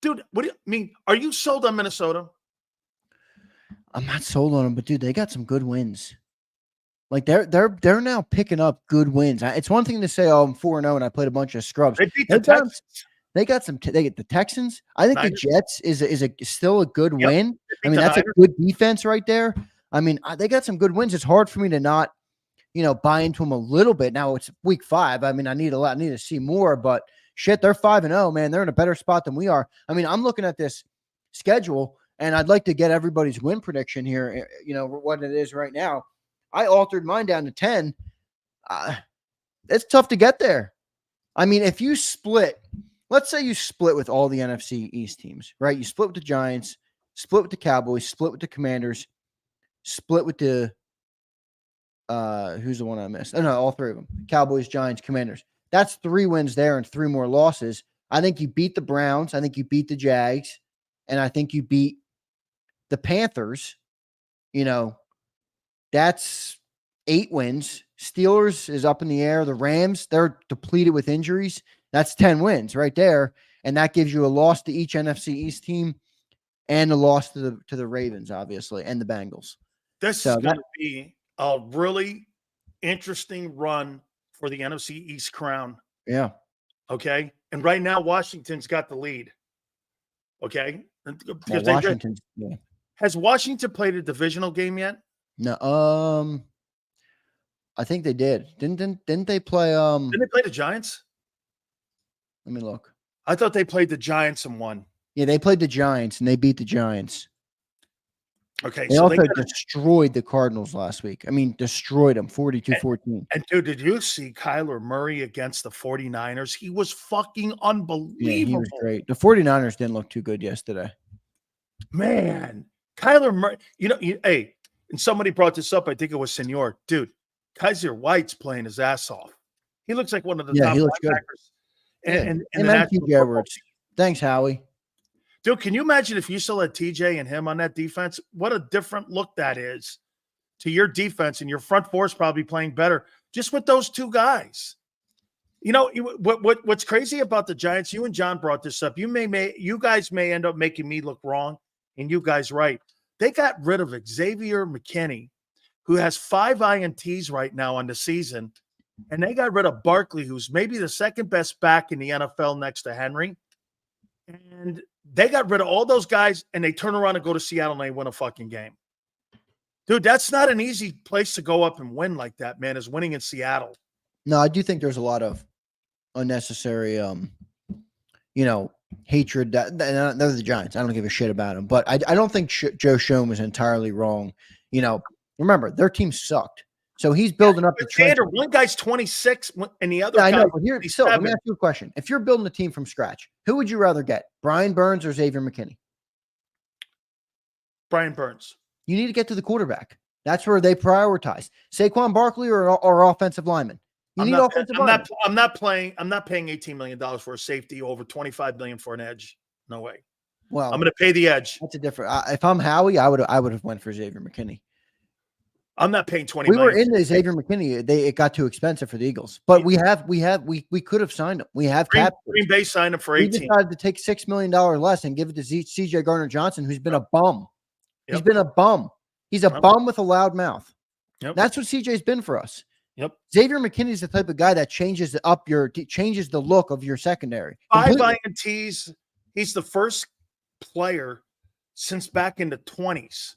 S1: Dude, what do you mean? Are you sold on Minnesota?
S2: I'm not sold on them, but dude, they got some good wins. Like they're now picking up good wins. It's one thing to say, "Oh, I'm 4-0 and I played a bunch of scrubs."
S1: They beat the Texans.
S2: They got some. They get the Texans. I think
S1: Niners.
S2: the Jets is still a good win. I mean, that's
S1: Niners.
S2: a good defense right there. I mean, they got some good wins. It's hard for me to not, buy into them a little bit. Now it's week 5. I mean, I need to see more, but shit, they're 5-0, man. They're in a better spot than we are. I mean, I'm looking at this schedule, and I'd like to get everybody's win prediction here. What it is right now. I altered mine down to 10. It's tough to get there. I mean, if you split, let's say you split with all the NFC East teams, right? You split with the Giants, split with the Cowboys, split with the Commanders, split with the who's the one I missed? Oh, no, all 3 of them. Cowboys, Giants, Commanders. That's 3 wins there and 3 more losses. I think you beat the Browns. I think you beat the Jags. And I think you beat the Panthers. That's 8 wins. Steelers is up in the air. The Rams, they're depleted with injuries. That's 10 wins right there. And that gives you a loss to each NFC East team and a loss to the Ravens, obviously, and the Bengals.
S1: This is going to be a really interesting run for the NFC East crown.
S2: Yeah.
S1: Okay. And right now, Washington's got the lead. Okay. Because
S2: Washington.
S1: Has Washington played a divisional game yet?
S2: No. I think they did. Didn't they play?
S1: Didn't they play the Giants?
S2: Let me look.
S1: I thought they played the Giants and won.
S2: Yeah, they played the Giants and they beat the Giants.
S1: Okay.
S2: They also destroyed the Cardinals last week. I mean, destroyed them 42-14.
S1: And dude, did you see Kyler Murray against the 49ers? He was fucking unbelievable.
S2: Yeah, he was great. The 49ers didn't look too good yesterday.
S1: Man, Kyler Murray, hey, and somebody brought this up. I think it was Senor. Dude, Kaiser White's playing his ass off. He looks like one of the top
S2: he looks good.
S1: And
S2: TJ Edwards. Thanks, Howie.
S1: Dude, can you imagine if you still had TJ and him on that defense? What a different look that is to your defense, and your front four's probably playing better just with those 2 guys. What's crazy about the Giants? You and John brought this up. You guys may end up making me look wrong, and you guys right. They got rid of Xavier McKinney, who has 5 INTs right now on the season, and they got rid of Barkley, who's maybe the second best back in the NFL next to Henry. And they got rid of all those guys, and they turn around and go to Seattle, and they win a fucking game. Dude, that's not an easy place to go up and win like that, man, is winning in Seattle.
S2: No, I do think there's a lot of unnecessary, hatred. They're the Giants. I don't give a shit about them. But I don't think Joe Schoen was entirely wrong. Remember, their team sucked. So he's building up the trend.
S1: One guy's 26 and the other
S2: guy. I know,
S1: but
S2: here, so let me ask you a question. If you're building a team from scratch, who would you rather get? Brian Burns or Xavier McKinney?
S1: Brian Burns.
S2: You need to get to the quarterback. That's where they prioritize. Saquon Barkley or offensive lineman. You need offensive lineman.
S1: I'm not paying $18 million for a safety, over $25 million for an edge. No way.
S2: Well,
S1: I'm going to pay the edge.
S2: That's a different. If I'm Howie, I would have went for Xavier McKinney.
S1: I'm not paying $20
S2: million.
S1: We
S2: were in the Xavier McKinney. It got too expensive for the Eagles, but we could have signed him. We have cap.
S1: Green Bay signed him for 18.
S2: We decided to take $6 million less and give it to CJ Gardner-Johnson, who's been a bum.
S1: Yep.
S2: He's been a bum. He's a bum with a loud mouth.
S1: Yep.
S2: That's what CJ's been for us.
S1: Yep.
S2: Xavier McKinney is the type of guy that changes the look of your secondary.
S1: 5 INTs. He's the first player since back in the 20s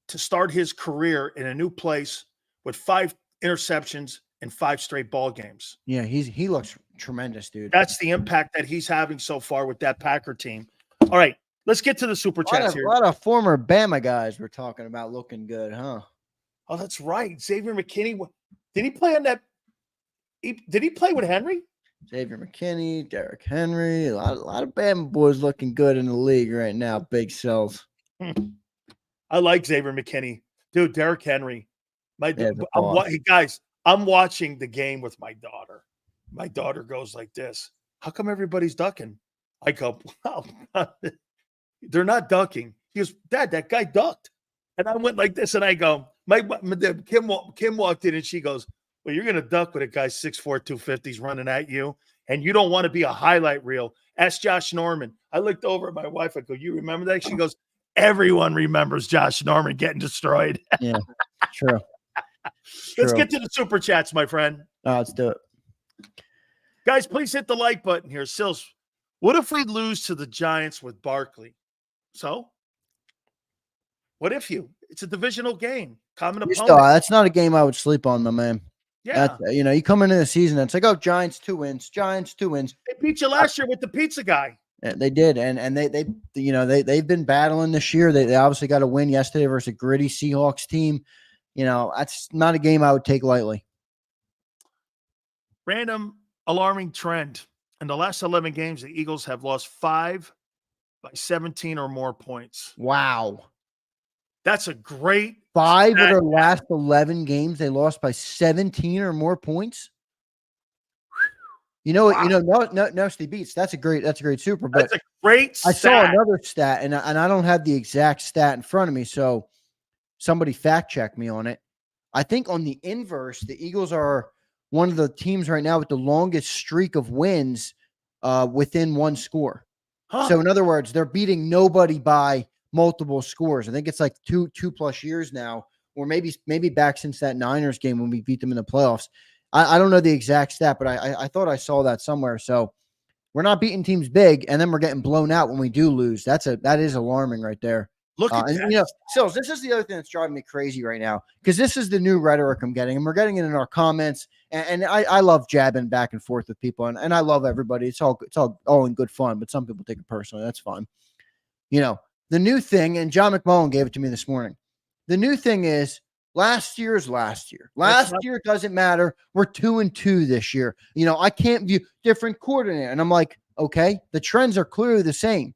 S1: to start his career in a new place with 5 interceptions in 5 straight ball games.
S2: Yeah, he looks tremendous, dude.
S1: That's the impact that he's having so far with that Packer team. All right, let's get to the super chats here.
S2: A lot of former Bama guys we're talking about looking good, huh?
S1: Oh, that's right. Xavier McKinney. Did he play on that? Did he play with Henry?
S2: Xavier McKinney, Derrick Henry, a lot of Bama boys looking good in the league right now. Big sells.
S1: I like Xavier McKinney, dude. Derrick Henry, guys. I'm watching the game with my daughter. My daughter goes like this. How come everybody's ducking? I go, well, they're not ducking. He goes, Dad, that guy ducked. And I went like this, and I go, Kim walked in, and she goes, well, you're going to duck with a guy 6'4", 250's running at you, and you don't want to be a highlight reel. Ask Josh Norman. I looked over at my wife. I go, you remember that? She goes, everyone remembers Josh Norman getting destroyed.
S2: Yeah, true.
S1: Let's get to the super chats, my friend.
S2: Let's do it.
S1: Guys, please hit the like button here. Sills, what if we lose to the Giants with Barkley? So? What if you? It's a divisional game. Common opponent.
S2: That's not a game I would sleep on, my man.
S1: Yeah.
S2: You come into the season, it's like, oh, Giants 2 wins. Giants 2 wins.
S1: They beat you last year with the pizza guy.
S2: Yeah, they did, and they've been battling this year. They obviously got a win yesterday versus a gritty Seahawks team. That's not a game I would take lightly.
S1: Random alarming trend. In the last 11 games, the Eagles have lost 5 by 17 or more points.
S2: Wow.
S1: That's a great
S2: 5 of their last 11 games, they lost by 17 or more points. No, Steve Beats. That's a great super. But
S1: that's a great stat.
S2: I saw another stat, and I don't have the exact stat in front of me, so somebody fact check me on it. I think on the inverse, the Eagles are one of the teams right now with the longest streak of wins within one score. Huh. So in other words, they're beating nobody by multiple scores. I think it's like two plus years now, or maybe back since that Niners game when we beat them in the playoffs. I don't know the exact stat, but I thought I saw that somewhere. So we're not beating teams big, and then we're getting blown out when we do lose. That is alarming right there.
S1: Look at that.
S2: Sills, this is the other thing that's driving me crazy right now, because this is the new rhetoric I'm getting, and we're getting it in our comments. And I love jabbing back and forth with people, and I love everybody. It's all in good fun, but some people take it personally. That's fine. The new thing, and John McMullen gave it to me this morning. The new thing is last year is last year. Last year doesn't matter. We're 2-2 this year. I can't view different coordinator. And I'm like, okay, the trends are clearly the same.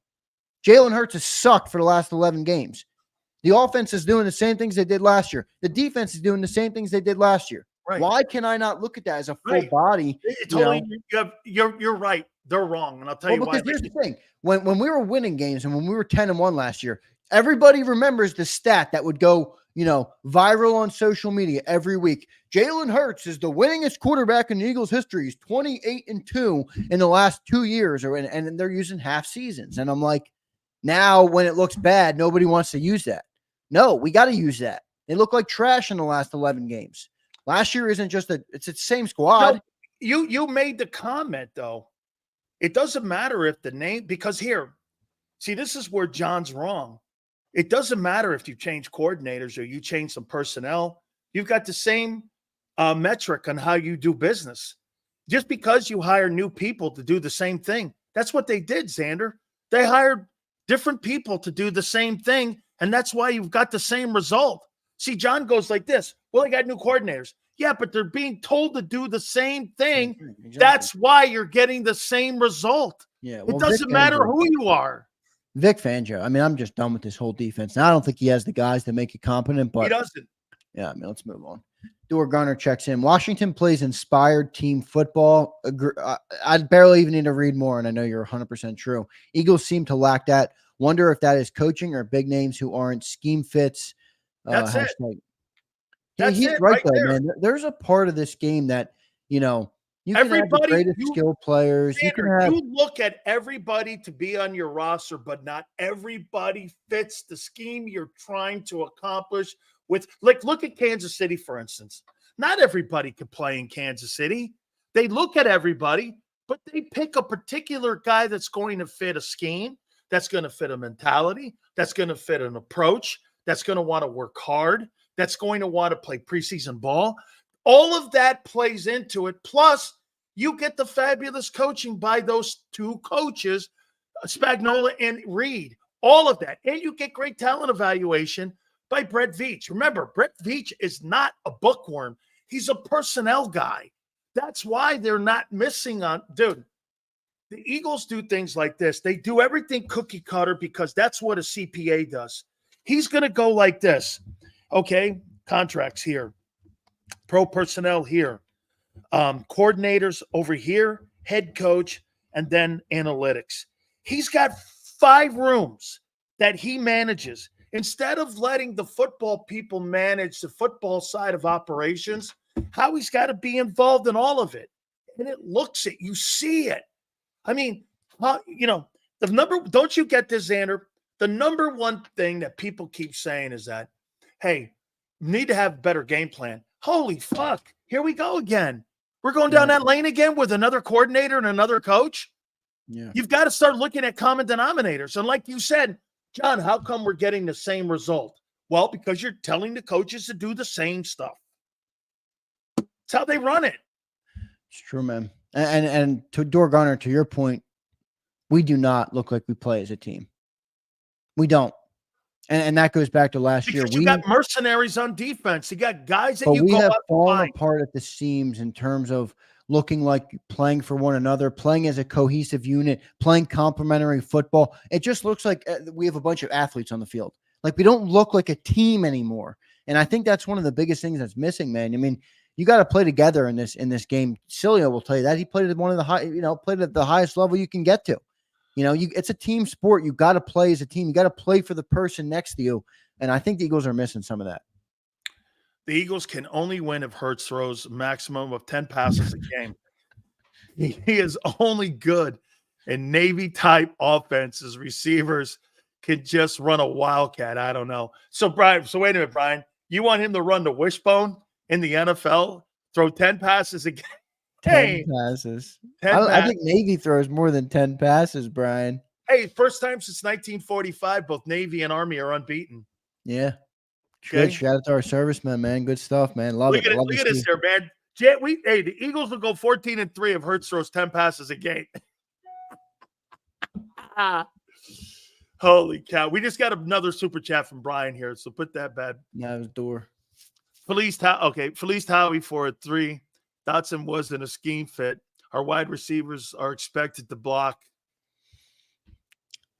S2: Jalen Hurts has sucked for the last 11 games. The offense is doing the same things they did last year. The defense is doing the same things they did last year. Right. Why can I not look at that as a full body?
S1: You're right. They're wrong. And I'll tell you why.
S2: Because here's the thing. When we were winning games and when we were 10-1 last year, everybody remembers the stat that would go, viral on social media every week. Jalen Hurts is the winningest quarterback in the Eagles' history. He's 28-2 in the last 2 years, and they're using half seasons. And I'm like, now when it looks bad, nobody wants to use that. No, we got to use that. They look like trash in the last 11 games. Last year isn't just it's the same squad.
S1: No, you made the comment, though. It doesn't matter if the name, because this is where John's wrong. It doesn't matter if you change coordinators or you change some personnel. You've got the same metric on how you do business. Just because you hire new people to do the same thing. That's what they did, Xander. They hired different people to do the same thing, and that's why you've got the same result. See, John goes like this. Well, they got new coordinators. Yeah, but they're being told to do the same thing. Exactly. That's why you're getting the same result. Yeah, well, it doesn't matter who you are.
S2: Vic Fangio. I mean, I'm just done with this whole defense. Now, I don't think he has the guys to make it competent, but
S1: he doesn't.
S2: Yeah, let's move on. Dewar Garner checks in. Washington plays inspired team football. I barely even need to read more, and I know you're 100% true. Eagles seem to lack that. Wonder if that is coaching or big names who aren't scheme fits.
S1: That's it.
S2: He's right there, man. There's a part of this game that, you can have the greatest skill players.
S1: Standard, you look at everybody to be on your roster, but not everybody fits the scheme you're trying to accomplish with. Like, look at Kansas City, for instance. Not everybody could play in Kansas City. They look at everybody, but they pick a particular guy that's going to fit a scheme, that's going to fit a mentality, that's going to fit an approach, that's going to want to work hard, that's going to want to play preseason ball. All of that plays into it. Plus, you get the fabulous coaching by those two coaches, Spagnuolo and Reed. All of that. And you get great talent evaluation by Brett Veach. Remember, Brett Veach is not a bookworm. He's a personnel guy. That's why they're not missing on, dude. The Eagles do things like this. They do everything cookie cutter because that's what a CPA does. He's going to go like this. Okay, contracts here, pro personnel here, coordinators over here, head coach, and then analytics. He's got 5 rooms that he manages. Instead of letting the football people manage the football side of operations, Howie's got to be involved in all of it. And it looks it. You see it. I mean, the number, don't you get this, Xander? The number one thing that people keep saying is that, hey, you need to have a better game plan. Holy fuck. Here we go again. We're going down that lane again with another coordinator and another coach.
S2: Yeah.
S1: You've got to start looking at common denominators. And like you said, John, how come we're getting the same result? Well, because you're telling the coaches to do the same stuff. That's how they run it.
S2: It's true, man. And to Dorgunner, to your point, we do not look like we play as a team. We don't. And that goes back to last year.
S1: You got mercenaries on defense. You got guys that
S2: we have fallen
S1: find
S2: apart at the seams in terms of looking like playing for one another, playing as a cohesive unit, playing complementary football. It just looks like we have a bunch of athletes on the field. Like we don't look like a team anymore. And I think that's one of the biggest things that's missing, man. I mean, you got to play together in this game. Sileo will tell you that. He played at one of the played at the highest level you can get to. It's a team sport. You got to play as a team. You got to play for the person next to you. And I think the Eagles are missing some of that.
S1: The Eagles can only win if Hurts throws a maximum of 10 passes a game. He is only good in Navy-type offenses. Receivers can just run a wildcat. I don't know. So, Brian, wait a minute, Brian. You want him to run the wishbone in the NFL? Throw 10 passes a game?
S2: 10 passes. I think Navy throws more than 10 passes, Brian.
S1: Hey, first time since 1945, both Navy and Army are unbeaten.
S2: Yeah.
S1: Okay.
S2: Good. Shout out to our servicemen, man. Good stuff, man. Love it.
S1: Look at this here, man. The Eagles will go 14-3 if Hurts throws 10 passes a game. Holy cow. We just got another super chat from Brian here, so put that bad.
S2: That was door.
S1: Felice Howie for a 3. Dotson wasn't a scheme fit. Our wide receivers are expected to block.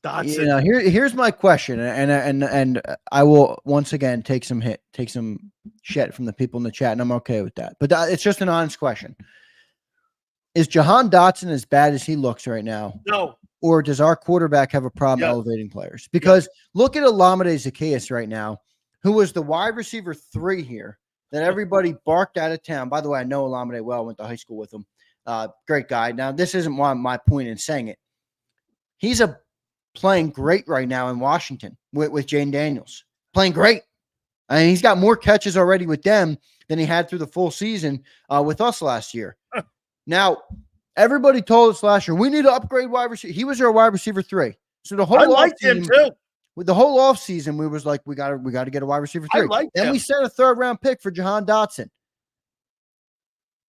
S1: Dotson.
S2: Here's my question, and I will once again take some shit from the people in the chat, and I'm okay with that. But it's just an honest question: is Jahan Dotson as bad as he looks right now?
S1: No.
S2: Or does our quarterback have a problem elevating players? Because look at Olamide Zaccheaus right now, who was the wide receiver 3 here that everybody barked out of town. By the way, I know Olamide well. Went to high school with him. Great guy. Now, this isn't my point in saying it. He's playing great right now in Washington with Jane Daniels. Playing great. I mean, he's got more catches already with them than he had through the full season with us last year. Now, everybody told us last year, we need to upgrade wide receiver. He was our wide receiver 3. So the whole
S1: I liked him too.
S2: With the whole offseason, we was like, we got to get a wide receiver 3. Then we set a 3rd-round pick for Jahan Dotson.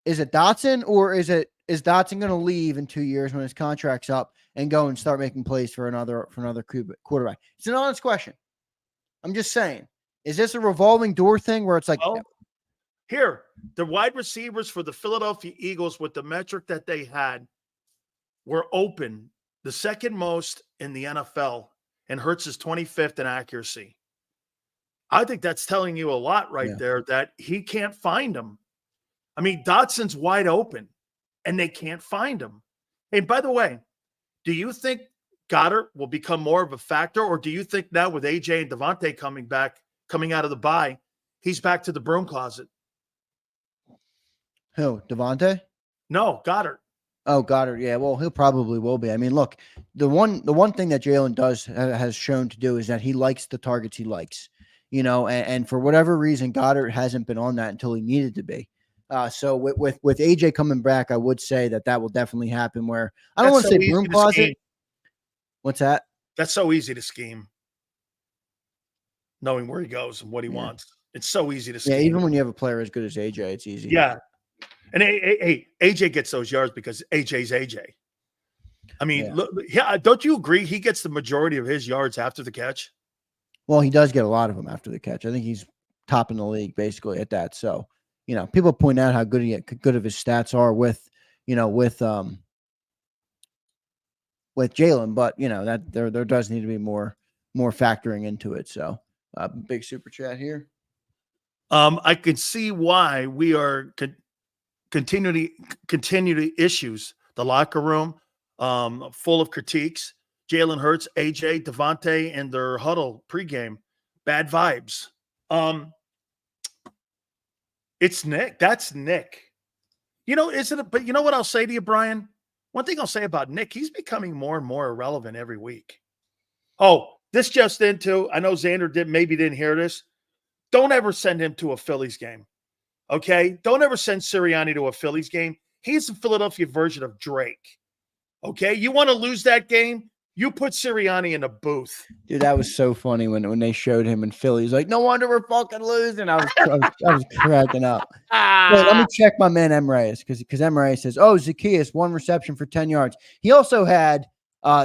S2: Is it Dotson, or is Dotson going to leave in 2 years when his contract's up and go and start making plays for another quarterback? It's an honest question. I'm just saying, is this a revolving door thing where it's like,
S1: here, the wide receivers for the Philadelphia Eagles with the metric that they had were open, the second most in the NFL, and Hurts is 25th in accuracy. I think that's telling you a lot there that he can't find them. I mean, Dotson's wide open, and they can't find him. And by the way, do you think Goddard will become more of a factor, or do you think now with AJ and Devontae coming out of the bye, he's back to the broom closet?
S2: Who, Devontae?
S1: No, Goddard.
S2: Oh, Goddard. Yeah, well, he'll probably will be. I mean, look, the one thing that Jalen has shown to do is that he likes the targets he likes, and for whatever reason, Goddard hasn't been on that until he needed to be. So with AJ coming back, I would say that will definitely happen. Where I don't want to say broom closet. What's that?
S1: That's so easy to scheme, knowing where he goes and what he wants. It's so easy to
S2: Yeah,
S1: scheme.
S2: even when you have a player as good as AJ, it's easy.
S1: Yeah. And AJ gets those yards because AJ's AJ. I mean, look, don't you agree he gets the majority of his yards after the catch?
S2: Well, he does get a lot of them after the catch. I think he's top in the league basically at that. So, people point out how good of his stats are with Jalen, but that there does need to be more factoring into it. So, big super chat here.
S1: I can see why we are continue to issues the locker room, full of critiques. Jalen Hurts, AJ, Devontae, and their huddle pregame, bad vibes. It's Nick. That's Nick. Isn't it? But you know what I'll say to you, Brian? One thing I'll say about Nick, he's becoming more and more irrelevant every week. Oh, this just into, I know Xander didn't hear this. Don't ever send him to a Phillies game. Okay? Don't ever send Sirianni to a Phillies game. He's the Philadelphia version of Drake. Okay? You want to lose that game? You put Sirianni in a booth.
S2: Dude, that was so funny when they showed him in Philly. He's like, no wonder we're fucking losing. I was cracking up. Wait, let me check my man M. Reyes because M. Reyes says, Zacchaeus, 1 reception for 10 yards. He also had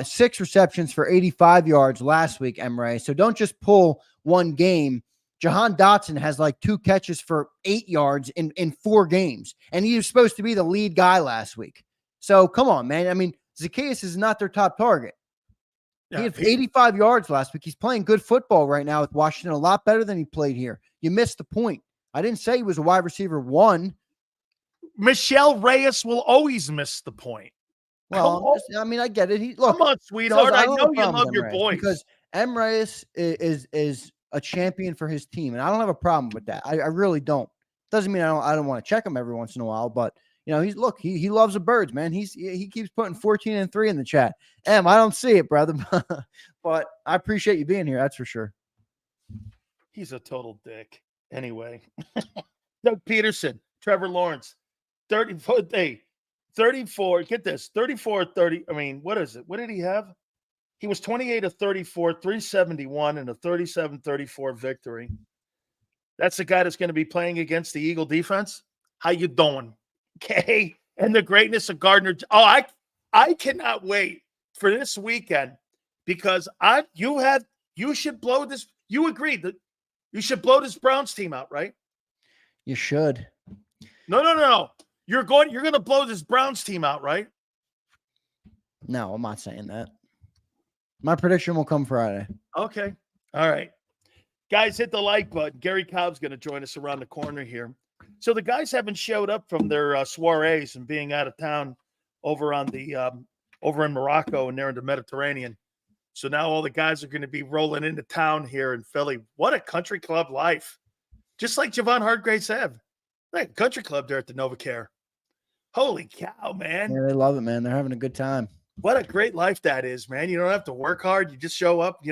S2: 6 receptions for 85 yards last week, M. Reyes. So don't just pull one game. Jahan Dotson has like 2 catches for 8 yards in 4 games. And he was supposed to be the lead guy last week. So come on, man. I mean, Zacchaeus is not their top target. He had 85 yards last week. He's playing good football right now with Washington, a lot better than he played here. You missed the point. I didn't say he was a wide receiver 1.
S1: Michelle Reyes will always miss the point.
S2: Well, I get it.
S1: Come on, sweetheart. I know you love your boys.
S2: Because M. Reyes is a champion for his team, and I don't have a problem with that. I really don't. Doesn't mean I don't want to check him every once in a while, but he loves the birds, man. He keeps putting 14 and 3 in the chat. I don't see it, brother, but I appreciate you being here. That's for sure.
S1: He's a total dick. Anyway, Doug Peterson, Trevor Lawrence, 34. Get this, 34-30. I mean, what is it? What did he have? He was 28 of 34, 371, and a 37-34 victory. That's the guy that's going to be playing against the Eagle defense. How you doing? Okay. And the greatness of Gardner. Oh, I cannot wait for this weekend because you should blow this. You agreed that you should blow this Browns team out, right?
S2: You should.
S1: No. You're going to blow this Browns team out, right?
S2: No, I'm not saying that. My prediction will come Friday.
S1: Okay. All right. Guys, hit the like button. Gary Cobb's going to join us around the corner here. So the guys haven't showed up from their soirees and being out of town over in Morocco and they're in the Mediterranean. So now all the guys are going to be rolling into town here in Philly. What a country club life. Just like Javon Hargrave said. Like a country club there at the NovaCare. Holy cow, man.
S2: Yeah, they love it, man. They're having a good time.
S1: What a great life that is, man. You don't have to work hard. You just show up,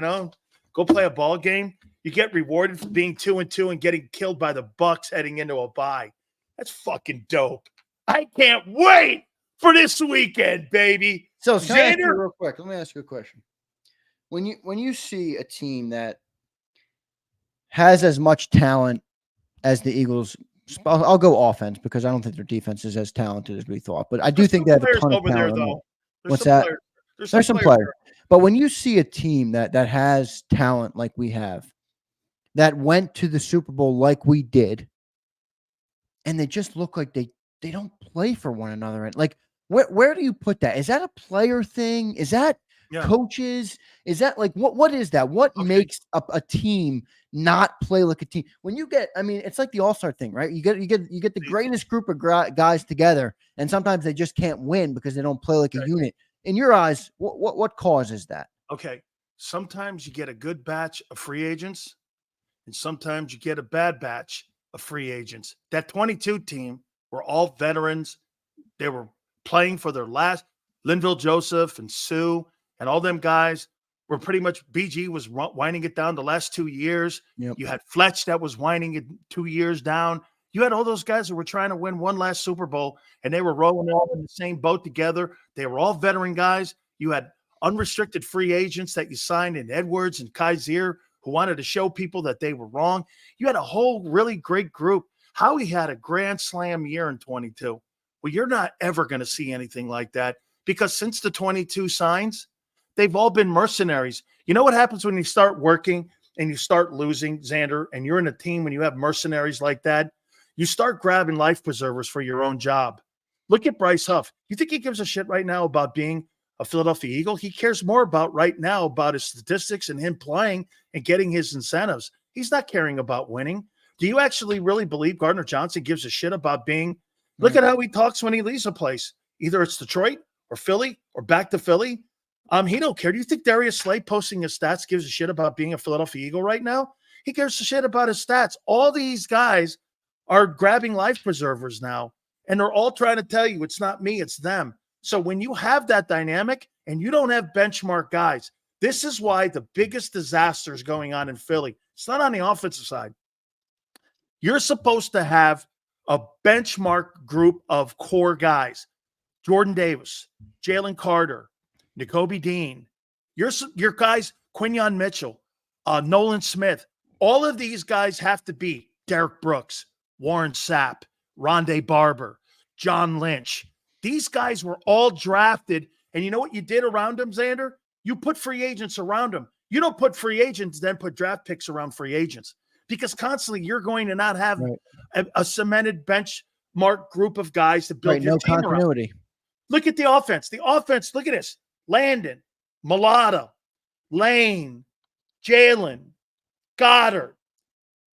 S1: go play a ball game. You get rewarded for being 2-2 and getting killed by the Bucks heading into a bye. That's fucking dope. I can't wait for this weekend, baby.
S2: So, Xander, real quick, let me ask you a question. When you see a team that has as much talent as the Eagles, I'll go offense because I don't think their defense is as talented as we thought, but I do think they have a ton of talent.
S1: There, though.
S2: What's that? There's some players. But when you see a team that has talent like we have, that went to the Super Bowl like we did, and they just look like they don't play for one another. And like, where do you put that? Is that a player thing? Is that coaches? Is that like what is that? What makes a team not play like a team? When you get, it's like the All-Star thing, right? You get the greatest group of guys together, and sometimes they just can't win because they don't play like a unit. In your eyes, what causes that?
S1: Okay, sometimes you get a good batch of free agents, and sometimes you get a bad batch of free agents. That 22 team were all veterans. They were playing for their last. Linville Joseph and Sue and all them guys were pretty much, BG was winding it down the last 2 years.
S2: Yep.
S1: You had Fletch that was winding it 2 years down. You had all those guys who were trying to win one last Super Bowl, and they were rolling all in the same boat together. They were all veteran guys. You had unrestricted free agents that you signed in Edwards and Kaiser, who wanted to show people that they were wrong. You had a whole really great group. Howie had a grand slam year in 22. Well, you're not ever going to see anything like that because since the 22 signs, they've all been mercenaries. You know what happens when you start working and you start losing, Xander, and you're in a team when you have mercenaries like that? You start grabbing life preservers for your own job. Look at Bryce Huff. You think he gives a shit right now about being a Philadelphia Eagle? He cares more about right now about his statistics and him playing and getting his incentives. He's not caring about winning. Do you actually really believe Gardner Johnson gives a shit about being – look at how he talks when he leaves a place. Either it's Detroit or Philly or back to Philly. He don't care. Do you think Darius Slay posting his stats gives a shit about being a Philadelphia Eagle right now? He gives a shit about his stats. All these guys are grabbing life preservers now, and they're all trying to tell you it's not me, it's them. So when you have that dynamic and you don't have benchmark guys, this is why the biggest disaster is going on in Philly. It's not on the offensive side. You're supposed to have a benchmark group of core guys. Jordan Davis, Jalen Carter, Nakobe Dean, your guys, Quinyon Mitchell, Nolan Smith. All of these guys have to be Derek Brooks, Warren Sapp, Rondé Barber, John Lynch. These guys were all drafted, and you know what you did around them, Xander? You put free agents around them. You don't put free agents, then put draft picks around free agents, because constantly you're going to not have a cemented benchmark group of guys to build your team
S2: continuity around.
S1: Look at the offense. The offense, look at this. Landon, Mulatto, Lane, Jalen, Goddard.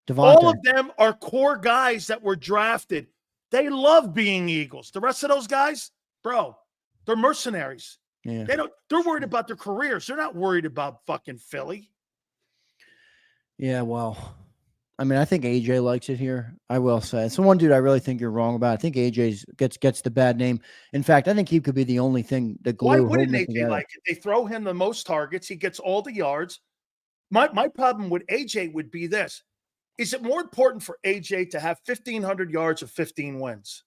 S2: Devontae.
S1: All of them are core guys that were drafted. They love being Eagles. The rest of those guys, bro, they're mercenaries.
S2: Yeah.
S1: They're worried about their careers. They're not worried about fucking Philly.
S2: Yeah, well, I mean, I think AJ likes it here. I will say. It's the one dude I really think you're wrong about. I think AJ gets the bad name. In fact, I think he could be the only thing that glue.
S1: Why wouldn't AJ like it? They throw him the most targets. He gets all the yards. My problem with AJ would be this. Is it more important for AJ to have 1,500 yards or 15 wins?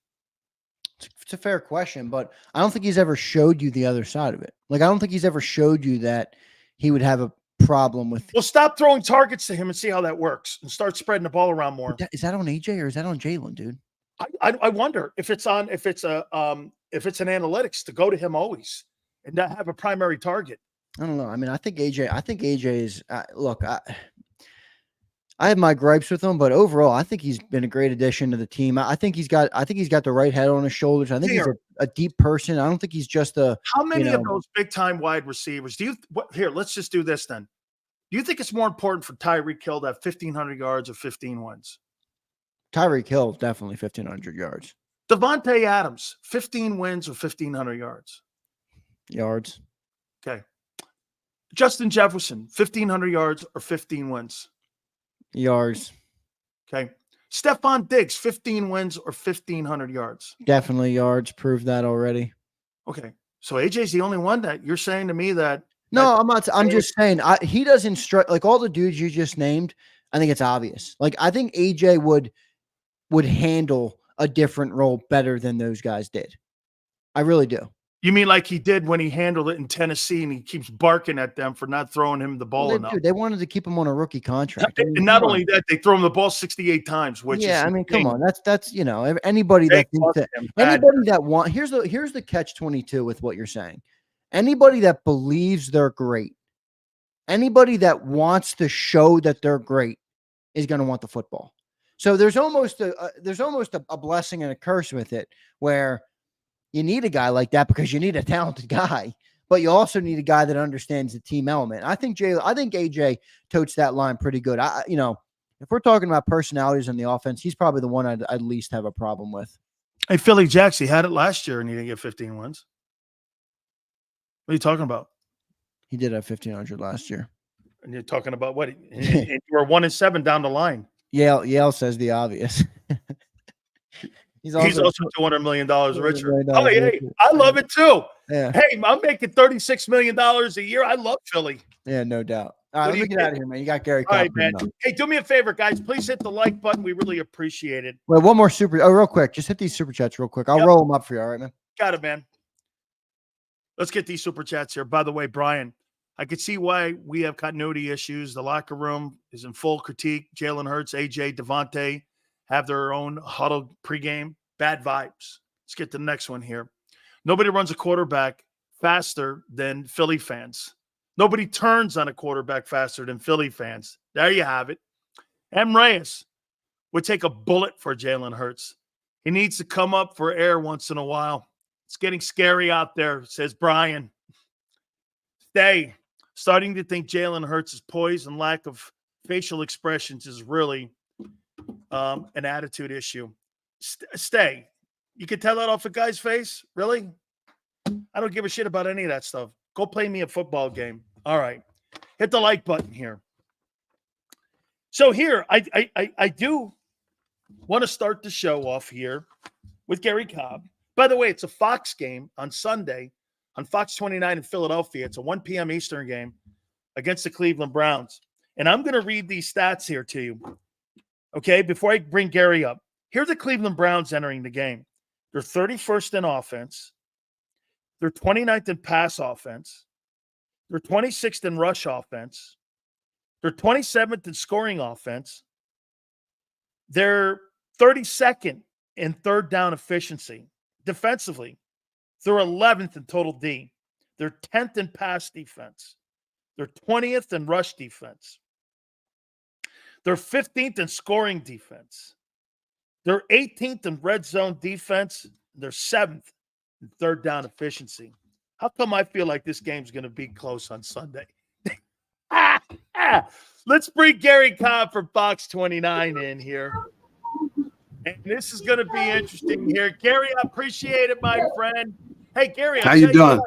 S2: It's a fair question, but I don't think he's ever showed you the other side of it. Like, I don't think he's ever showed you that he would have a problem with.
S1: Well, stop throwing targets to him and see how that works, and start spreading the ball around more.
S2: Is that on AJ or is that on Jalen, dude?
S1: I wonder if it's an analytics to go to him always and not have a primary target.
S2: I don't know. I mean, I think AJ is look. I have my gripes with him, but overall, I think he's been a great addition to the team. I think he's got the right head on his shoulders. I think he's a deep person. I don't think he's just a.
S1: How many of those big time wide receivers here? Let's just do this then. Do you think it's more important for Tyreek Hill to have 1,500 yards or 15 wins?
S2: Tyreek Hill, definitely 1,500 yards.
S1: Devontae Adams, 15 wins or 1,500 yards?
S2: Yards.
S1: Okay. Justin Jefferson, 1,500 yards or 15 wins?
S2: Yards.
S1: Okay. Stephon Diggs, 15 wins or 1,500 yards?
S2: Definitely yards. Proved that already.
S1: Okay. So AJ's the only one that you're saying to me that.
S2: No, I'm not. I'm just saying he doesn't strike like all the dudes you just named. I think it's obvious. Like, I think AJ would handle a different role better than those guys did. I really do.
S1: You mean like he did when he handled it in Tennessee and he keeps barking at them for not throwing him the ball enough?
S2: They wanted to keep him on a rookie contract.
S1: And not only that, they throw him the ball 68 times, which is
S2: I mean, come on. That's anybody that thinks that anybody that want here's the catch-22 with what you're saying. Anybody that believes they're great, anybody that wants to show that they're great is going to want the football. So there's almost a blessing and a curse with it, where you need a guy like that because you need a talented guy, but you also need a guy that understands the team element. I think AJ totes that line pretty good. If we're talking about personalities in the offense, he's probably the one I'd least have a problem with.
S1: Hey, Philly Jacks, he had it last year and he didn't get 15 wins. What are you talking about?
S2: He did have 1,500 last year.
S1: And you're talking about what? You were 1-7 down the line.
S2: Yale says the obvious. He's also
S1: $200 million richer. Oh, hey, I love it too.
S2: Yeah.
S1: Hey, I'm making $36 million a year. I love Philly.
S2: Yeah, no doubt. All right, let me get out of here, man. You got Gary.
S1: All right, man. Hey, do me a favor, guys. Please hit the like button. We really appreciate it.
S2: Wait, one more real quick. Just hit these super chats real quick. I'll roll them up for you. All right, man.
S1: Got it, man. Let's get these super chats here. By the way, Brian, I could see why we have continuity issues. The locker room is in full critique. Jalen Hurts, AJ, Devontae have their own huddle pregame. Bad vibes. Let's get to the next one here. Nobody runs a quarterback faster than Philly fans. Nobody turns on a quarterback faster than Philly fans. There you have it. M. Reyes would take a bullet for Jalen Hurts. He needs to come up for air once in a while. It's getting scary out there, says Brian. Stay. Starting to think Jalen Hurts' poise and lack of facial expressions is really an attitude issue. Stay. You can tell that off a guy's face? Really? I don't give a shit about any of that stuff. Go play me a football game. All right. Hit the like button here. So here, I do want to start the show off here with Gary Cobb. By the way, it's a Fox game on Sunday on Fox 29 in Philadelphia. It's a 1 p.m. Eastern game against the Cleveland Browns. And I'm going to read these stats here to you, okay, before I bring Gary up. Here are the Cleveland Browns entering the game. They're 31st in offense. They're 29th in pass offense. They're 26th in rush offense. They're 27th in scoring offense. They're 32nd in third down efficiency. Defensively, they're 11th in total D. They're 10th in pass defense. They're 20th in rush defense. They're 15th in scoring defense. They're 18th in red zone defense. They're 7th in third down efficiency. How come I feel like this game's going to be close on Sunday? Let's bring Gary Cobb from Fox 29 in here. And this is going to be interesting here. Gary, I appreciate it, my friend. Hey, Gary.
S3: How you doing?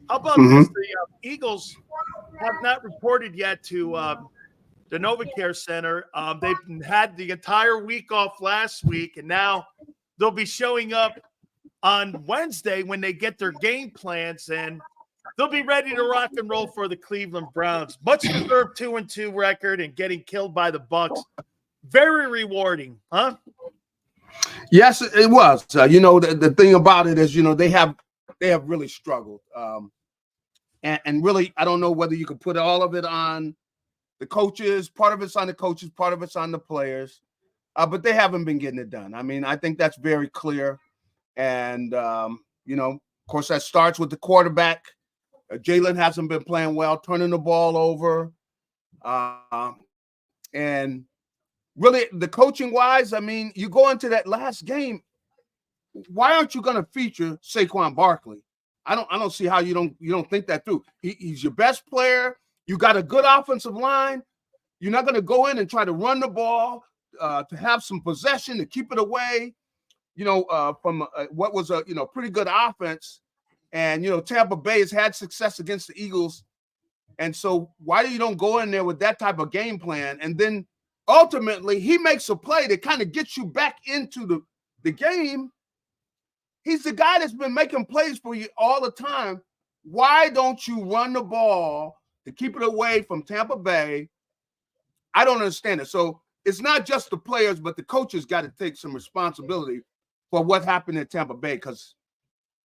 S1: How about this? The Eagles have not reported yet to the NovaCare Center. They've had the entire week off last week, and now they'll be showing up on Wednesday when they get their game plans, and they'll be ready to rock and roll for the Cleveland Browns. Much deserved 2-2 record and getting killed by the Bucs. Very rewarding, huh?
S3: Yes, it was. The thing about it is, they have really struggled. And really, I don't know whether you could put all of it on the coaches. Part of it's on the coaches, part of it's on the players. But they haven't been getting it done. I mean, I think that's very clear. And, of course, that starts with the quarterback. Jalen hasn't been playing well, turning the ball over. And really, the coaching-wise, I mean, you go into that last game, why aren't you going to feature Saquon Barkley? I don't see how you don't think that through. He's your best player. You got a good offensive line. You're not going to go in and try to run the ball, to have some possession, to keep it away, from what was a pretty good offense. And Tampa Bay has had success against the Eagles. And so why do you don't go in there with that type of game plan? And then ultimately he makes a play that kind of gets you back into the game. He's the guy that's been making plays for you all the time. Why don't you run the ball to keep it away from Tampa Bay? I don't understand it. So it's not just the players, but the coaches got to take some responsibility for what happened in Tampa Bay, because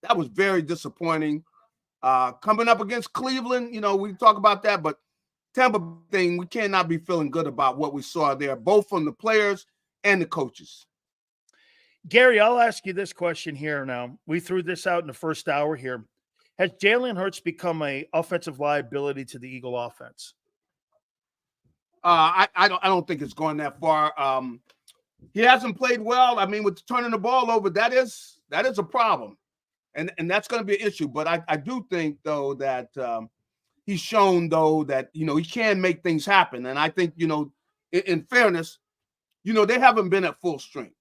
S3: that was very disappointing. Coming up against Cleveland, we talk about that, but Tampa thing, we cannot be feeling good about what we saw there, both from the players and the coaches.
S1: Gary, I'll ask you this question here now. We threw this out in the first hour here. Has Jalen Hurts become an offensive liability to the Eagle offense?
S3: I don't think it's going that far. He hasn't played well. I mean, with turning the ball over, that is a problem. And that's going to be an issue. But I do think, though, that he's shown, though, that, he can make things happen. And I think, in fairness, they haven't been at full strength.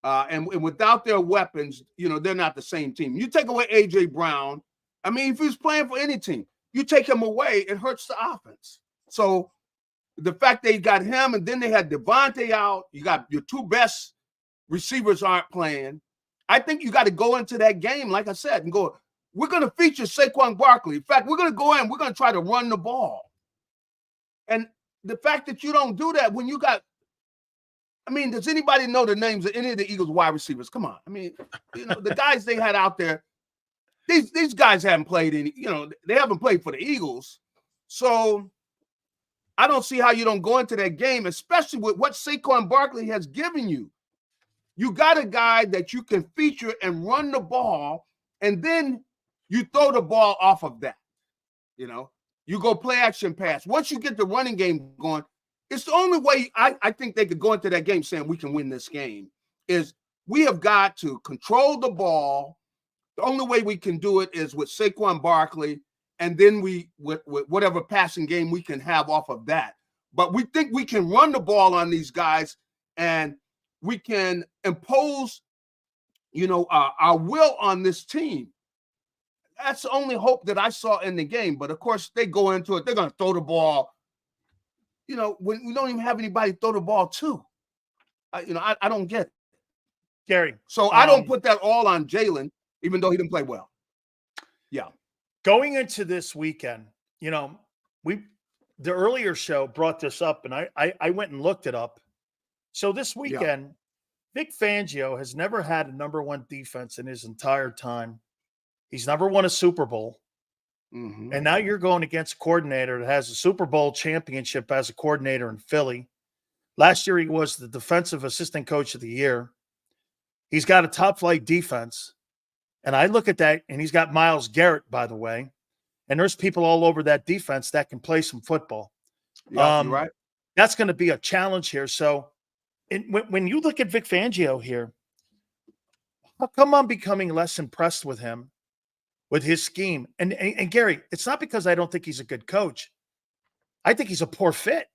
S3: And without their weapons, they're not the same team. You take away A.J. Brown, I mean, if he's playing for any team, you take him away, it hurts the offense. So the fact they got him, and then they had Devontae out, you got your two best receivers aren't playing. I think you got to go into that game, like I said, and go, we're going to feature Saquon Barkley. In fact, we're going to go in, we're going to try to run the ball. And the fact that you don't do that when you got, I mean, does anybody know the names of any of the Eagles wide receivers? Come on. I mean, the guys they had out there, these guys haven't played any, they haven't played for the Eagles. So I don't see how you don't go into that game, especially with what Saquon Barkley has given you. You got a guy that you can feature and run the ball, and then you throw the ball off of that. You go play action pass. Once you get the running game going, it's the only way I think they could go into that game saying we can win this game is we have got to control the ball. The only way we can do it is with Saquon Barkley, and then with whatever passing game we can have off of that. But we think we can run the ball on these guys, and we can impose, our will on this team. That's the only hope that I saw in the game. But, of course, they go into it. They're going to throw the ball. When we don't even have anybody to throw the ball to. I don't get it.
S1: Gary.
S3: So I don't put that all on Jalen, even though he didn't play well. Yeah.
S1: Going into this weekend, the earlier show brought this up, and I went and looked it up. So this weekend, Vic Fangio has never had a number one defense in his entire time. He's never won a Super Bowl.
S3: Mm-hmm.
S1: And now you're going against a coordinator that has a Super Bowl championship as a coordinator in Philly. Last year, he was the defensive assistant coach of the year. He's got a top-flight defense. And I look at that, and he's got Myles Garrett, by the way. And there's people all over that defense that can play some football.
S3: Yeah, you're right.
S1: That's going to be a challenge here. So when you look at Vic Fangio here, how come I'm becoming less impressed with him, with his scheme? And Gary, it's not because I don't think he's a good coach. I think he's a poor fit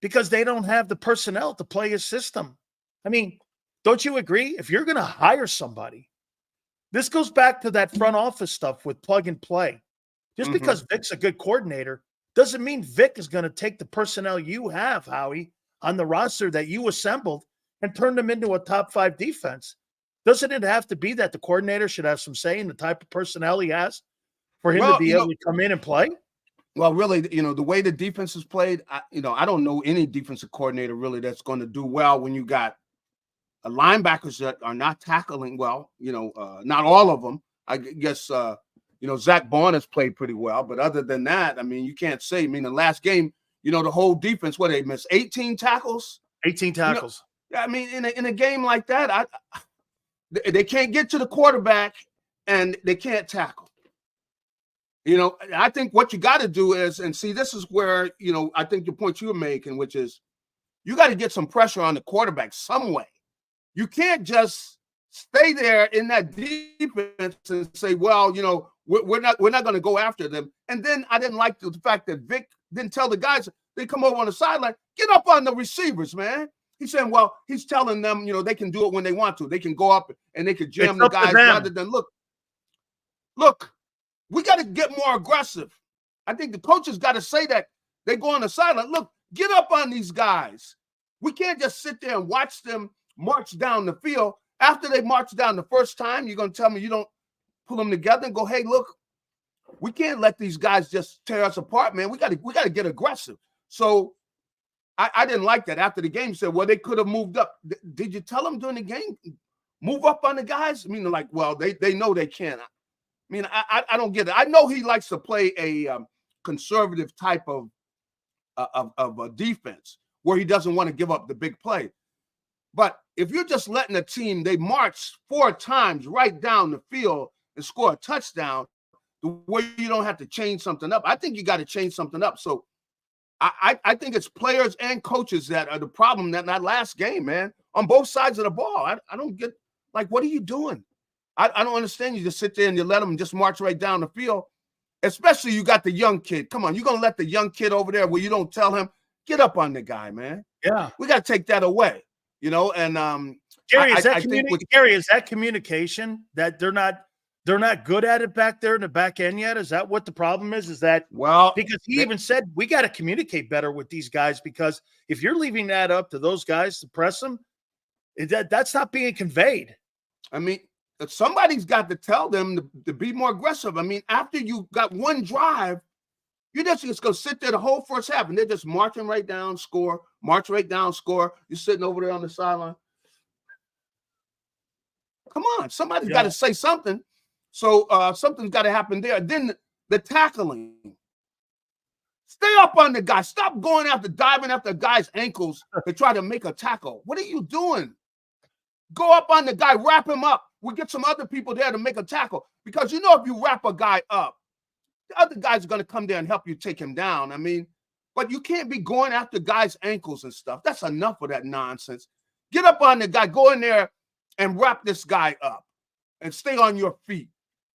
S1: because they don't have the personnel to play his system. I mean, don't you agree? If you're going to hire somebody, this goes back to that front office stuff with plug and play. Just because Vic's a good coordinator doesn't mean Vic is going to take the personnel you have, Howie, on the roster that you assembled and turn them into a top 5 defense. Doesn't it have to be that the coordinator should have some say in the type of personnel he has for him to be able to come in and play?
S3: Well, really, the way the defense is played, I don't know any defensive coordinator really that's going to do well when you got linebackers that are not tackling well. Not all of them. I guess, Zach Bond has played pretty well. But other than that, I mean, you can't say. I mean, the last game, the whole defense, they missed 18 tackles?
S1: 18 tackles.
S3: I mean, in a game like that, they can't get to the quarterback and they can't tackle. I think what you got to do is, and see, this is where, I think the point you were making, which is you got to get some pressure on the quarterback some way. You can't just stay there in that defense and say, well, we're not going to go after them. And then I didn't like the fact that Vic didn't tell the guys, they come over on the sideline, get up on the receivers, man. He's saying, well, he's telling them, they can do it when they want to. They can go up and they can jam the guys rather than look, we got to get more aggressive. I think the coaches got to say that. They go on the sideline, look, get up on these guys. We can't just sit there and watch them march down the field. After they march down the first time, you're going to tell me you don't pull them together and go, hey, look, we can't let these guys just tear us apart, man. We got to get aggressive. So I didn't like that. After the game, said, well, they could have moved up. Did you tell them during the game, move up on the guys? I mean, they're like, well, they know they can't. I mean, I don't get it. I know he likes to play a conservative type of a defense where he doesn't want to give up the big play. But if you're just letting a team, they march 4 times right down the field and score a touchdown, the way you don't have to change something up. I think you got to change something up. So I think it's players and coaches that are the problem that last game, man, on both sides of the ball. I don't get, what are you doing? I don't understand. You just sit there and you let them just march right down the field, especially you got the young kid. Come on, you're going to let the young kid over there where you don't tell him, get up on the guy, man.
S1: Yeah.
S3: We got to take that away, and
S1: Gary, is that communication that they're not good at it back there in the back end yet? Is that what the problem is? Is that because he even said we got to communicate better with these guys, because if you're leaving that up to those guys to press them, that's not being conveyed.
S3: I mean, somebody's got to tell them to be more aggressive. I mean, after you got one drive, you're just going to sit there the whole first half, and they're just marching right down, score, march right down, score. You're sitting over there on the sideline. Come on, somebody's got to say something. So something's got to happen there. Then the tackling. Stay up on the guy. Stop going after diving after a guy's ankles to try to make a tackle. What are you doing? Go up on the guy, wrap him up. We'll get some other people there to make a tackle. Because if you wrap a guy up, the other guys are going to come there and help you take him down. I mean, but you can't be going after guys' ankles and stuff. That's enough of that nonsense. Get up on the guy, go in there and wrap this guy up and stay on your feet.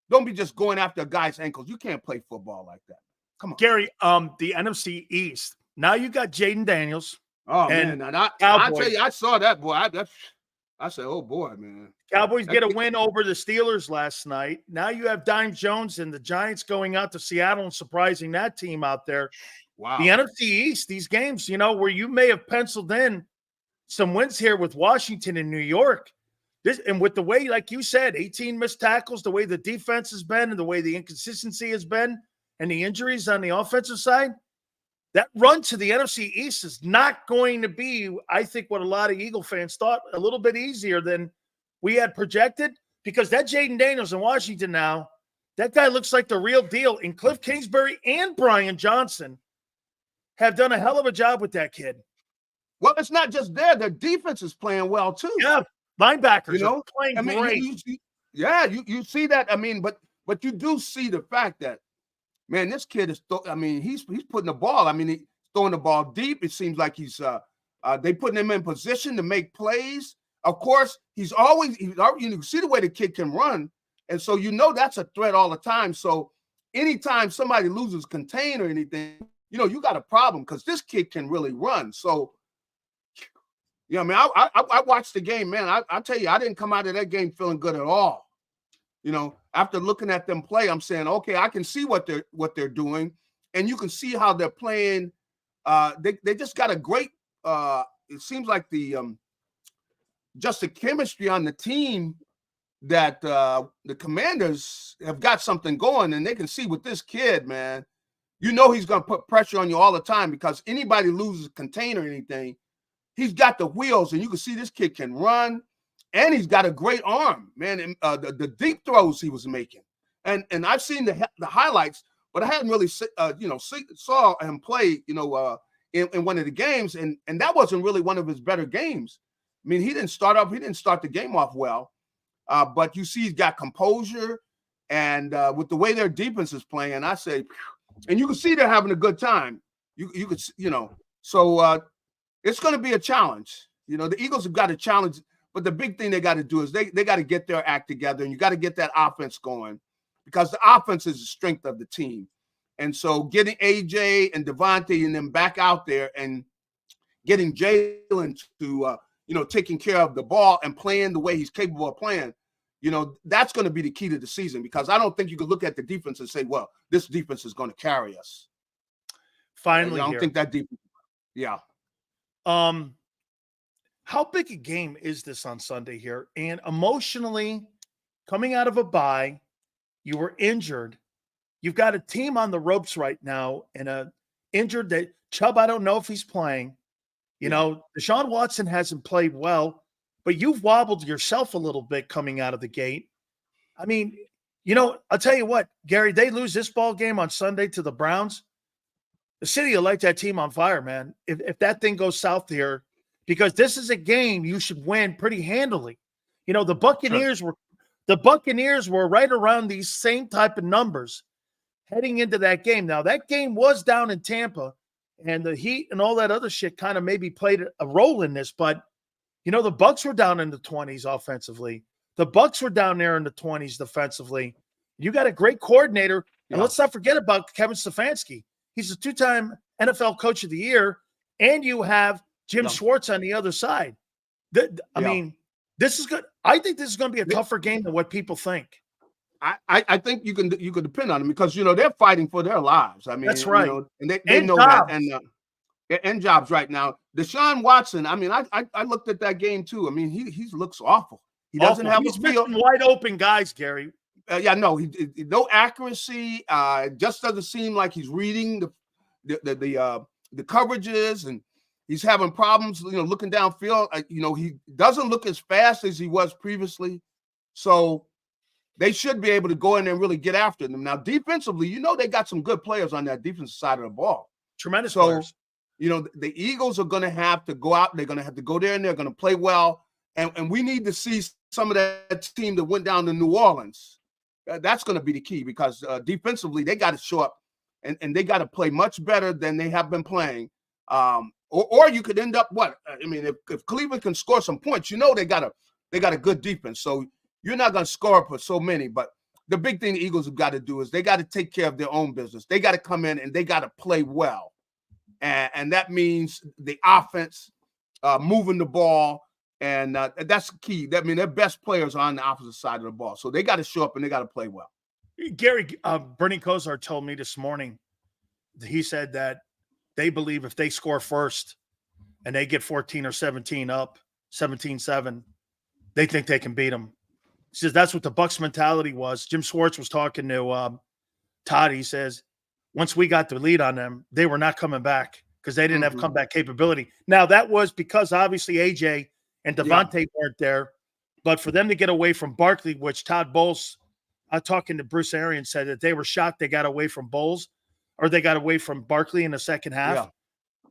S3: Don't be just going after a guy's ankles. You can't play football like that. Come on.
S1: Gary, the NFC East. Now you got Jaden Daniels.
S3: Oh, man. And I tell you, I saw that, boy. I said, oh, boy, man.
S1: Cowboys get a win over the Steelers last night. Now you have Dime Jones and the Giants going out to Seattle and surprising that team out there.
S3: Wow.
S1: The NFC East, these games, where you may have penciled in some wins here with Washington and New York. And with the way, like you said, 18 missed tackles, the way the defense has been and the way the inconsistency has been and the injuries on the offensive side, that run to the NFC East is not going to be, I think, what a lot of Eagle fans thought, a little bit easier than we had projected, because that Jaden Daniels in Washington now, that guy looks like the real deal. And Cliff Kingsbury and Brian Johnson have done a hell of a job with that kid.
S3: Well, it's not just there. Their defense is playing well, too.
S1: Yeah, linebackers are playing great.
S3: You see that. I mean, but you do see the fact that, man, this kid is, he's putting the ball. I mean, he's throwing the ball deep. It seems like they putting him in position to make plays. Of course, you see the way the kid can run. And so, that's a threat all the time. So anytime somebody loses contain or anything, you got a problem because this kid can really run. So, I watched the game, man. I tell you, I didn't come out of that game feeling good at all. After looking at them play, I'm saying, okay, I can see what they're doing, and you can see how they're playing. They just got a great. It seems like just the chemistry on the team that the Commanders have got something going, and they can see with this kid, man. He's going to put pressure on you all the time because anybody loses contain or anything, he's got the wheels, and you can see this kid can run. And he's got a great arm, man. And, the deep throws he was making, and I've seen the highlights, but I hadn't really saw him play, in one of the games, and that wasn't really one of his better games. I mean, he didn't start the game off well, but you see he's got composure, and with the way their defense is playing, I say, and you can see they're having a good time. You could, so it's going to be a challenge. The Eagles have got a challenge. But the big thing they got to do is they got to get their act together, and you got to get that offense going because the offense is the strength of the team. And so getting AJ and Devontae and them back out there and getting Jalen to, taking care of the ball and playing the way he's capable of playing, that's going to be the key to the season because I don't think you could look at the defense and say, well, this defense is going to carry us.
S1: Finally,
S3: I don't think that defense. Yeah.
S1: How big a game is this on Sunday here? And emotionally, coming out of a bye, you were injured. You've got a team on the ropes right now and injured that Chubb, I don't know if he's playing. Deshaun Watson hasn't played well, but you've wobbled yourself a little bit coming out of the gate. I mean, I'll tell you what, Gary, they lose this ball game on Sunday to the Browns. The city will light that team on fire, man. If that thing goes south here, because this is a game you should win pretty handily. The Buccaneers were right around these same type of numbers heading into that game. Now, that game was down in Tampa, and the heat and all that other shit kind of maybe played a role in this. But, the Bucs were down in the 20s offensively. The Bucs were down there in the 20s defensively. You got a great coordinator. And let's not forget about Kevin Stefanski. He's a 2-time NFL Coach of the Year, and you have Jim Schwartz on the other side. I mean, this is good. I think this is going to be a tougher game than what people think.
S3: I think you can depend on them because they're fighting for their lives. I mean,
S1: that's right,
S3: and they know jobs. That, and jobs right now. Deshaun Watson. I mean, I looked at that game too. I mean, he looks awful. He doesn't have
S1: He's missing wide open guys, Gary.
S3: No accuracy. Just doesn't seem like he's reading the coverages and. He's having problems, looking downfield. He doesn't look as fast as he was previously. So they should be able to go in there and really get after them. Now, defensively, you know they got some good players on that defensive side of the ball.
S1: Tremendous
S3: So,
S1: players.
S3: you know, the Eagles are going to have to go out. They're going to have to go there, and they're going to play well. And we need to see some of that team that went down to New Orleans. That's going to be the key because defensively, they got to show up, and they got to play much better than they have been playing. Or you could end up what? I mean, if Cleveland can score some points, you know they got a good defense. So you're not going to score for so many. But the big thing the Eagles have got to do is they got to take care of their own business. They got to come in and they got to play well. And that means the offense, moving the ball, and that's key. That means their best players are on the opposite side of the ball. So they got to show up and they got to play well.
S1: Gary, Bernie Kosar told me this morning, he said that they believe if they score first and they get 14 or 17 up, 17-7, they think they can beat them. He says that's what the Bucs mentality was. Jim Schwartz was talking to Todd. He says, once we got the lead on them, they were not coming back because they didn't have comeback capability. Now, that was because obviously AJ and Devontae weren't there. But for them to get away from Barkley, which Todd Bowles, talking to Bruce Arians, said that they were shocked they got away from Bowles or they got away from Barkley in the second half. Yeah.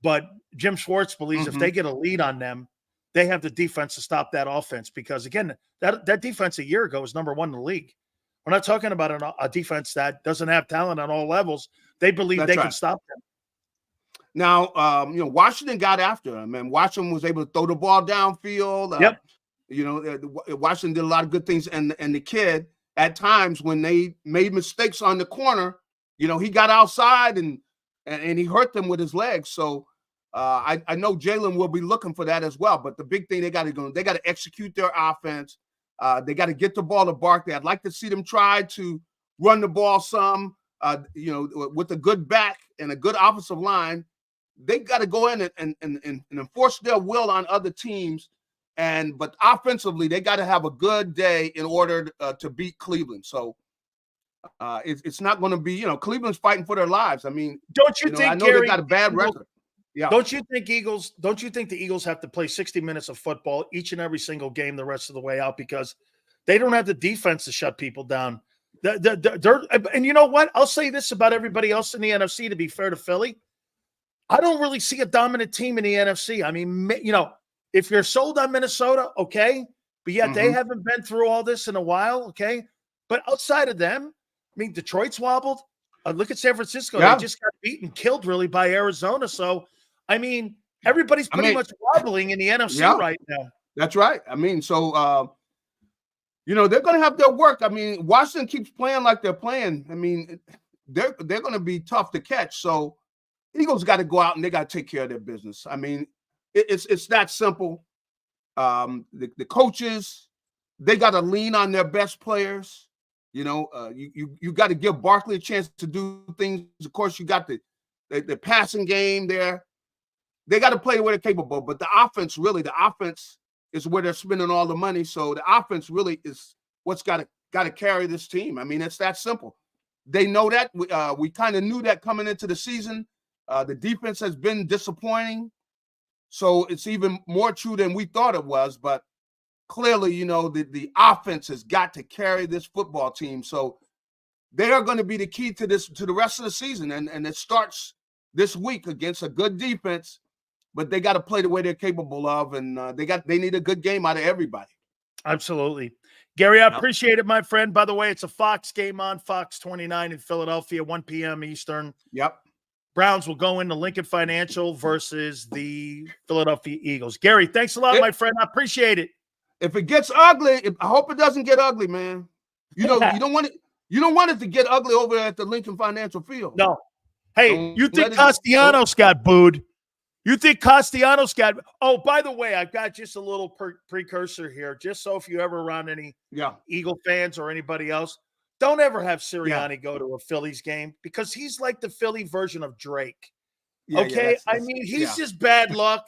S1: But Jim Schwartz believes if they get a lead on them, they have the defense to stop that offense because, again, that defense a year ago was number 1 in the league. We're not talking about a defense that doesn't have talent on all levels. They believe they can stop them.
S3: Now, you know, Washington got after them, and Washington was able to throw the ball downfield. You know, Washington did a lot of good things, and the kid, at times when they made mistakes on the corner, you know, he got outside and he hurt them with his legs. So I know Jalen will be looking for that as well. But the big thing they got to execute their offense. They got to get the ball to Barkley. I'd like to see them try to run the ball some. You know, with a good back and a good offensive line, they got to go in and enforce their will on other teams. But offensively, they got to have a good day in order to beat Cleveland. So it's not going to be, you know, Cleveland's fighting for their lives. I mean,
S1: don't you think?
S3: I know
S1: Gary,
S3: they got a bad record. Yeah.
S1: Don't you think the Eagles have to play 60 minutes of football each and every single game the rest of the way out because they don't have the defense to shut people down? And you know what? I'll say this about everybody else in the NFC, to be fair to Philly. I don't really see a dominant team in the NFC. I mean, you know, if you're sold on Minnesota, okay. But yet they haven't been through all this in a while, okay. But outside of them, I mean, Detroit's wobbled. Look at San Francisco. They just got beaten, killed really by Arizona. So, I mean, everybody's pretty much wobbling in the NFC right now.
S3: That's right. I mean, so, you know, they're going to have their work. I mean, Washington keeps playing like they're playing. I mean, they're going to be tough to catch. So, Eagles got to go out and they got to take care of their business. I mean, it's that simple. The coaches, they got to lean on their best players. You know, you got to give Barkley a chance to do things. Of course, you got the passing game there. They got to play the way they're capable. But the offense is where they're spending all the money. So the offense really is what's got to carry this team. I mean, it's that simple. They know that. We kind of knew that coming into the season. The defense has been disappointing. So it's even more true than we thought it was. But clearly, you know, the offense has got to carry this football team. So they are going to be the key to the rest of the season. And it starts this week against a good defense. But they got to play the way they're capable of, and they need a good game out of everybody.
S1: Absolutely. Gary, I appreciate it, my friend. By the way, it's a Fox game on Fox 29 in Philadelphia, 1 p.m. Eastern.
S3: Yep.
S1: Browns will go into Lincoln Financial versus the Philadelphia Eagles. Gary, thanks a lot, my friend. I appreciate it.
S3: If it gets ugly, I hope it doesn't get ugly, man. You know, you don't want it to get ugly over at the Lincoln Financial Field.
S1: No. Hey, you think Castellanos got booed? You think Castellanos got – oh, by the way, I've got just a little precursor here, just so if you ever around any Eagle fans or anybody else, don't ever have Sirianni go to a Phillies game because he's like the Philly version of Drake. Okay? I mean, he's just bad luck.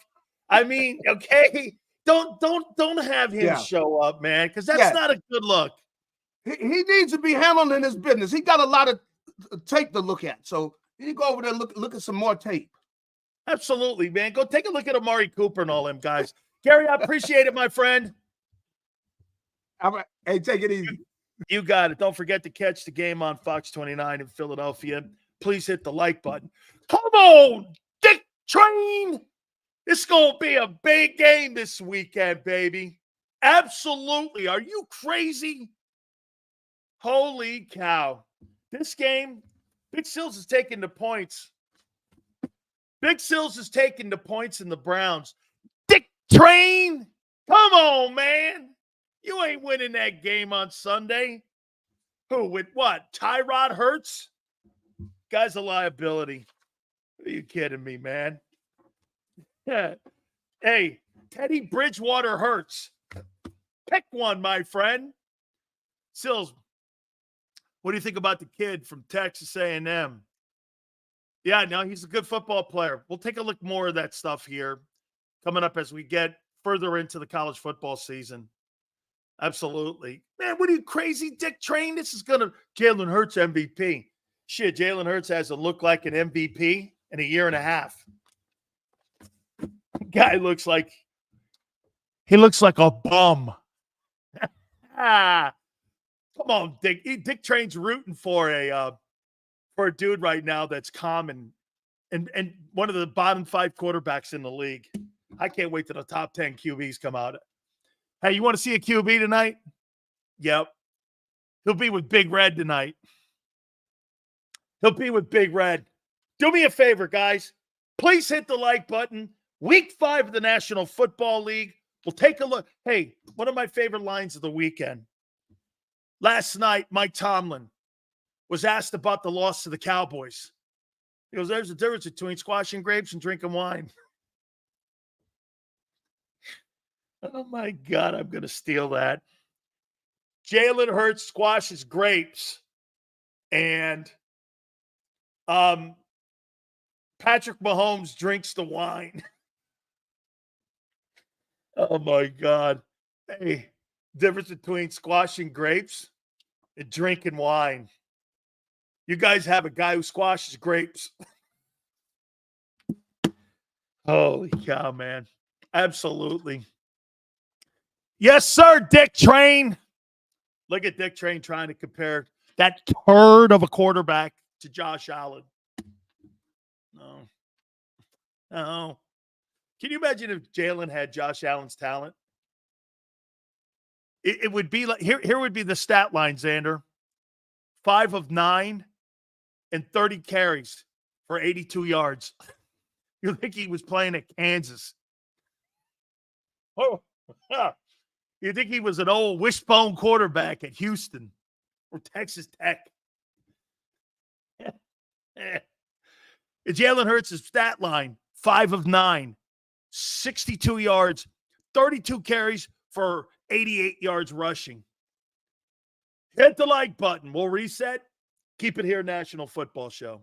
S1: I mean, okay? Don't have him show up, man, because that's not a good look.
S3: He needs to be handling his business. He got a lot of tape to look at. So you go over there and look at some more tape.
S1: Absolutely, man. Go take a look at Amari Cooper and all them guys. Gary, I appreciate it, my friend.
S3: All right. Hey, take it easy.
S1: You got it. Don't forget to catch the game on Fox 29 in Philadelphia. Please hit the like button. Come on, Dick Train. It's going to be a big game this weekend, baby. Absolutely. Are you crazy? Holy cow. This game, Big Sills is taking the points. Big Sills is taking the points in the Browns. Dick Train. Come on, man. You ain't winning that game on Sunday. Who, with what? Tyrod Hurts? Guy's a liability. Are you kidding me, man? Yeah. Hey, Teddy Bridgewater Hurts. Pick one, my friend. Sills, what do you think about the kid from Texas A&M? Yeah, no, he's a good football player. We'll take a look more of that stuff here coming up as we get further into the college football season. Absolutely. Man, what are you, crazy, Dick Train? This is going to Jalen Hurts MVP. Shit, Jalen Hurts hasn't looked like an MVP in a year and a half. Guy looks like a bum. Come on, Dick. Dick Train's rooting for a dude right now that's common and one of the bottom 5 quarterbacks in the league. I can't wait till the top 10 QBs come out. Hey, you want to see a QB tonight? Yep. He'll be with Big Red tonight. He'll be with Big Red. Do me a favor, guys. Please hit the like button. Week 5 of the National Football League. We'll take a look. Hey, one of my favorite lines of the weekend. Last night, Mike Tomlin was asked about the loss to the Cowboys. He goes, there's a difference between squashing grapes and drinking wine. Oh, my God, I'm going to steal that. Jalen Hurts squashes grapes. And Patrick Mahomes drinks the wine. Oh, my God. Hey, difference between squashing grapes and drinking wine. You guys have a guy who squashes grapes. Holy cow, man. Absolutely. Yes, sir, Dick Train. Look at Dick Train trying to compare that turd of a quarterback to Josh Allen. No. Can you imagine if Jalen had Josh Allen's talent? It would be like, here would be the stat line, Xander. 5 of 9 and 30 carries for 82 yards. You think he was playing at Kansas? Oh, you think he was an old wishbone quarterback at Houston or Texas Tech? Jalen Hurts' stat line, 5 of 9, 62 yards, 32 carries for 88 yards rushing. Hit the like button. We'll reset. Keep it here, National Football Show.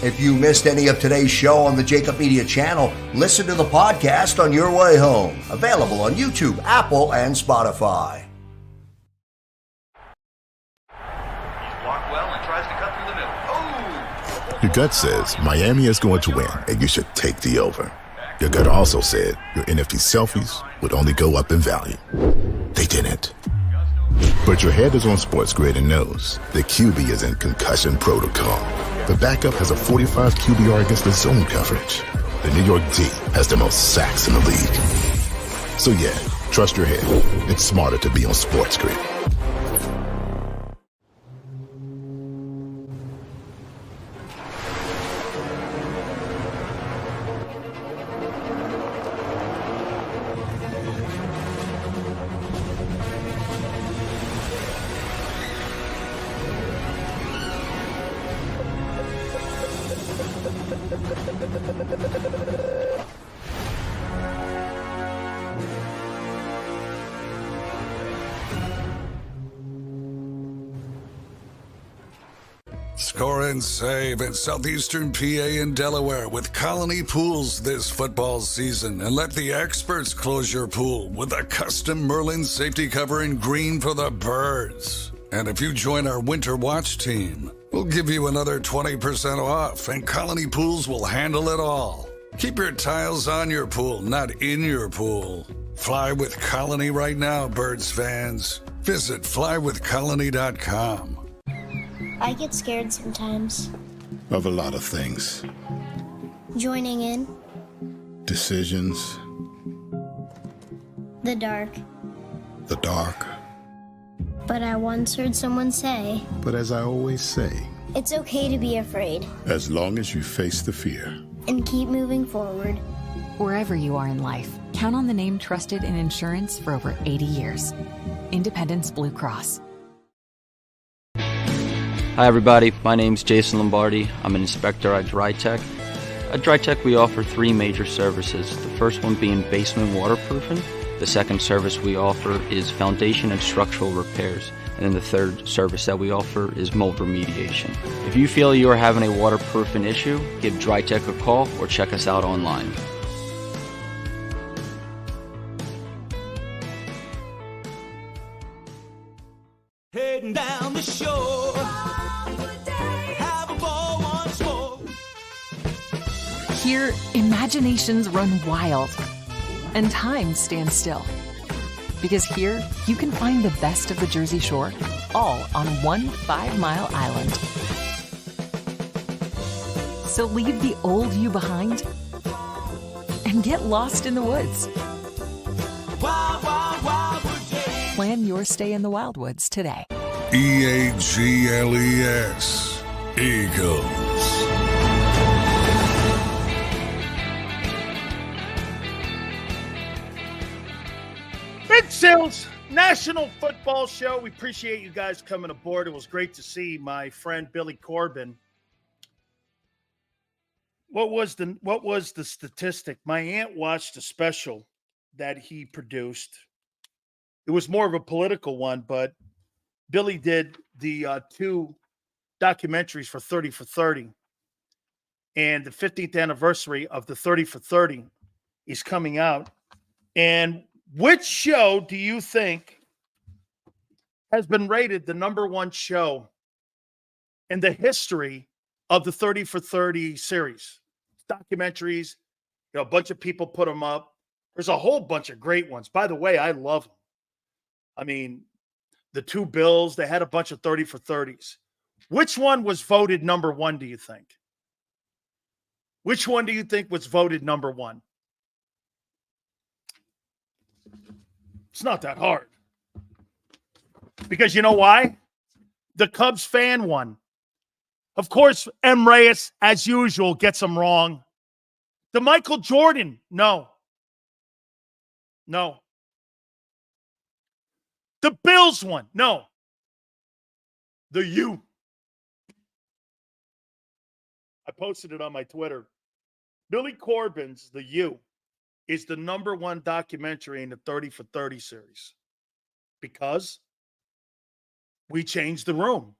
S4: If you missed any of today's show on the JAKIB Media channel, listen to the podcast on your way home. Available on YouTube, Apple, and Spotify.
S5: He's blocked well and tries to cut through the middle. Oh!
S6: Your gut says Miami is going to win, and you should take the over. Your gut also said your NFT selfies would only go up in value. They didn't. But your head is on Sports Grid and knows the QB is in concussion protocol. The backup has a 45 QBR against the zone coverage. The New York D has the most sacks in the league. So yeah, trust your head. It's smarter to be on Sports Grid.
S7: Score and save at Southeastern PA and Delaware with Colony Pools this football season, and let the experts close your pool with a custom Merlin safety cover in green for the birds. And if you join our Winter Watch team, we'll give you another 20% off, and Colony Pools will handle it all. Keep your tiles on your pool, not in your pool. Fly with Colony right now, Birds fans. Visit flywithcolony.com.
S8: I get scared sometimes.
S6: Of a lot of things.
S8: Joining in.
S6: Decisions.
S8: The dark.
S6: The dark.
S8: But I once heard someone say,
S6: But as I always say,
S8: it's okay to be afraid
S6: as long as you face the fear.
S8: and keep moving forward.
S9: Wherever you are in life, count on the name trusted in insurance for over 80 years. Independence Blue Cross.
S10: Hi everybody, my name's Jason Lombardi. I'm an inspector at DryTech. At DryTech we offer 3 major services, the first one being basement waterproofing. The second service we offer is foundation and structural repairs. And then the third service that we offer is mold remediation. If you feel you are having a waterproofing issue, give DryTech a call or check us out online.
S11: Heading down the shore, have a ball once more.
S9: Here, imaginations run wild and time stands still. Because here, you can find the best of the Jersey Shore, all on one 5-mile island. So leave the old you behind and get lost in the woods.
S11: Wild, wild, wildwood day.
S9: Plan your stay in the Wildwoods today.
S7: EAGLES. Eagles.
S1: Big Sales National Football Show. We appreciate you guys coming aboard. It was great to see my friend Billy Corbin. What was the statistic? My aunt watched a special that he produced. It was more of a political one, but Billy did the 2 documentaries for 30 for 30. And the 15th anniversary of the 30 for 30 is coming out. And which show do you think has been rated the #1 show in the history of the 30 for 30 series? Documentaries, a bunch of people put them up. There's a whole bunch of great ones. By the way, I love them. I mean, the 2 Bills, they had a bunch of 30 for 30s. Which one was voted #1, do you think? Which one do you think was voted #1? It's not that hard. Because you know why? The Cubs fan won. Of course, M. Reyes, as usual, gets them wrong. The Michael Jordan, no. No. The Bills won, no. The U. I posted it on my Twitter. Billy Corbin's The U is the #1 documentary in the 30 for 30 series because we changed the room.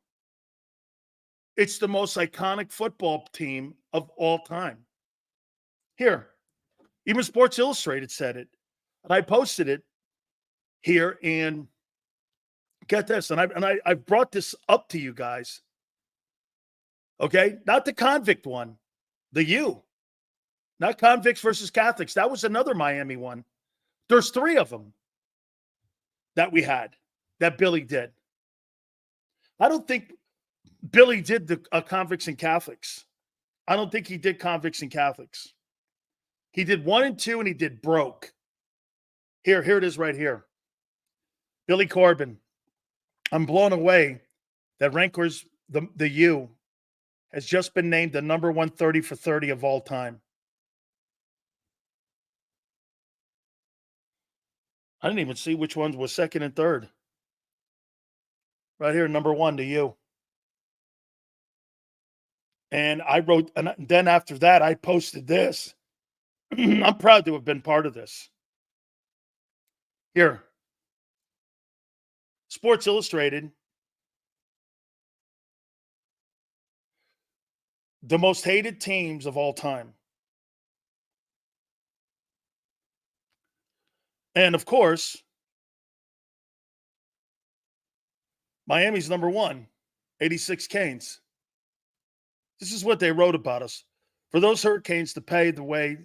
S1: It's the most iconic football team of all time. Here, even Sports Illustrated said it. And I posted it here, and get this, and I brought this up to you guys. Okay? Not the convict one, the U. Not convicts versus Catholics. That was another Miami one. There's 3 of them that we had, that Billy did. I don't think Billy did the convicts and Catholics. I don't think he did convicts and Catholics. He did 1 and 2, and he did broke. Here it is right here. Billy Corbin. I'm blown away that Rankers, the U, has just been named the #1 30 for 30 of all time. I didn't even see which ones was second and third. Right here, #1 to you. And I wrote, and then after that, I posted this. I'm proud to have been part of this. Here. Sports Illustrated. The most hated teams of all time. And of course, Miami's #1, 86 Canes. This is what they wrote about us. For those Hurricanes to pay the way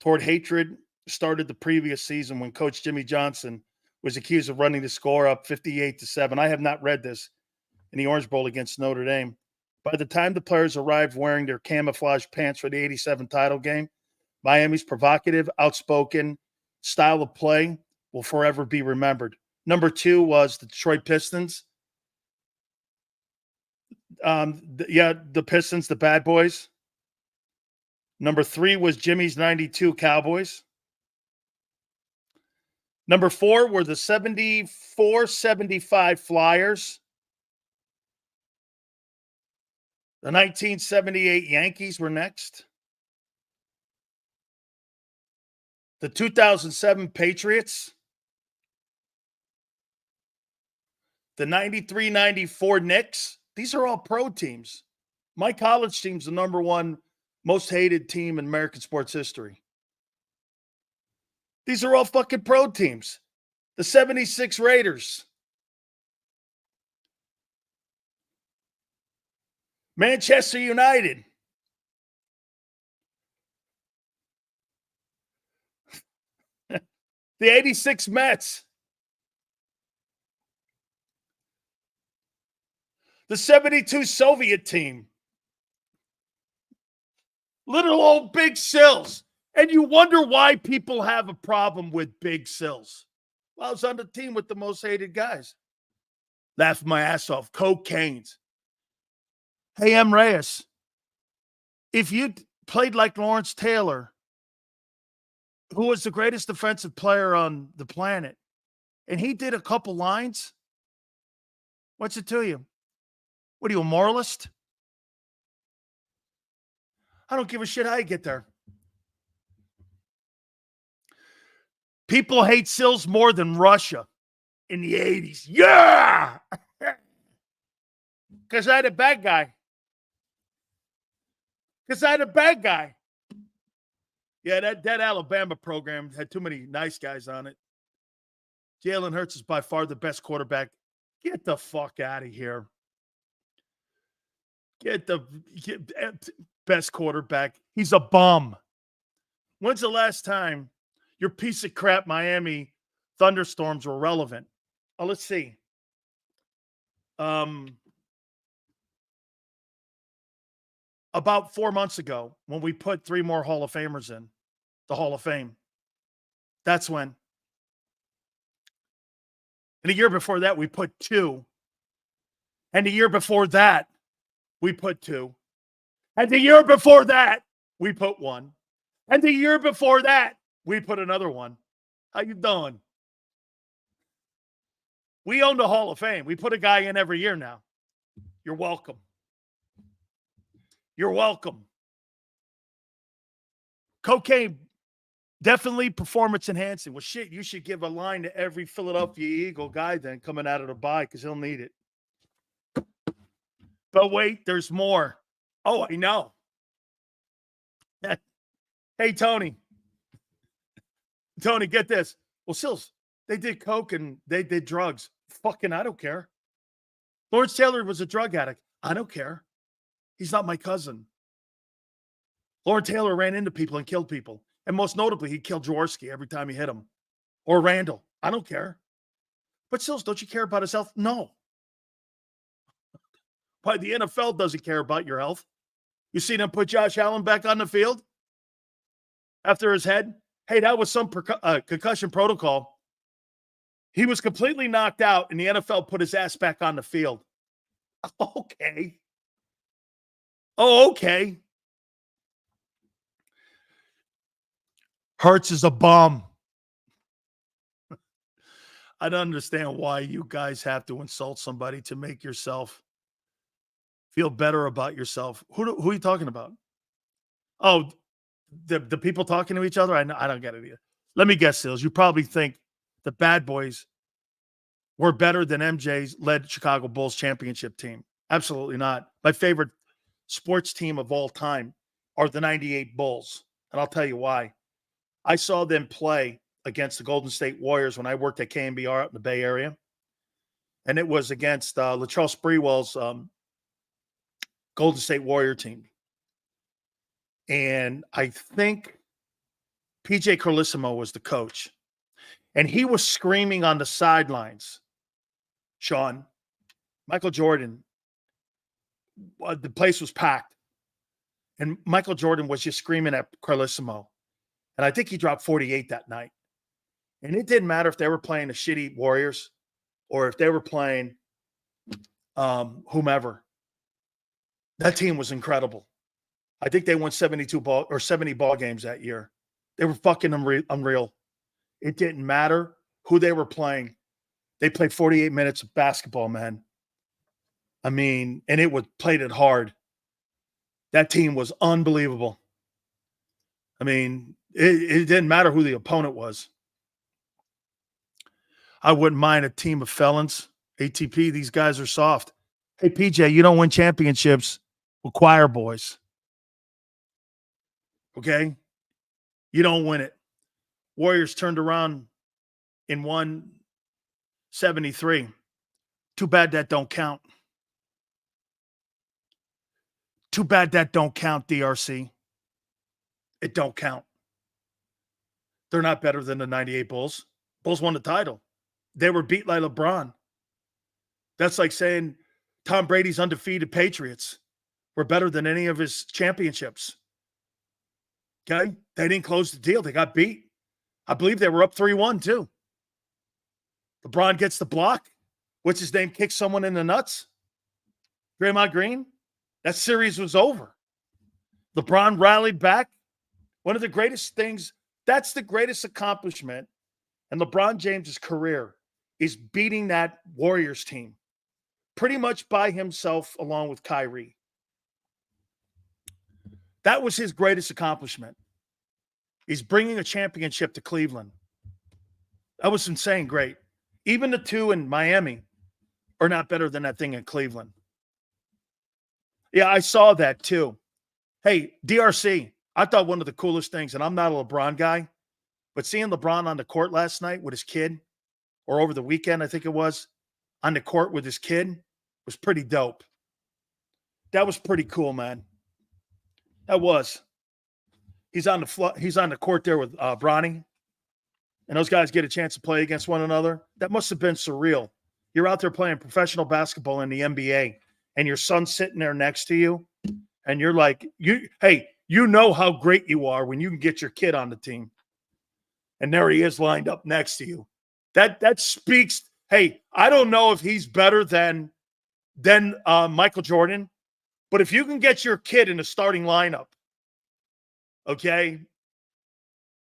S1: toward hatred started the previous season when Coach Jimmy Johnson was accused of running the score up 58-7. I have not read this in the Orange Bowl against Notre Dame. By the time the players arrived wearing their camouflage pants for the 87 title game, Miami's provocative, outspoken style of play will forever be remembered. Number 2 was the Detroit Pistons. The Pistons, the bad boys. Number 3 was Jimmy's 92 Cowboys. Number 4 were the 74-75 Flyers. The 1978 Yankees were next. The 2007 Patriots. The 93-94 Knicks. These are all pro teams. My college team's the number 1 most hated team in American sports history. These are all fucking pro teams. The 76 Raiders. Manchester United. The 86 Mets. The 72 Soviet team. Little old Big Sills. And you wonder why people have a problem with Big Sills. Well, I was on the team with the most hated guys. Laughed my ass off. Cocaine's. Hey, M. Reyes, if you played like Lawrence Taylor, who was the greatest defensive player on the planet, and he did a couple lines, what's it to you? What are you, a moralist? I don't give a shit how you get there. People hate Sills more than Russia in the 80s. Yeah! Because I had a bad guy. Yeah, that Alabama program had too many nice guys on it. Jalen Hurts is by far the best quarterback. Get the fuck out of here. Get best quarterback. He's a bum. When's the last time your piece of crap Miami thunderstorms were relevant? Oh, let's see. About 4 months ago, when we put 3 more Hall of Famers in the Hall of Fame. That's when. And a year before that, we put 2. And the year before that, we put 2. And the year before that, we put 1. And the year before that, we put another 1. How you doing? We own the Hall of Fame. We put a guy in every year now. You're welcome. You're welcome. Cocaine, definitely performance enhancing. Well, shit, you should give a line to every Philadelphia Eagle guy then coming out of the bye because he'll need it. But wait, there's more. Oh, I know. Hey, Tony. Tony, get this. Well, Sills, they did coke and they did drugs. Fucking, I don't care. Lawrence Taylor was a drug addict. I don't care. He's not my cousin. Lawrence Taylor ran into people and killed people. And most notably, he killed Jaworski every time he hit him. Or Randall. I don't care. But Sills, don't you care about his health? No. Why, the NFL doesn't care about your health. You seen them put Josh Allen back on the field after his head? Hey, that was some concussion protocol. He was completely knocked out, and the NFL put his ass back on the field. Okay. Oh, okay. Hurts is a bum. I don't understand why you guys have to insult somebody to make yourself feel better about yourself. Who are you talking about? Oh, the people talking to each other? I don't get it either. Let me guess, Sills. You probably think the bad boys were better than MJ's led Chicago Bulls championship team. Absolutely not. My favorite sports team of all time are the 98 Bulls. And I'll tell you why. I saw them play against the Golden State Warriors when I worked at KNBR out in the Bay Area. And it was against Latrell Sprewell's Golden State Warrior team. And I think PJ Carlissimo was the coach. And he was screaming on the sidelines, Sean, Michael Jordan, the place was packed. And Michael Jordan was just screaming at Carlissimo. And I think he dropped 48 that night. And it didn't matter if they were playing the shitty Warriors or if they were playing whomever. That team was incredible. I think they won 70 ball games that year. They were fucking unreal. It didn't matter who they were playing. They played 48 minutes of basketball, man. I mean, and played it hard. That team was unbelievable. I mean, it didn't matter who the opponent was. I wouldn't mind a team of felons. ATP, these guys are soft. Hey, PJ, you don't win championships with choir boys. Okay? You don't win it. Warriors turned around in 173. Too bad that don't count. Too bad that don't count, DRC. It don't count. They're not better than the 98 Bulls. Bulls won the title. They were beat by LeBron. That's like saying Tom Brady's undefeated Patriots were better than any of his championships. Okay? They didn't close the deal. They got beat. I believe they were up 3-1 too. LeBron gets the block. What's his name? Kicks someone in the nuts. Draymond Green. That series was over. LeBron rallied back. One of the greatest things, that's the greatest accomplishment in LeBron James' career is beating that Warriors team pretty much by himself along with Kyrie. That was his greatest accomplishment. He's bringing a championship to Cleveland. That was insane great. Even the two in Miami are not better than that thing in Cleveland. Yeah, I saw that too. Hey, DRC, I thought one of the coolest things, and I'm not a LeBron guy, but seeing LeBron on the court last night with his kid, or over the weekend, I think it was, on the court with his kid, was pretty dope. That was pretty cool, man. That was. He's on the court there with Bronny, and those guys get a chance to play against one another. That must have been surreal. You're out there playing professional basketball in the NBA, and your son's sitting there next to you, and you're like, hey, you know how great you are when you can get your kid on the team. And there he is lined up next to you. That speaks, hey, I don't know if he's better than Michael Jordan, but if you can get your kid in the starting lineup, okay,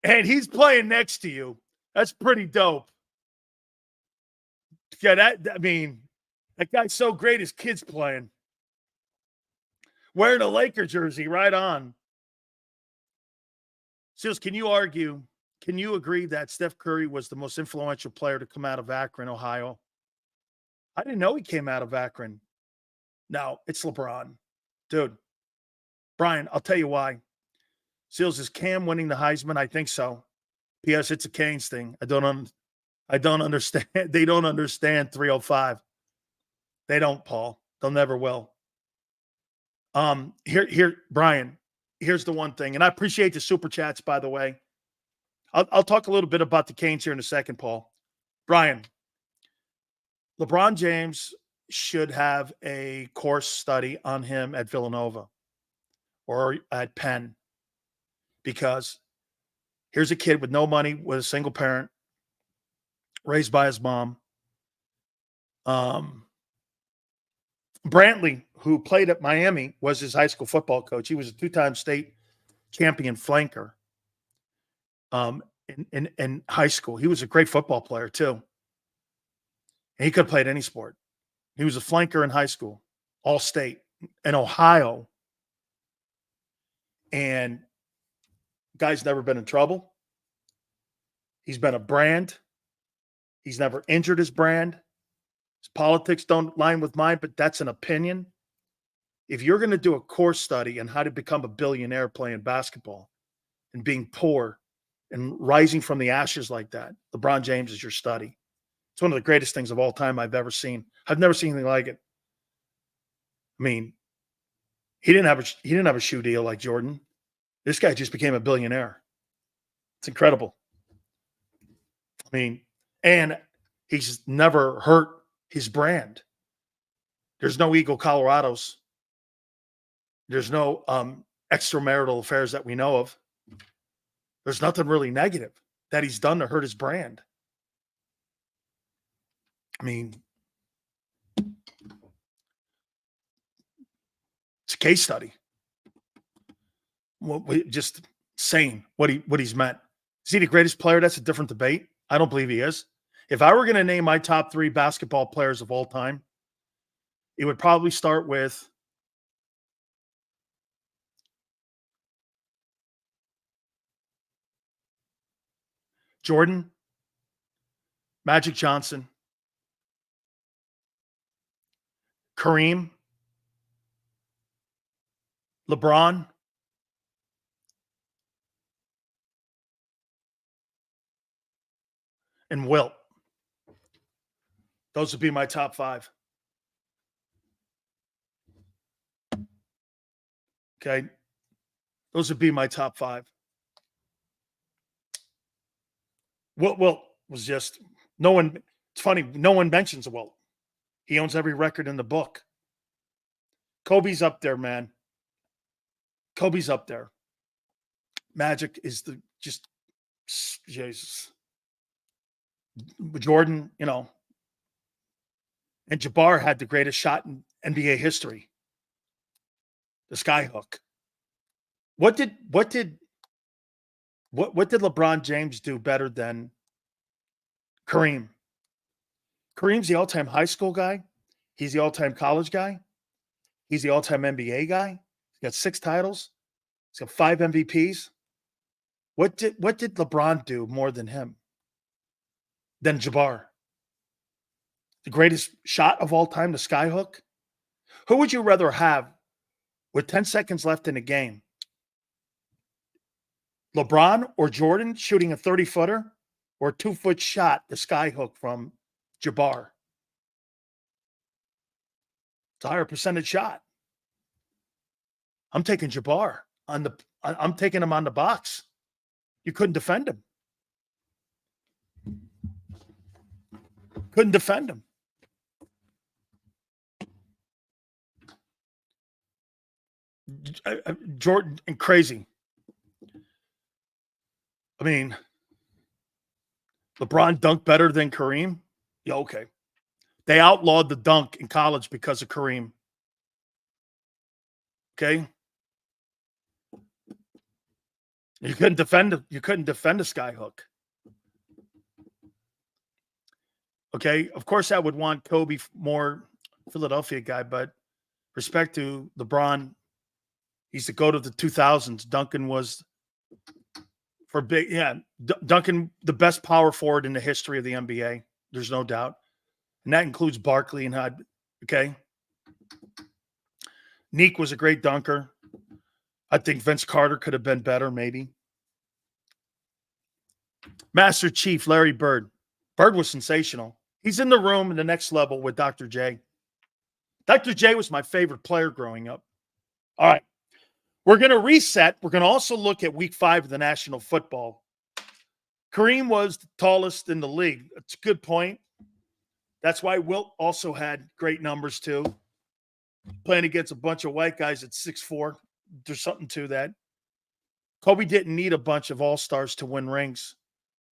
S1: and he's playing next to you, that's pretty dope. Yeah, that guy's so great, his kid's playing. Wearing a Laker jersey, right on. Seals, can you agree that Steph Curry was the most influential player to come out of Akron, Ohio? I didn't know he came out of Akron. No, it's LeBron. Dude, Brian, I'll tell you why. Seals, is Cam winning the Heisman? I think so. P.S. It's a Canes thing. I don't understand. They don't understand 305. They don't, Paul. They'll never will. Here, Brian, here's the one thing, and I appreciate the super chats, by the way. I'll talk a little bit about the Canes here in a second, Paul. Brian, LeBron James should have a course study on him at Villanova or at Penn, because here's a kid with no money, with a single parent, raised by his mom. Brantley, who played at Miami, was his high school football coach. He was a two-time state champion flanker in high school. He was a great football player, too. And he could have played any sport. He was a flanker in high school, all state, in Ohio. And guy's never been in trouble. He's been a brand. He's never injured his brand. His politics don't line with mine, but that's an opinion. If you're going to do a course study on how to become a billionaire playing basketball and being poor and rising from the ashes like that, LeBron James is your study. It's one of the greatest things of all time I've ever seen. I've never seen anything like it. I mean, he didn't have a shoe deal like Jordan. This guy just became a billionaire. It's incredible. I mean, and he's never hurt his brand. There's no Eagle Colorados. There's no extramarital affairs that we know of. There's nothing really negative that he's done to hurt his brand. I mean, it's a case study. Just saying what he's meant. Is he the greatest player? That's a different debate. I don't believe he is. If I were going to name my top 3 basketball players of all time, it would probably start with Jordan, Magic Johnson, Kareem, LeBron, and Wilt. Those would be my top 5. Okay. Those would be my top 5. Wilt was just it's funny, no one mentions Wilt. He owns every record in the book. Kobe's up there, man. Kobe's up there. Magic is Jesus. Jordan, and Jabbar had the greatest shot in NBA history. The skyhook. What did LeBron James do better than Kareem? Kareem's the all-time high school guy. He's the all-time college guy. He's the all-time NBA guy. He's got 6 titles. He's got 5 MVPs. What did LeBron do more than him? Than Jabbar? The greatest shot of all time, the skyhook? Who would you rather have with 10 seconds left in the game? LeBron or Jordan shooting a 30-footer or a 2-foot shot, the skyhook from Jabbar? It's a higher percentage shot. I'm taking Jabbar I'm taking him on the box. You couldn't defend him. Couldn't defend him. Jordan and crazy. I mean, LeBron dunked better than Kareem? Yeah, okay. They outlawed the dunk in college because of Kareem. Okay? You couldn't defend a skyhook. Okay? Of course, I would want Kobe more Philadelphia guy, but respect to LeBron, he's the GOAT of the 2000s. Duncan was Duncan, the best power forward in the history of the NBA. There's no doubt. And that includes Barkley and Hyde. Okay. Neek was a great dunker. I think Vince Carter could have been better, maybe. Master Chief, Larry Bird. Bird was sensational. He's in the room in the next level with Dr. J. Dr. J was my favorite player growing up. All right. We're going to reset. We're going to also look at week 5 of the National Football. Kareem was the tallest in the league. That's a good point. That's why Wilt also had great numbers too. Playing against a bunch of white guys at 6'4". There's something to that. Kobe didn't need a bunch of all-stars to win rings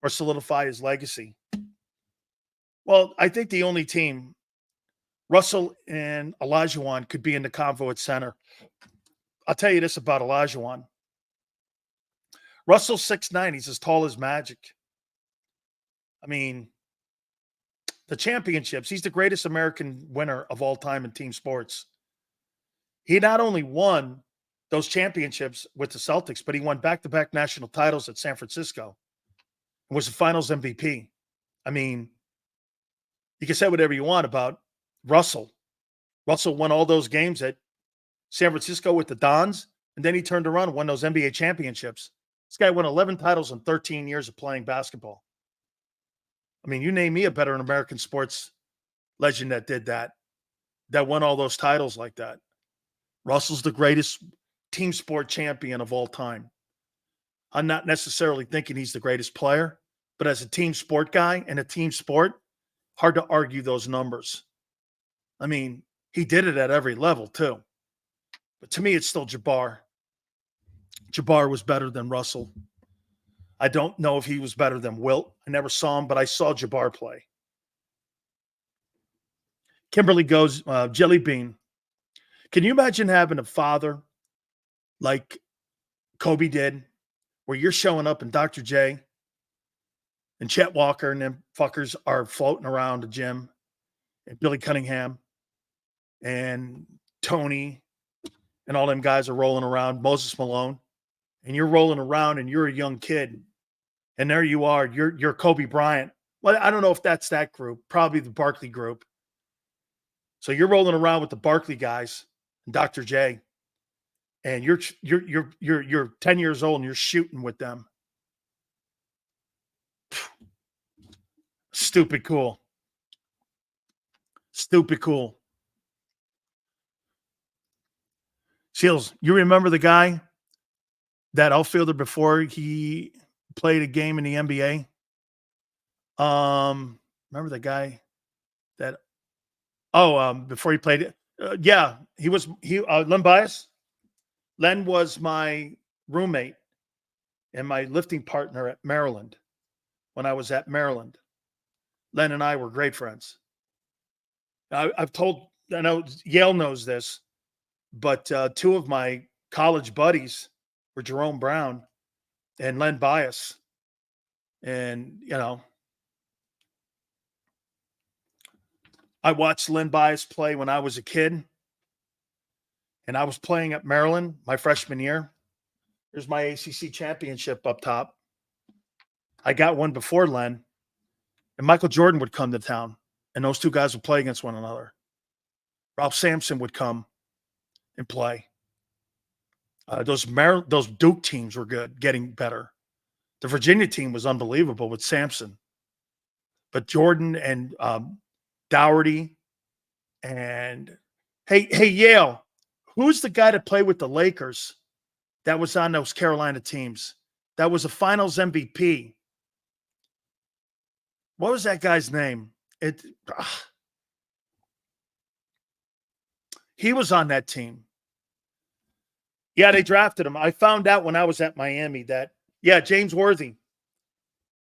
S1: or solidify his legacy. Well, I think the only team, Russell and Olajuwon, could be in the convo at center. I'll tell you this about Olajuwon. Russell's 6'9". He's as tall as Magic. I mean, the championships, he's the greatest American winner of all time in team sports. He not only won those championships with the Celtics, but he won back-to-back national titles at San Francisco and was the finals MVP. I mean, you can say whatever you want about Russell. Russell won all those games at San Francisco with the Dons, and then he turned around and won those NBA championships. This guy won 11 titles in 13 years of playing basketball. I mean, you name me a better American sports legend that did that won all those titles like that. Russell's the greatest team sport champion of all time. I'm not necessarily thinking he's the greatest player, But as a team sport guy and a team sport, hard to argue those numbers. I mean, he did it at every level too. But to me, it's still Jabbar. Jabbar was better than Russell. I don't know if he was better than Wilt. I never saw him, but I saw Jabbar play. Kimberly goes, Jelly Bean. Can you imagine having a father like Kobe did, where you're showing up and Dr. J and Chet Walker and them fuckers are floating around the gym, and Billy Cunningham and Tony and all them guys are rolling around, Moses Malone, and you're rolling around and you're a young kid, and there you are, you're Kobe Bryant. Well, I don't know if that's that group, probably the Barkley group. So you're rolling around with the Barkley guys and Dr. J, and you're 10 years old and you're shooting with them. Stupid cool. Stupid cool. Seals, you remember the guy, that outfielder before he played a game in the NBA? Remember the guy that, before he played it? Yeah, Len Bias. Len was my roommate and my lifting partner at Maryland when I was at Maryland. Len and I were great friends. I've told, I know Yale knows this, but two of my college buddies were Jerome Brown and Len Bias. And, you know, I watched Len Bias play when I was a kid, and I was playing at Maryland my freshman year. There's my ACC championship up top. I got one before Len, and Michael Jordan would come to town, and those two guys would play against one another. Ralph Sampson would come and play. Those Duke teams were good, getting better. The Virginia team was unbelievable with Sampson. But Jordan and Dougherty and hey Yale, who's the guy that played with the Lakers that was on those Carolina teams? That was a finals MVP. What was that guy's name? He was on that team. Yeah, they drafted him. I found out when I was at Miami that, James Worthy.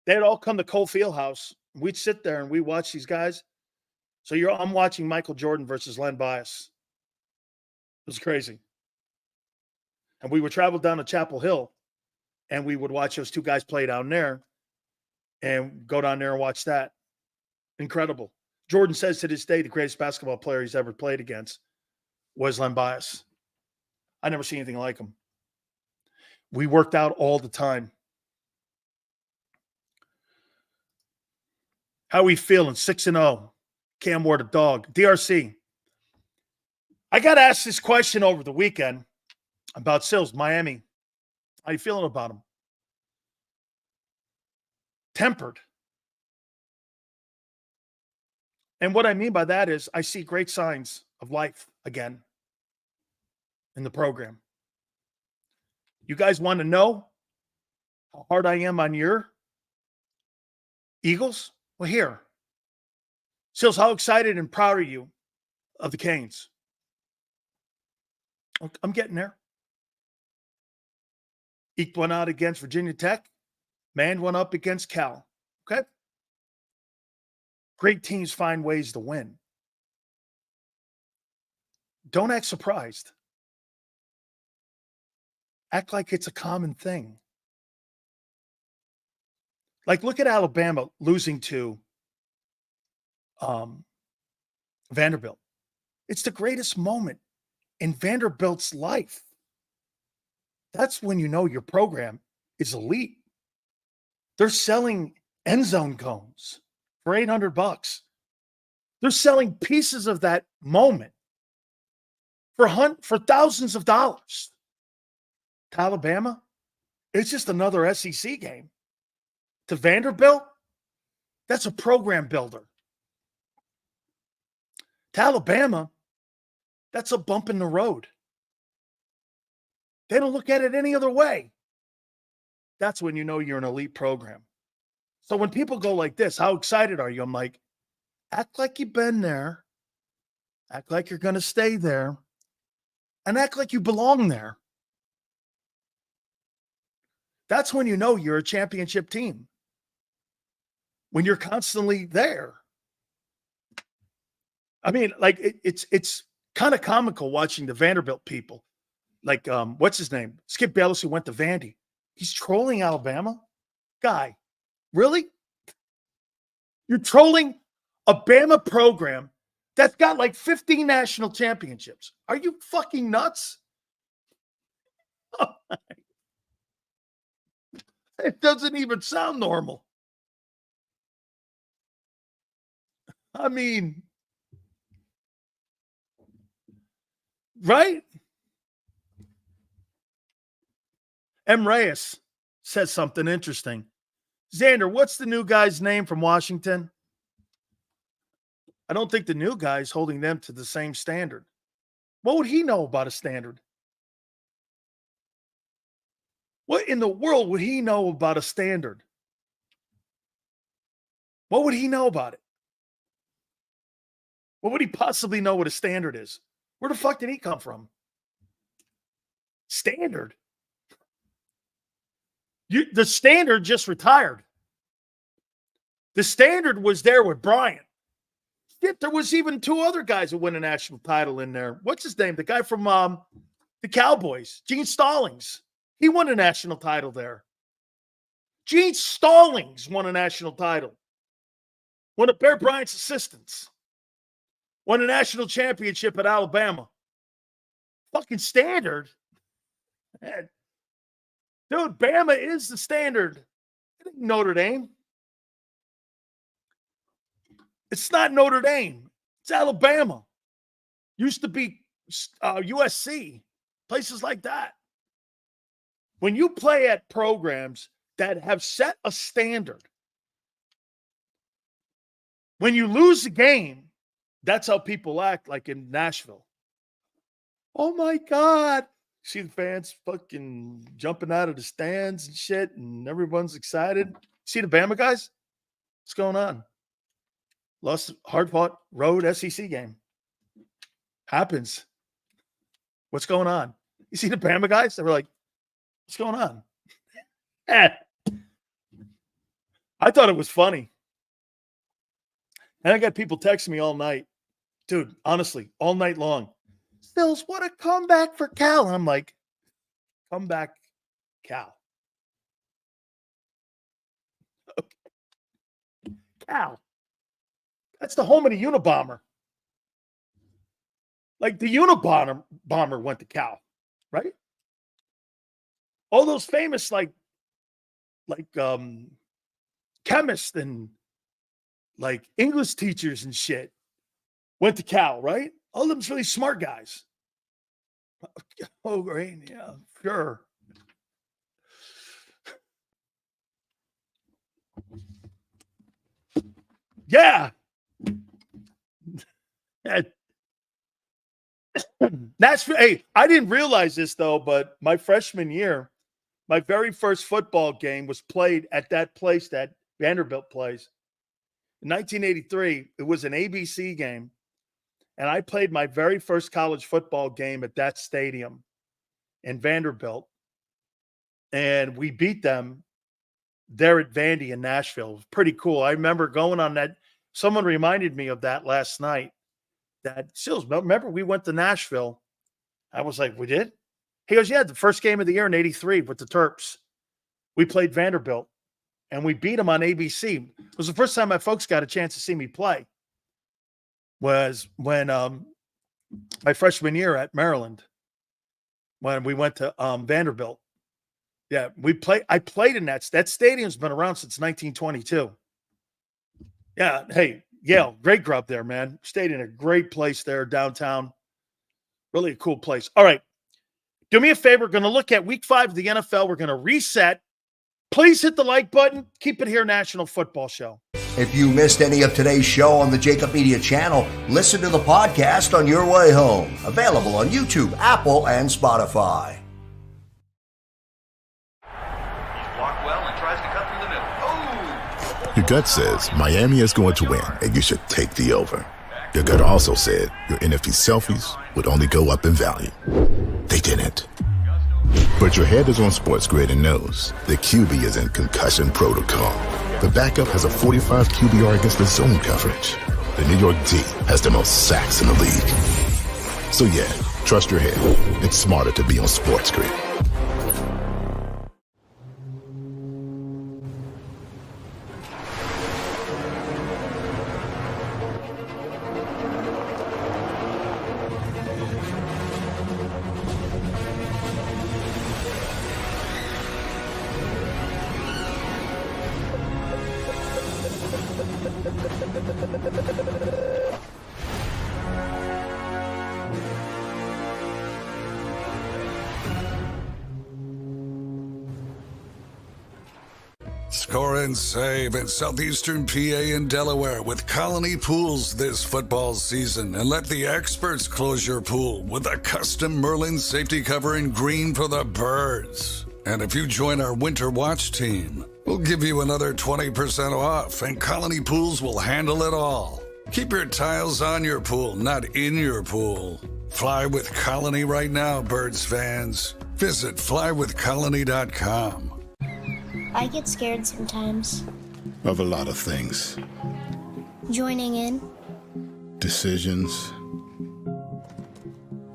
S1: They'd all come to Cole Fieldhouse. We'd sit there and we watch these guys. So I'm watching Michael Jordan versus Len Bias. It was crazy. And we would travel down to Chapel Hill, and we would watch those two guys play down there and go down there and watch that. Incredible. Jordan says to this day the greatest basketball player he's ever played against was Len Bias. I never seen anything like him. We worked out all the time. How we feeling? 6-0. Cam Ward, a dog. DRC. I got asked this question over the weekend about Sills, Miami. How you feeling about him? Tempered. And what I mean by that is I see great signs of life again in the program. You guys want to know how hard I am on your Eagles? Well, here. Sills, how excited and proud are you of the Canes? I'm getting there. Eked one out against Virginia Tech. Man one up against Cal. Okay? Great teams find ways to win. Don't act surprised. Act like it's a common thing. Like, look at Alabama losing to Vanderbilt. It's the greatest moment in Vanderbilt's life. That's when you know your program is elite. They're selling end zone cones for $800. They're selling pieces of that moment for thousands of dollars. To Alabama, it's just another SEC game. To Vanderbilt, that's a program builder. To Alabama, that's a bump in the road. They don't look at it any other way. That's when you know you're an elite program. So when people go like this, how excited are you? I'm like, act like you've been there. Act like you're going to stay there. And act like you belong there. That's when you know you're a championship team. When you're constantly there. I mean, like it's kind of comical watching the Vanderbilt people. Like, what's his name? Skip Bayless, who went to Vandy. He's trolling Alabama? Guy, really? You're trolling a Bama program that's got like 15 national championships. Are you fucking nuts? It doesn't even sound normal. I mean, right? M. Reyes says something interesting. Xander, what's the new guy's name from Washington? I don't think the new guy's holding them to the same standard. What would he know about a standard? What in the world would he know about a standard? What would he know about it? What would he possibly know what a standard is? Where the fuck did he come from? Standard? The standard just retired. The standard was there with Bryant. Shit, there was even two other guys who won a national title in there. What's his name? The guy from the Cowboys, Gene Stallings. He won a national title there. Gene Stallings won a national title. One of Bear Bryant's assistants. Won a national championship at Alabama. Fucking standard. Man. Dude, Bama is the standard. It ain't Notre Dame. It's not Notre Dame. It's Alabama. Used to be USC. Places like that. When you play at programs that have set a standard, when you lose the game, that's how people act, like in Nashville. Oh, my God. See the fans fucking jumping out of the stands and shit, and everyone's excited. See the Bama guys? What's going on? Lost hard-fought road SEC game. Happens. What's going on? You see the Bama guys? They were like, what's going on? I thought it was funny. And I got people texting me all night. Dude, honestly, all night long. Stills, what a comeback for Cal. And I'm like, comeback Cal. Cal. That's the home of the Unabomber. Like the Unabomber went to Cal, right? All those famous like chemists and like English teachers and shit went to Cal, right? All of them's really smart guys. Oh, great. Yeah, sure. Yeah. Hey, I didn't realize this though, but my freshman year, my very first football game was played at that place that Vanderbilt plays. In 1983, it was an ABC game. And I played my very first college football game at that stadium in Vanderbilt. And we beat them there at Vandy in Nashville. It was pretty cool. I remember going on that. Someone reminded me of that last night. That Sills, remember we went to Nashville. I was like, we did? He goes, yeah, the first game of the year in 83 with the Terps. We played Vanderbilt. And we beat them on ABC. It was the first time my folks got a chance to see me play. Was when my freshman year at Maryland, when we went to Vanderbilt. Yeah, I played in that. That stadium's been around since 1922. Yeah, hey, Yale, great grub there, man. Stayed in a great place there downtown. Really a cool place. All right, do me a favor. We're going to look at week 5 of the NFL. We're going to reset. Please hit the like button. Keep it here, National Football Show.
S4: If you missed any of today's show on the JAKIB Media channel, listen to the podcast on your way home. Available on YouTube, Apple, and Spotify.
S5: He's blocked well and tries to cut through the middle. Oh!
S6: Your gut says Miami is going to win, and you should take the over. Your gut also said your NFT selfies would only go up in value. They didn't. But your head is on Sports Grid and knows the QB is in concussion protocol. The backup has a 45 QBR against the zone coverage. The New York D has the most sacks in the league. So yeah, trust your head. It's smarter to be on Sports Grid.
S7: Score and save in southeastern PA and Delaware with Colony Pools this football season, and let the experts close your pool with a custom Merlin safety cover in green for the birds. And if you join our Winter Watch team, we'll give you another 20% off, and Colony Pools will handle it all. Keep your tiles on your pool, not in your pool. Fly with Colony right now, birds fans. Visit flywithcolony.com.
S8: I get scared sometimes.
S6: Of a lot of things.
S8: Joining in.
S6: Decisions.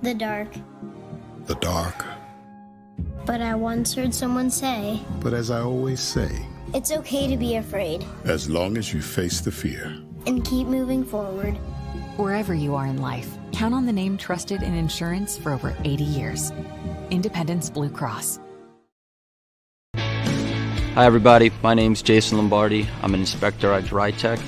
S8: The dark.
S6: The dark.
S8: But I once heard someone say,
S6: But as I always say,
S8: it's okay to be afraid
S6: as long as you face the fear.
S8: and keep moving forward.
S9: Wherever you are in life, count on the name trusted in insurance for over 80 years. Independence Blue Cross.
S10: Hi everybody, my name's Jason Lombardi. I'm an inspector at DryTech.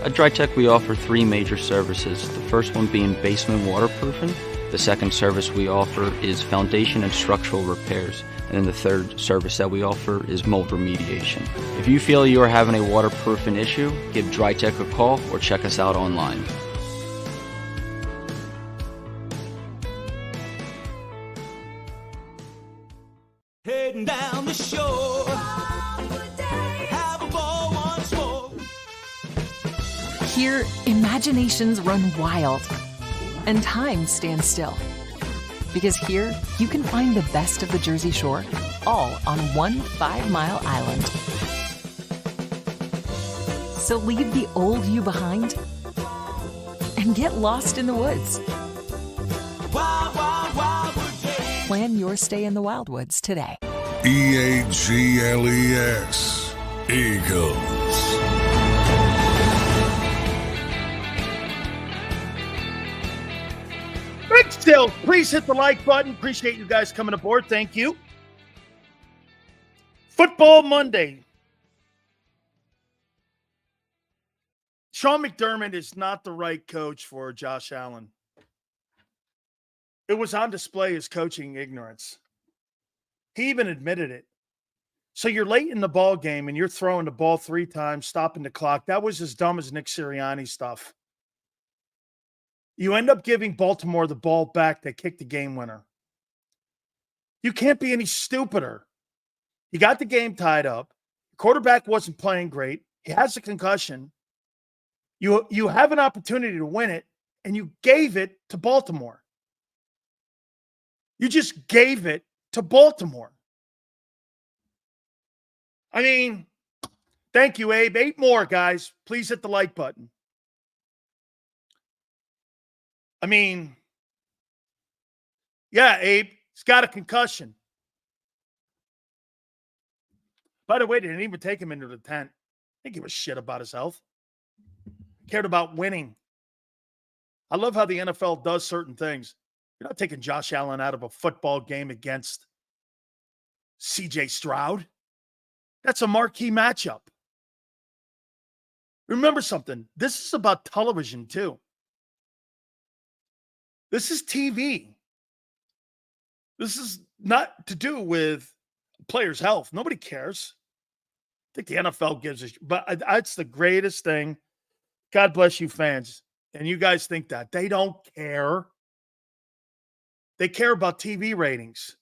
S10: At DryTech we offer three major services, the first one being basement waterproofing. The second service we offer is foundation and structural repairs. And then the third service that we offer is mold remediation. If you feel you are having a waterproofing issue, give DryTech a call or check us out online.
S11: Heading down the shore. Have a ball once more.
S9: Here, imaginations run wild and time stands still. Because here, you can find the best of the Jersey Shore, all on one 5-mile island. So leave the old you behind and get lost in the woods.
S11: Wild, wild, wildwood.
S9: Plan your stay in the Wildwoods today.
S7: EAGLES. Eagles.
S1: Big Still, please hit the like button. Appreciate you guys coming aboard. Thank you. Football Monday. Sean McDermott is not the right coach for Josh Allen. It was on display as coaching ignorance. He even admitted it. So you're late in the ball game and you're throwing the ball 3 times, stopping the clock. That was as dumb as Nick Sirianni stuff. You end up giving Baltimore the ball back. They kick the game winner. You can't be any stupider. You got the game tied up. The quarterback wasn't playing great. He has a concussion. You have an opportunity to win it, and you gave it to Baltimore. You just gave it to Baltimore. I mean, thank you, Abe. 8 more, guys. Please hit the like button. I mean, yeah, Abe, he's got a concussion. By the way, they didn't even take him into the tent. I think he was shit about his health. Cared about winning. I love how the NFL does certain things. You're not taking Josh Allen out of a football game against C.J. Stroud. That's a marquee matchup. Remember something. This is about television, too. This is TV. This is not to do with players' health. Nobody cares. I think the NFL gives a shit. But it's the greatest thing. God bless you, fans. And you guys think that. They don't care. They care about TV ratings.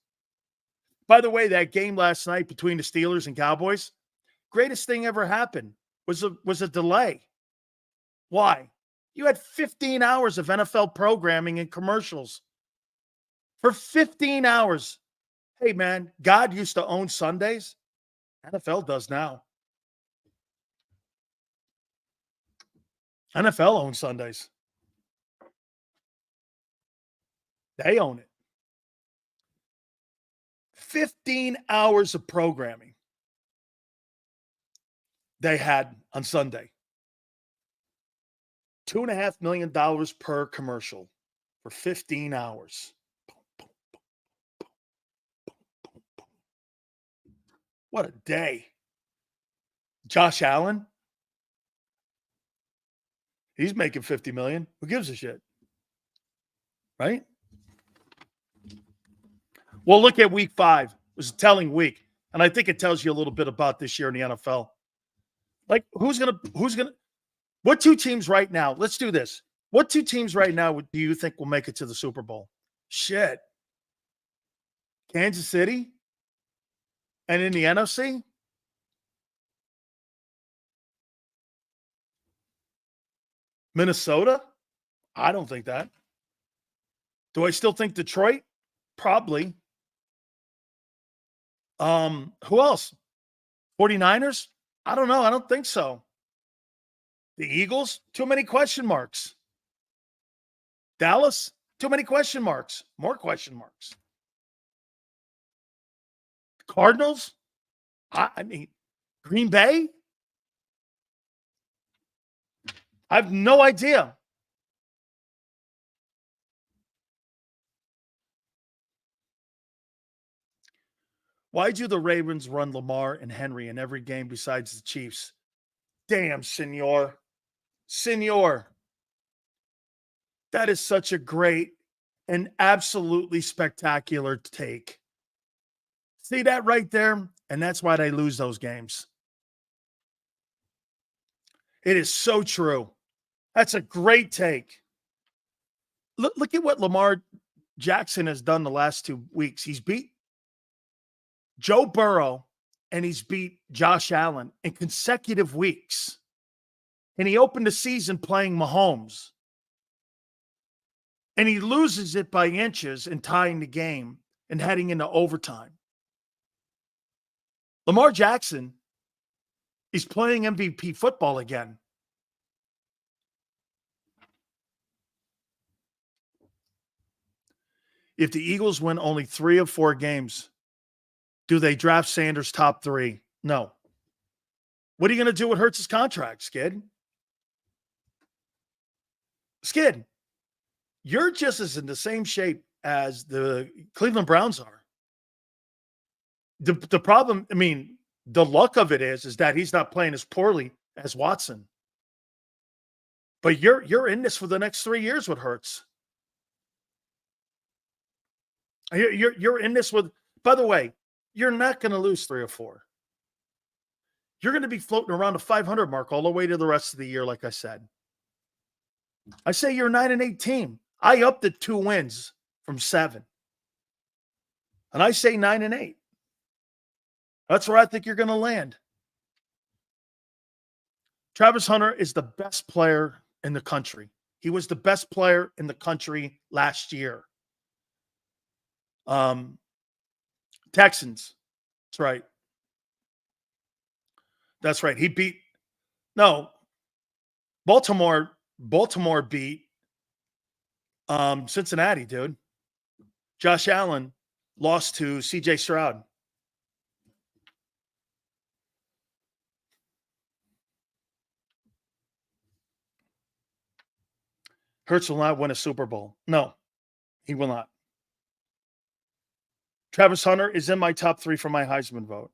S1: By the way, that game last night between the Steelers and Cowboys, greatest thing ever happened was a delay. Why? You had 15 hours of NFL programming and commercials. For 15 hours. Hey, man, God used to own Sundays. NFL does now. NFL owns Sundays. They own it. 15 hours of programming they had on Sunday. $2.5 million per commercial for 15 hours. What a day. Josh Allen, he's making $50 million. Who gives a shit? Right? Well, look at week 5. It was a telling week. And I think it tells you a little bit about this year in the NFL. Like, what two teams right now? Let's do this. What two teams right now do you think will make it to the Super Bowl? Shit. Kansas City? And in the NFC? Minnesota? I don't think that. Do I still think Detroit? Probably. Who else? 49ers? I don't know. I don't think so. The Eagles? Too many question marks. Dallas? Too many question marks. More question marks. Cardinals? I mean, Green Bay? I have no idea. Why do the Ravens run Lamar and Henry in every game besides the Chiefs? Damn, senor. Senor. That is such a great and absolutely spectacular take. See that right there? And that's why they lose those games. It is so true. That's a great take. Look at what Lamar Jackson has done the last 2 weeks. He's beat Joe Burrow and he's beat Josh Allen in consecutive weeks. And he opened the season playing Mahomes. And he loses it by inches and tying the game and heading into overtime. Lamar Jackson is playing MVP football again. If the Eagles win only 3 of 4 games, do they draft Sanders top 3? No. What are you going to do with Hurts' contract, Skid? Skid, you're just as in the same shape as the Cleveland Browns are. The problem, I mean, the luck of it is that he's not playing as poorly as Watson. But you're in this for the next 3 years with Hurts. You're in this with, by the way, you're not going to lose 3 or 4. You're going to be floating around the 500 mark all the way to the rest of the year, like I said. I say you're a 9-8 team. I upped it 2 wins from 7. And I say 9-8. That's where I think you're going to land. Travis Hunter is the best player in the country. He was the best player in the country last year. Texans. That's right. That's right. He beat Baltimore beat Cincinnati, dude. Josh Allen lost to CJ Stroud. Hurts will not win a Super Bowl. No, he will not. Travis Hunter is in my top 3 for my Heisman vote.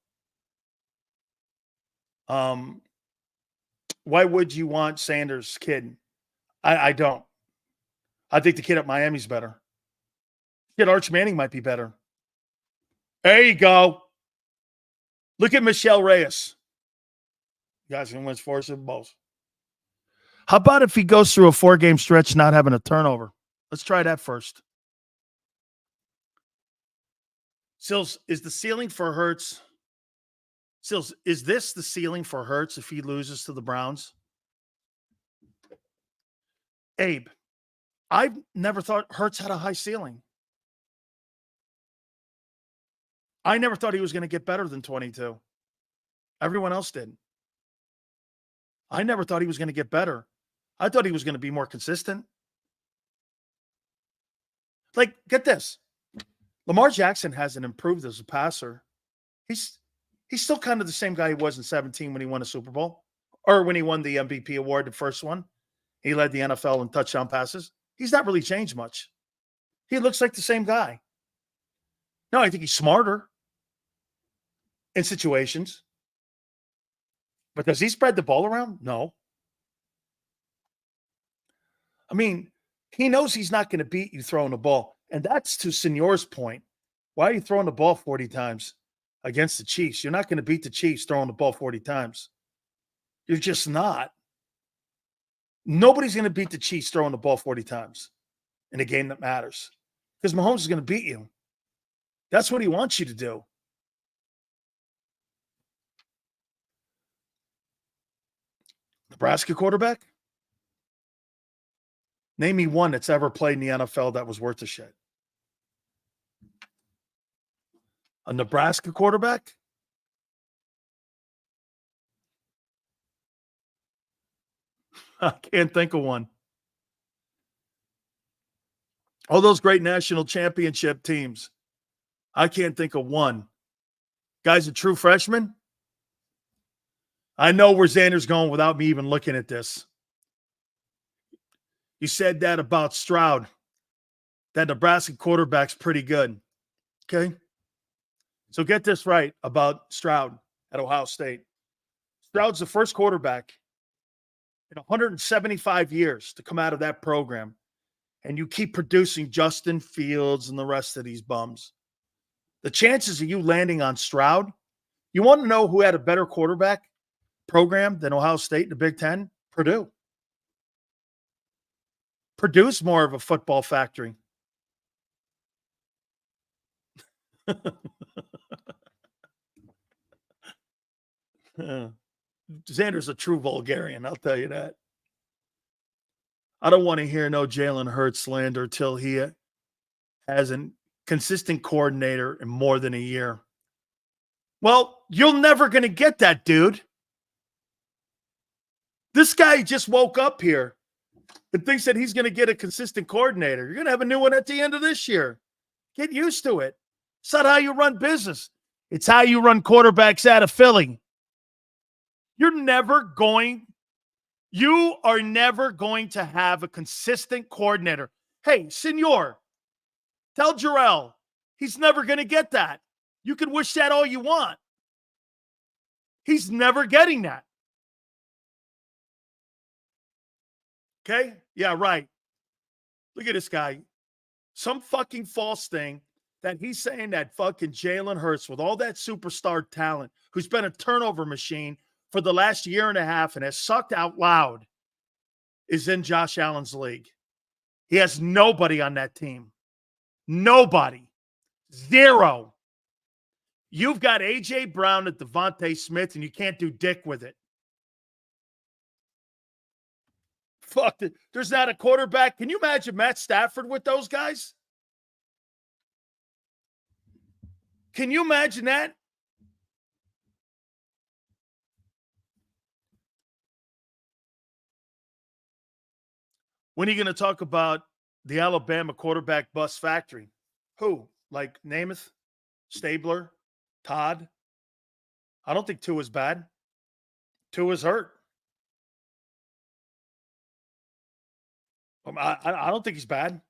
S1: Why would you want Sanders' kid? I don't. I think the kid at Miami's better. Kid Arch Manning might be better. There you go. Look at Michelle Reyes. You guys can win 4 Super Bowls. How about if he goes through a 4-game stretch not having a turnover? Let's try that first. Sills, is the ceiling for Hurts Sills, is this the ceiling for Hurts if he loses to the Browns? Abe, I've never thought Hurts had a high ceiling. I never thought he was going to get better than 22. Everyone else did. I never thought he was going to get better. I thought he was going to be more consistent. Like, get this. Lamar Jackson hasn't improved as a passer. He's still kind of the same guy he was in 17 when he won a Super Bowl, or when he won the MVP award, the first one. He led the NFL in touchdown passes. He's not really changed much. He looks like the same guy. No, I think he's smarter in situations. But does he spread the ball around? No. I mean, he knows he's not going to beat you throwing the ball. And that's to Senor's point. Why are you throwing the ball 40 times against the Chiefs? You're not going to beat the Chiefs throwing the ball 40 times. You're just not. Nobody's going to beat the Chiefs throwing the ball 40 times in a game that matters. Because Mahomes is going to beat you. That's what he wants you to do. Nebraska quarterback? Name me one that's ever played in the NFL that was worth a shit. A Nebraska quarterback? I can't think of one. All those great national championship teams. I can't think of one. Guy's a true freshman? I know where Xander's going without me even looking at this. You said that about Stroud. That Nebraska quarterback's pretty good. Okay? So get this right about Stroud at Ohio State. Stroud's the first quarterback in 175 years to come out of that program. And you keep producing Justin Fields and the rest of these bums. The chances of you landing on Stroud, you want to know who had a better quarterback program than Ohio State in the Big Ten? Purdue. Purdue's more of a football factory. Xander's a true vulgarian, I'll tell you that. I don't want to hear no Jalen Hurts slander till he has a consistent coordinator in more than a year. Well, you're never going to get that, dude. This guy just woke up here and thinks that he's going to get a consistent coordinator. You're going to have a new one at the end of this year. Get used to it. It's not how you run business. It's how you run quarterbacks out of Philly. You are never going to have a consistent coordinator. Hey, Senor, tell Jarrell he's never going to get that. You can wish that all you want. He's never getting that. Okay? Yeah, right. Look at this guy. Some fucking false thing that he's saying that fucking Jalen Hurts with all that superstar talent, who's been a turnover machine for the last year and a half and has sucked out loud, is in Josh Allen's league. He has nobody on that team. Nobody. Zero. You've got A.J. Brown and Devontae Smith, and you can't do dick with it. Fuck it. There's not a quarterback. Can you imagine Matt Stafford with those guys? Can you imagine that? When are you going to talk about the Alabama quarterback bus factory? Who? Like Namath, Stabler, Todd? I don't think Tua's bad. Tua's hurt. I don't think he's bad.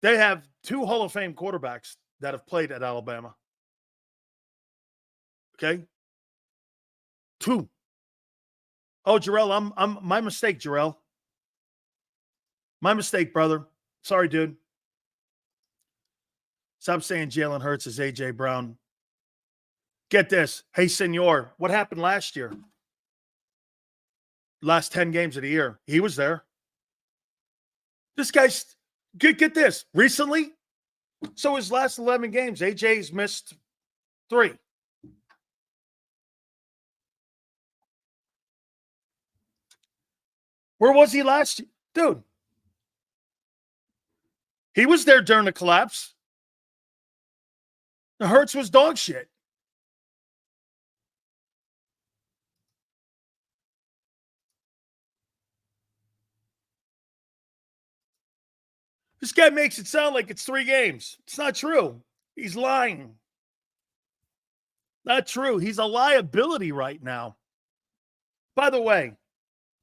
S1: They have two Hall of Fame quarterbacks that have played at Alabama. Okay? Two. Oh, Jarrell, I'm my mistake, Jarrell. My mistake, brother. Sorry, dude. Stop saying Jalen Hurts is A.J. Brown. Get this. Hey, Senor, what happened last year? Last 10 games of the year. He was there. This guy's, get this. Recently, So his last 11 games, AJ's missed 3. Where was he last year? Dude, he was there during the collapse. The Hurts was dog shit. This guy makes it sound like it's 3 games. It's not true. He's lying. Not true. He's a liability right now. By the way,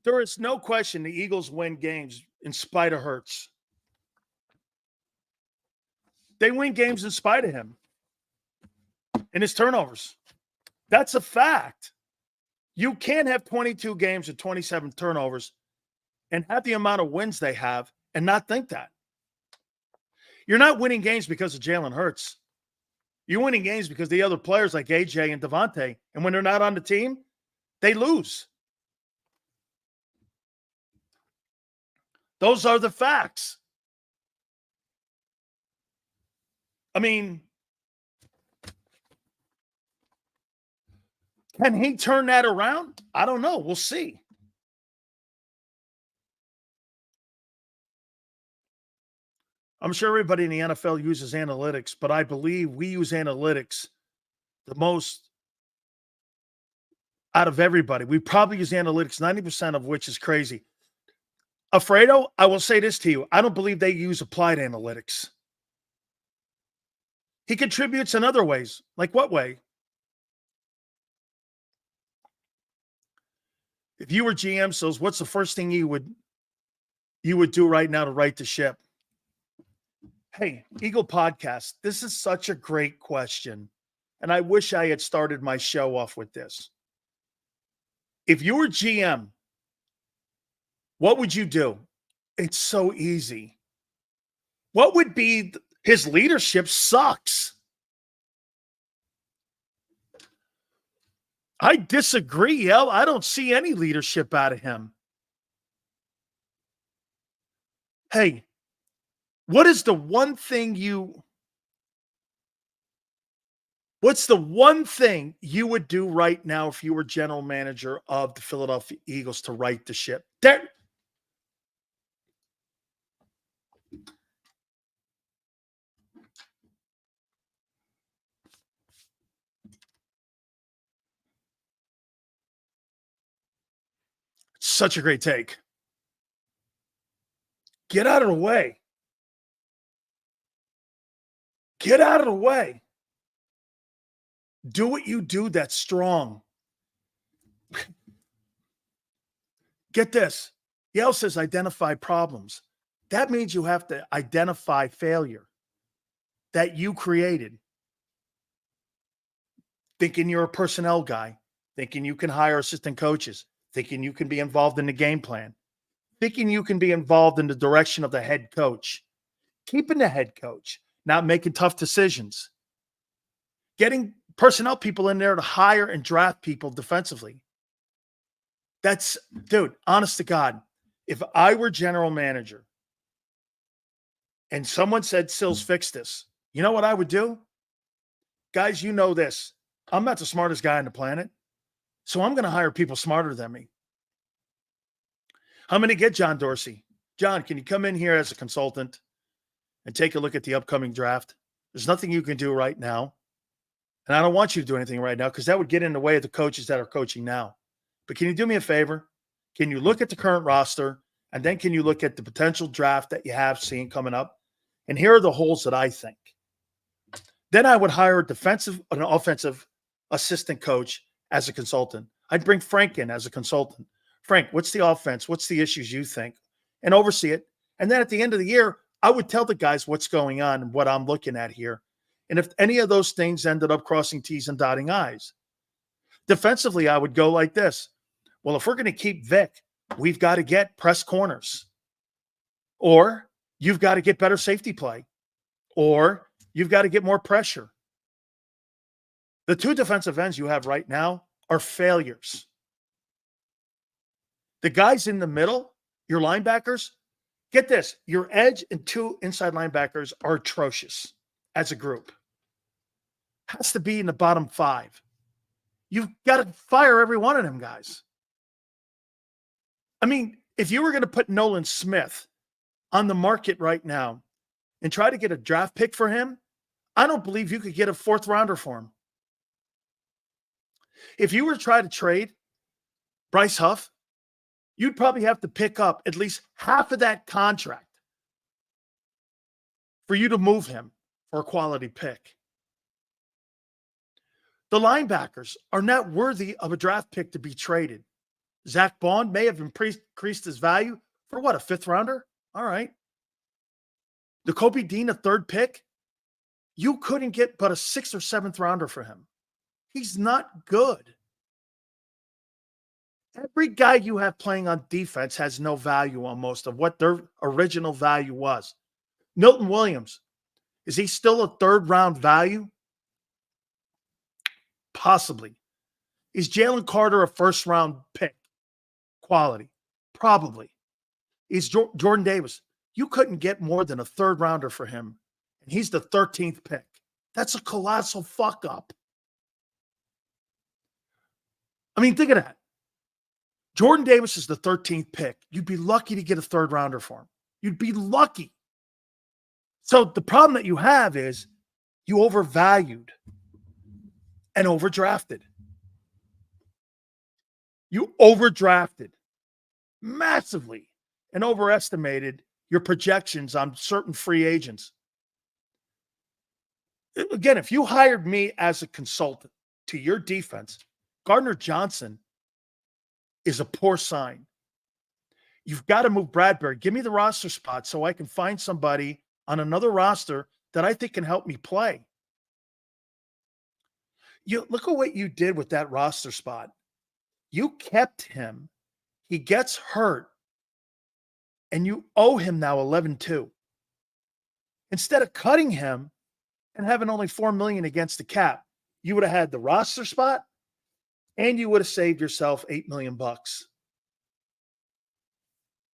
S1: there is no question the Eagles win games in spite of Hurts. They win games in spite of him and his turnovers. That's a fact. You can't have 22 games and 27 turnovers and have the amount of wins they have and not think that. You're not winning games because of Jalen Hurts. You're winning games because the other players like AJ and Devontae, and when they're not on the team, they lose. Those are the facts. I mean, can he turn that around? I don't know. We'll see. I'm sure everybody in the NFL uses analytics, but I believe we use analytics the most out of everybody. We probably use analytics, 90% of which is crazy. Alfredo, I will say this to you. I don't believe they use applied analytics. He contributes in other ways. Like what way? If you were GM, Sills, what's the first thing you would do right now to right the ship? Hey, Eagle Podcast, this is such a great question. And I wish I had started my show off with this. If you were GM, what would you do? It's so easy. What would be his leadership sucks? I disagree, El. I don't see any leadership out of him. Hey, what is the one thing what's the one thing you would do right now if you were general manager of the Philadelphia Eagles to right the ship? There. Such a great take. Get out of the way. Get out of the way. Do what you do that's strong. Get this. Yale says identify problems. That means you have to identify failure that you created. Thinking you're a personnel guy. Thinking you can hire assistant coaches. Thinking you can be involved in the game plan. Thinking you can be involved in the direction of the head coach. Keeping the head coach. Not making tough decisions. Getting personnel people in there to hire and draft people defensively. That's, dude, honest to God, if I were general manager and someone said, Sills, fix this, you know what I would do? Guys, you know this. I'm not the smartest guy on the planet, so I'm going to hire people smarter than me. I'm going to get John Dorsey. John, can you come in here as a consultant and take a look at the upcoming draft? There's nothing you can do right now. And I don't want you to do anything right now because that would get in the way of the coaches that are coaching now. But can you do me a favor? Can you look at the current roster and then can you look at the potential draft that you have seen coming up? And here are the holes that I think. Then I would hire an offensive assistant coach as a consultant. I'd bring Frank in as a consultant. Frank, what's the offense? What's the issues you think? And oversee it. And then at the end of the year, I would tell the guys what's going on and what I'm looking at here. And if any of those things ended up crossing T's and dotting I's. Defensively, I would go like this. Well, if we're going to keep Vic, we've got to get press corners. Or you've got to get better safety play. Or you've got to get more pressure. The 2 defensive ends you have right now are failures. The guys in the middle, your linebackers, get this, your edge and 2 inside linebackers are atrocious. as a group. Has to be in the bottom 5. You've got to fire every one of them guys. I mean, if you were going to put Nolan Smith on the market right now and try to get a draft pick for him, I don't believe you could get a 4th rounder for him. If you were to try to trade Bryce Huff, you'd probably have to pick up at least half of that contract for you to move him for a quality pick. The linebackers are not worthy of a draft pick to be traded. Zach Bond may have increased his value for what, a 5th rounder? All right. The Kobe Dean, a 3rd pick? You couldn't get but a 6th or 7th rounder for him. He's not good. Every guy you have playing on defense has no value almost of what their original value was. Milton Williams, is he still a 3rd round value? Possibly. Is Jalen Carter a 1st round pick? Quality? Probably. Is Jordan Davis? You couldn't get more than a 3rd rounder for him, and he's the 13th pick. That's a colossal fuck up. I mean, think of that. Jordan Davis is the 13th pick. You'd be lucky to get a 3rd rounder for him. You'd be lucky. So the problem that you have is you overvalued and overdrafted. You overdrafted massively and overestimated your projections on certain free agents. Again, if you hired me as a consultant to your defense, Gardner Johnson is a poor sign. You've got to move Bradbury. Give me the roster spot so I can find somebody on another roster that I think can help me play. You look at what you did with that roster spot. You kept him. He gets hurt. And you owe him now $11.2. Instead of cutting him and having only $4 million against the cap, you would have had the roster spot and you would have saved yourself $8 million.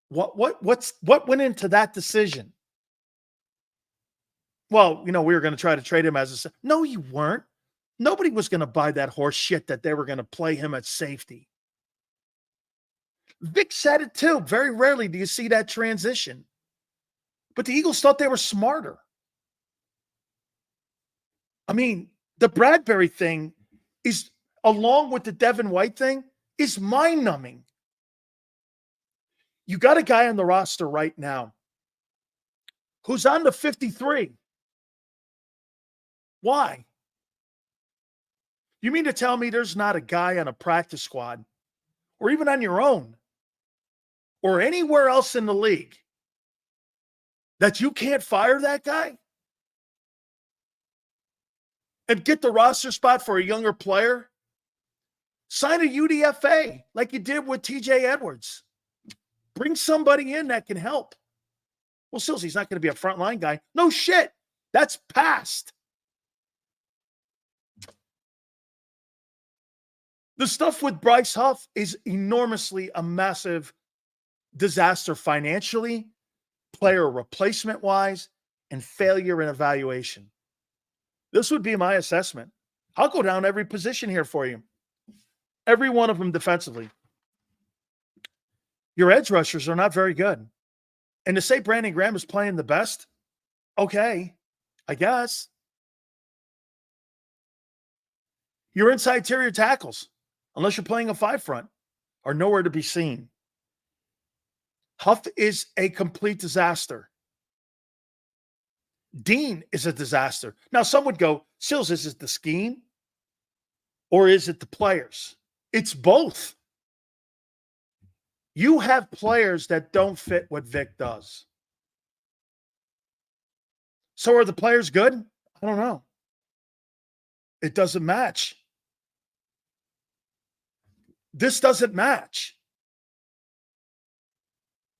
S1: What went into that decision? Well, we were going to try to trade him as a... No, you weren't. Nobody was going to buy that horse shit that they were going to play him at safety. Vic said it too. Very rarely do you see that transition. But the Eagles thought they were smarter. I mean, the Bradbury thing is, along with the Devin White thing, is mind-numbing. You got a guy on the roster right now who's on the 53. Why? You mean to tell me there's not a guy on a practice squad or even on your own or anywhere else in the league that you can't fire that guy and get the roster spot for a younger player? Sign a UDFA like you did with TJ Edwards. Bring somebody in that can help. Well, Sills, not going to be a frontline guy. No shit. That's past. The stuff with Bryce Huff is enormously a massive disaster financially, player replacement-wise, and failure in evaluation. This would be my assessment. I'll go down every position here for you. Every one of them defensively. Your edge rushers are not very good. And to say Brandon Graham is playing the best, okay, I guess. Your inside interior tackles, unless you're playing a 5 front, are nowhere to be seen. Huff is a complete disaster. Dean is a disaster. Now, some would go, Sills, is it the scheme or is it the players? It's both. You have players that don't fit what Vic does. So are the players good? I don't know. It doesn't match. This doesn't match.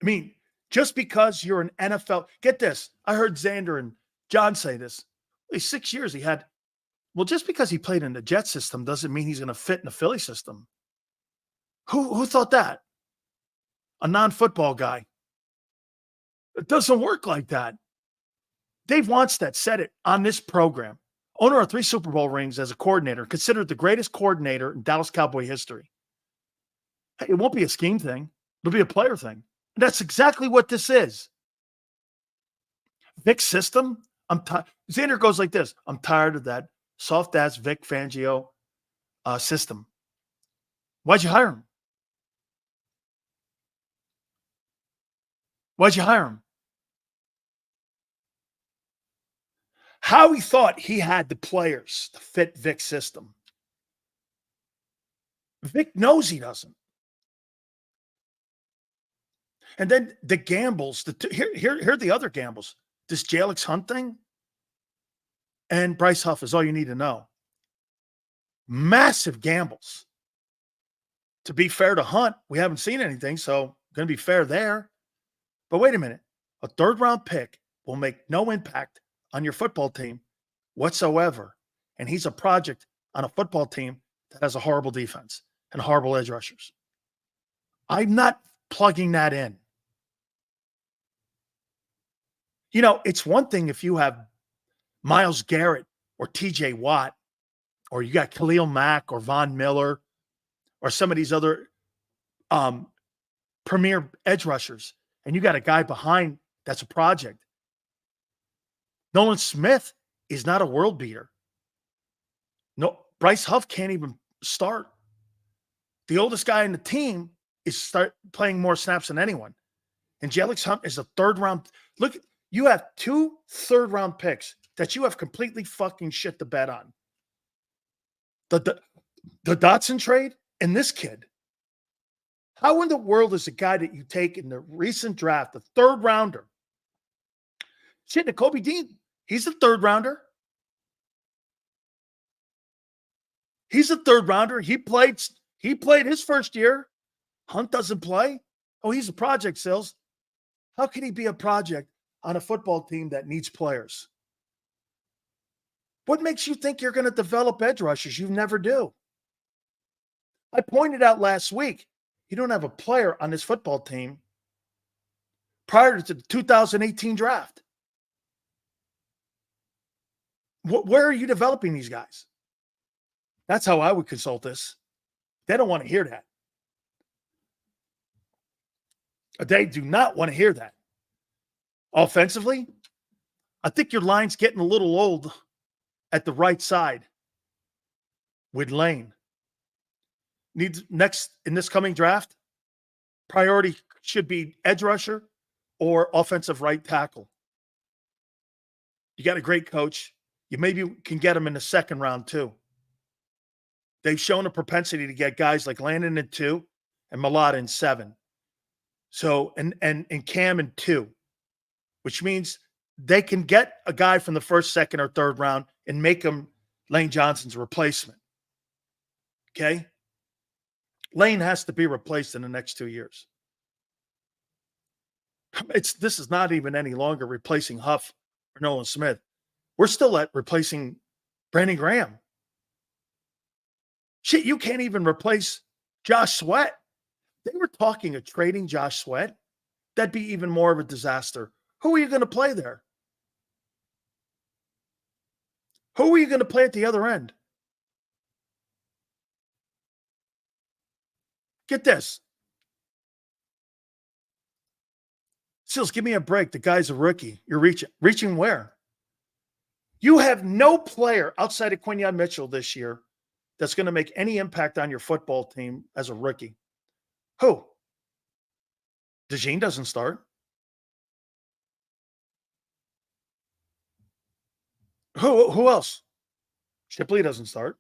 S1: I mean, just because you're an NFL, get this. I heard Xander and John say this. 6 years he had. Well, just because he played in the Jet system doesn't mean he's going to fit in the Philly system. Who thought that? A non-football guy. It doesn't work like that. Dave Wanstead said it on this program. Owner of 3 Super Bowl rings as a coordinator, considered the greatest coordinator in Dallas Cowboy history. Hey, it won't be a scheme thing. It'll be a player thing. And that's exactly what this is. Vic's system, I'm tired. Xander goes like this. I'm tired of that soft-ass Vic Fangio system. Why'd you hire him? Why'd you hire him? Howie thought he had the players to fit Vic's system. Vic knows he doesn't. And then the gambles. Here are the other gambles. This Jalix Hunt thing and Bryce Huff is all you need to know. Massive gambles. To be fair to Hunt, we haven't seen anything, so going to be fair there. But wait a minute. A third-round pick will make no impact on your football team whatsoever. And he's a project on a football team that has a horrible defense and horrible edge rushers. I'm not plugging that in. You know, it's one thing if you have Myles Garrett or TJ Watt, or you got Khalil Mack or Von Miller or some of these other premier edge rushers, and you got a guy behind that's a project. Nolan Smith is not a world beater. No, Bryce Huff can't even start. The oldest guy in the team is start playing more snaps than anyone. And Jalix Hunt is a third-round. Look, you have 2 third-round picks that you have completely fucking shit the bed on. The Dotson trade and this kid. How in the world is a guy that you take in the recent draft, the third-rounder? Shit, Nakobe Dean, he's a third-rounder. He's a third-rounder. He played his first year. Hunt doesn't play. Oh, he's a project, Sills. How can he be a project on a football team that needs players? What makes you think you're going to develop edge rushers? You never do. I pointed out last week, you don't have a player on this football team prior to the 2018 draft. Where are you developing these guys? That's how I would consult this. They don't want to hear that. They do not want to hear that. Offensively, I think your line's getting a little old at the right side with Lane. Needs next in this coming draft, priority should be edge rusher or offensive right tackle. You got a great coach. You maybe can get him in the second round too. They've shown a propensity to get guys like Landon in 2 and Malata in 7. So, and Cam in 2, which means they can get a guy from the first, second, or third round and make him Lane Johnson's replacement. Okay? Lane has to be replaced in the next 2 years. This is not even any longer replacing Huff or Nolan Smith. We're still at replacing Brandon Graham. Shit, you can't even replace Josh Sweat. They were talking of trading Josh Sweat. That'd be even more of a disaster. Who are you going to play there? Who are you going to play at the other end? Get this. Sills, give me a break. The guy's a rookie. You're reaching. Reaching where? You have no player outside of Quinyon Mitchell this year that's going to make any impact on your football team as a rookie. Who? DeJean doesn't start. Who else? Shipley doesn't start.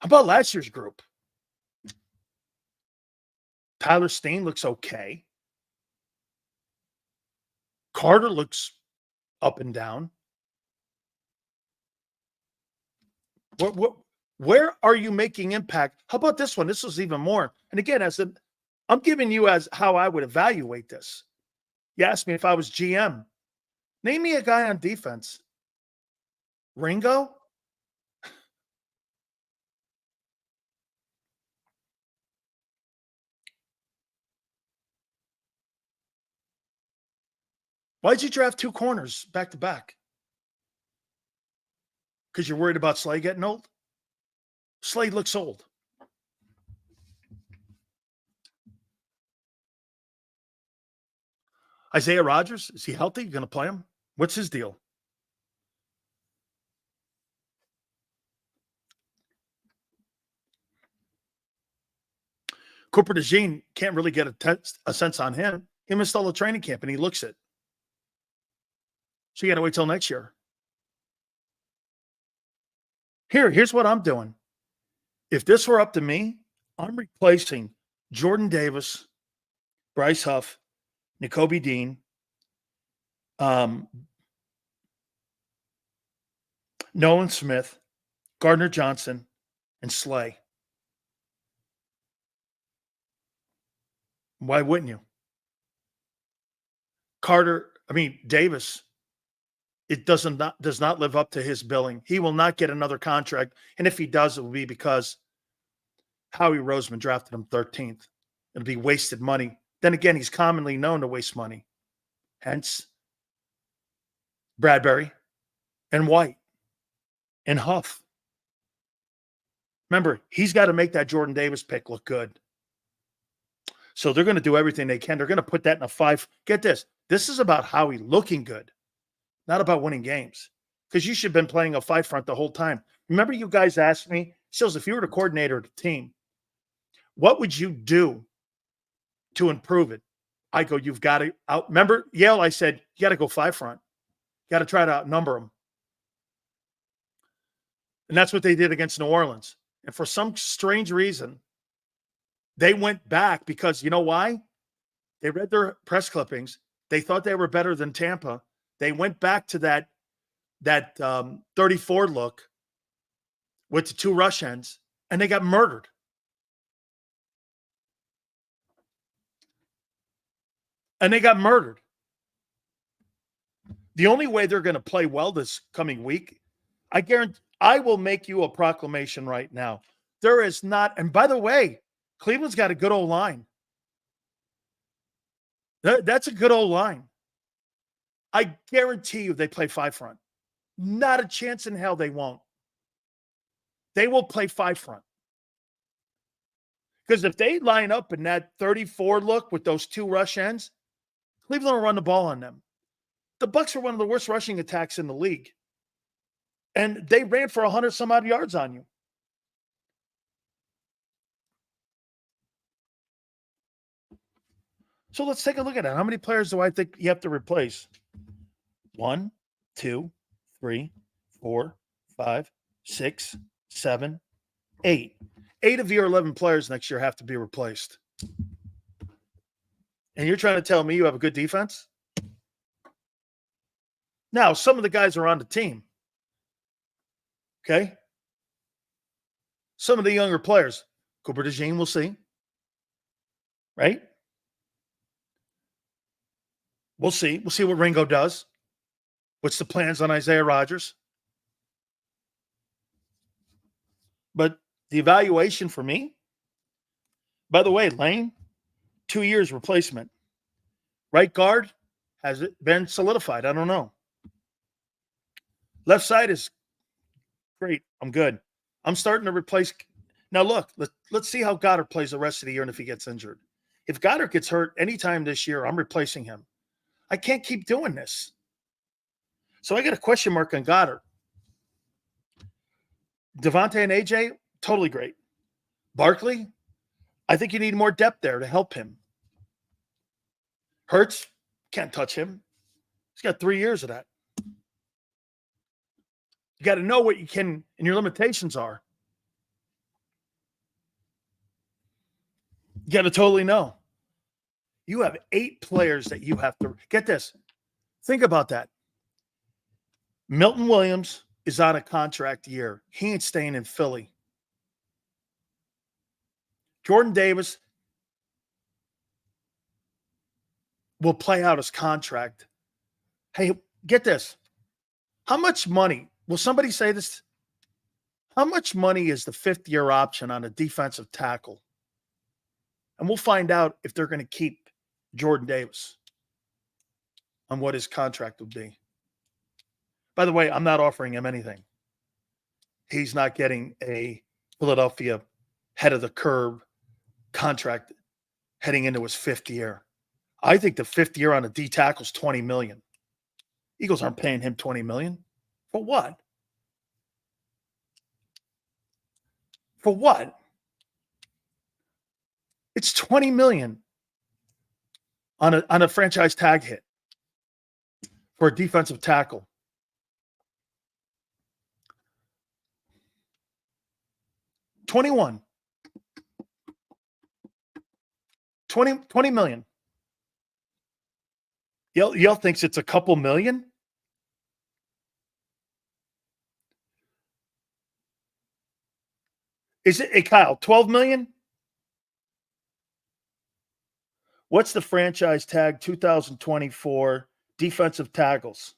S1: How about last year's group? Tyler Steen looks okay. Carter looks up and down. Where are you making impact? How about this one? This was even more. And again, I'm giving you as how I would evaluate this. You asked me if I was GM. Name me a guy on defense. Ringo? Why'd you draft 2 corners back to back? Because you're worried about Slay getting old? Slay looks old. Isaiah Rodgers, is he healthy? You going to play him? What's his deal? Cooper DeJean can't really get a sense on him. He missed all the training camp, and he looks it. So you got to wait till next year. Here's what I'm doing. If this were up to me, I'm replacing Jordan Davis, Bryce Huff, Nakobe Dean, Nolan Smith, Gardner Johnson, and Slay. Why wouldn't you? Davis, it does not live up to his billing. He will not get another contract. And if he does, it will be because Howie Roseman drafted him 13th. It'll be wasted money. Then again, he's commonly known to waste money. Hence, Bradbury and White and Huff. Remember, he's got to make that Jordan Davis pick look good. So they're going to do everything they can. They're going to put that in a 5. Get this. This is about Howie looking good, not about winning games. Because you should have been playing a 5 front the whole time. Remember you guys asked me, Sills, if you were the coordinator of the team, what would you do to improve it? I go, you've got to remember Yale, I said, you got to go 5 front. You got to try to outnumber them. And that's what they did against New Orleans. And for some strange reason, they went back because you know why? They read their press clippings. They thought they were better than Tampa. They went back to that 34 look with the 2 rush ends, and they got murdered. The only way they're going to play well this coming week, I guarantee, I will make you a proclamation right now. There is not, and by the way, Cleveland's got a good old line. That's a good old line. I guarantee you they play 5 front. Not a chance in hell they won't. They will play 5 front. Because if they line up in that 34 look with those 2 rush ends, Cleveland will run the ball on them. The Bucs are one of the worst rushing attacks in the league. And they ran for 100 some odd yards on you. So let's take a look at it. How many players do I think you have to replace? 1, 2, 3, 4, 5, 6, 7, 8. 8 of your 11 players next year have to be replaced. And you're trying to tell me you have a good defense? Now, some of the guys are on the team. Okay? Some of the younger players. Cooper DeJean, we'll see. Right? We'll see. We'll see what Ringo does. What's the plans on Isaiah Rodgers? But the evaluation for me, by the way, Lane, 2 years replacement. Right guard, has it been solidified? I don't know. Left side is great. I'm good. I'm starting to replace. Now, look, let's see how Goddard plays the rest of the year and if he gets injured. If Goddard gets hurt anytime this year, I'm replacing him. I can't keep doing this. So I got a question mark on Goddard. Devontae and AJ, totally great. Barkley, I think you need more depth there to help him. Hurts, can't touch him. He's got 3 years of that. You got to know what you can and your limitations are. You got to totally know. You have 8 players that you have to get this. Think about that. Milton Williams is on a contract year. He ain't staying in Philly. Jordan Davis will play out his contract. Hey, get this. How much money? Will somebody say this? How much money is the 5th-year option on a defensive tackle? And we'll find out if they're going to keep Jordan Davis. on what his contract would be. By the way, I'm not offering him anything. He's not getting a Philadelphia head of the curve contract heading into his 5th year. I think the 5th year on a D tackle is $20 million. Eagles aren't paying him $20 million. For what? For what? It's $20 million on a franchise tag hit for a defensive tackle. $20 million. Yell thinks it's a couple million. Is it, hey Kyle, 12 million? What's the franchise tag 2024 defensive tackles?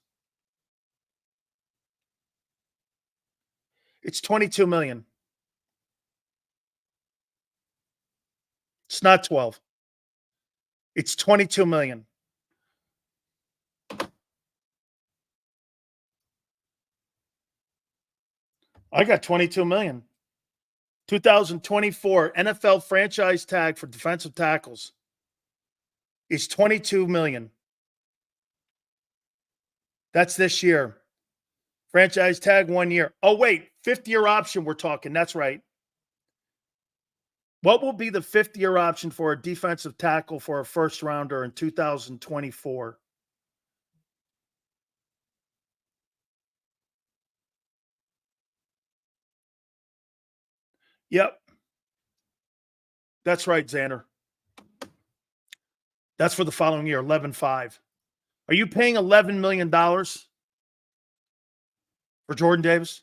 S1: It's 22 million. It's not 12. It's 22 million. I got 22 million. 2024 NFL franchise tag for defensive tackles is 22 million. That's this year. Franchise tag 1 year. Oh, wait, 5th-year option we're talking. That's right. What will be the 5th-year option for a defensive tackle for a first-rounder in 2024? Yep. That's right, Xander. That's for the following year, 11.5. Are you paying $11 million for Jordan Davis?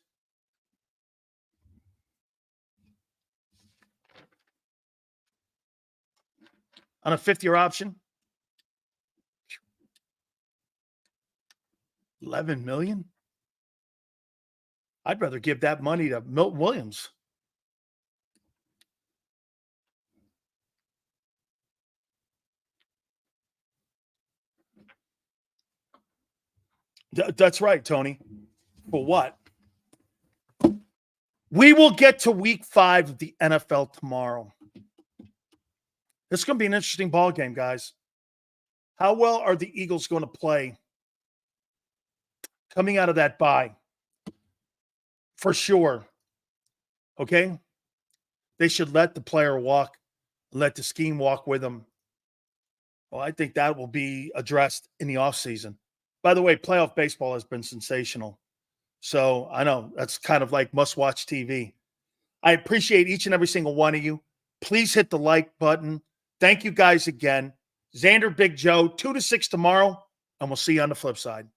S1: On a 5th-year option? $11 million? I'd rather give that money to Milton Williams. That's right, Tony. For what? We will get to week 5 of the NFL tomorrow. It's going to be an interesting ball game, guys. How well are the Eagles going to play coming out of that bye? For sure. Okay? They should let the player walk, let the scheme walk with them. Well, I think that will be addressed in the offseason. By the way, playoff baseball has been sensational. So I know that's kind of like must-watch TV. I appreciate each and every single one of you. Please hit the like button. Thank you guys again. Xander, Big Joe, 2 to 6 tomorrow, and we'll see you on the flip side.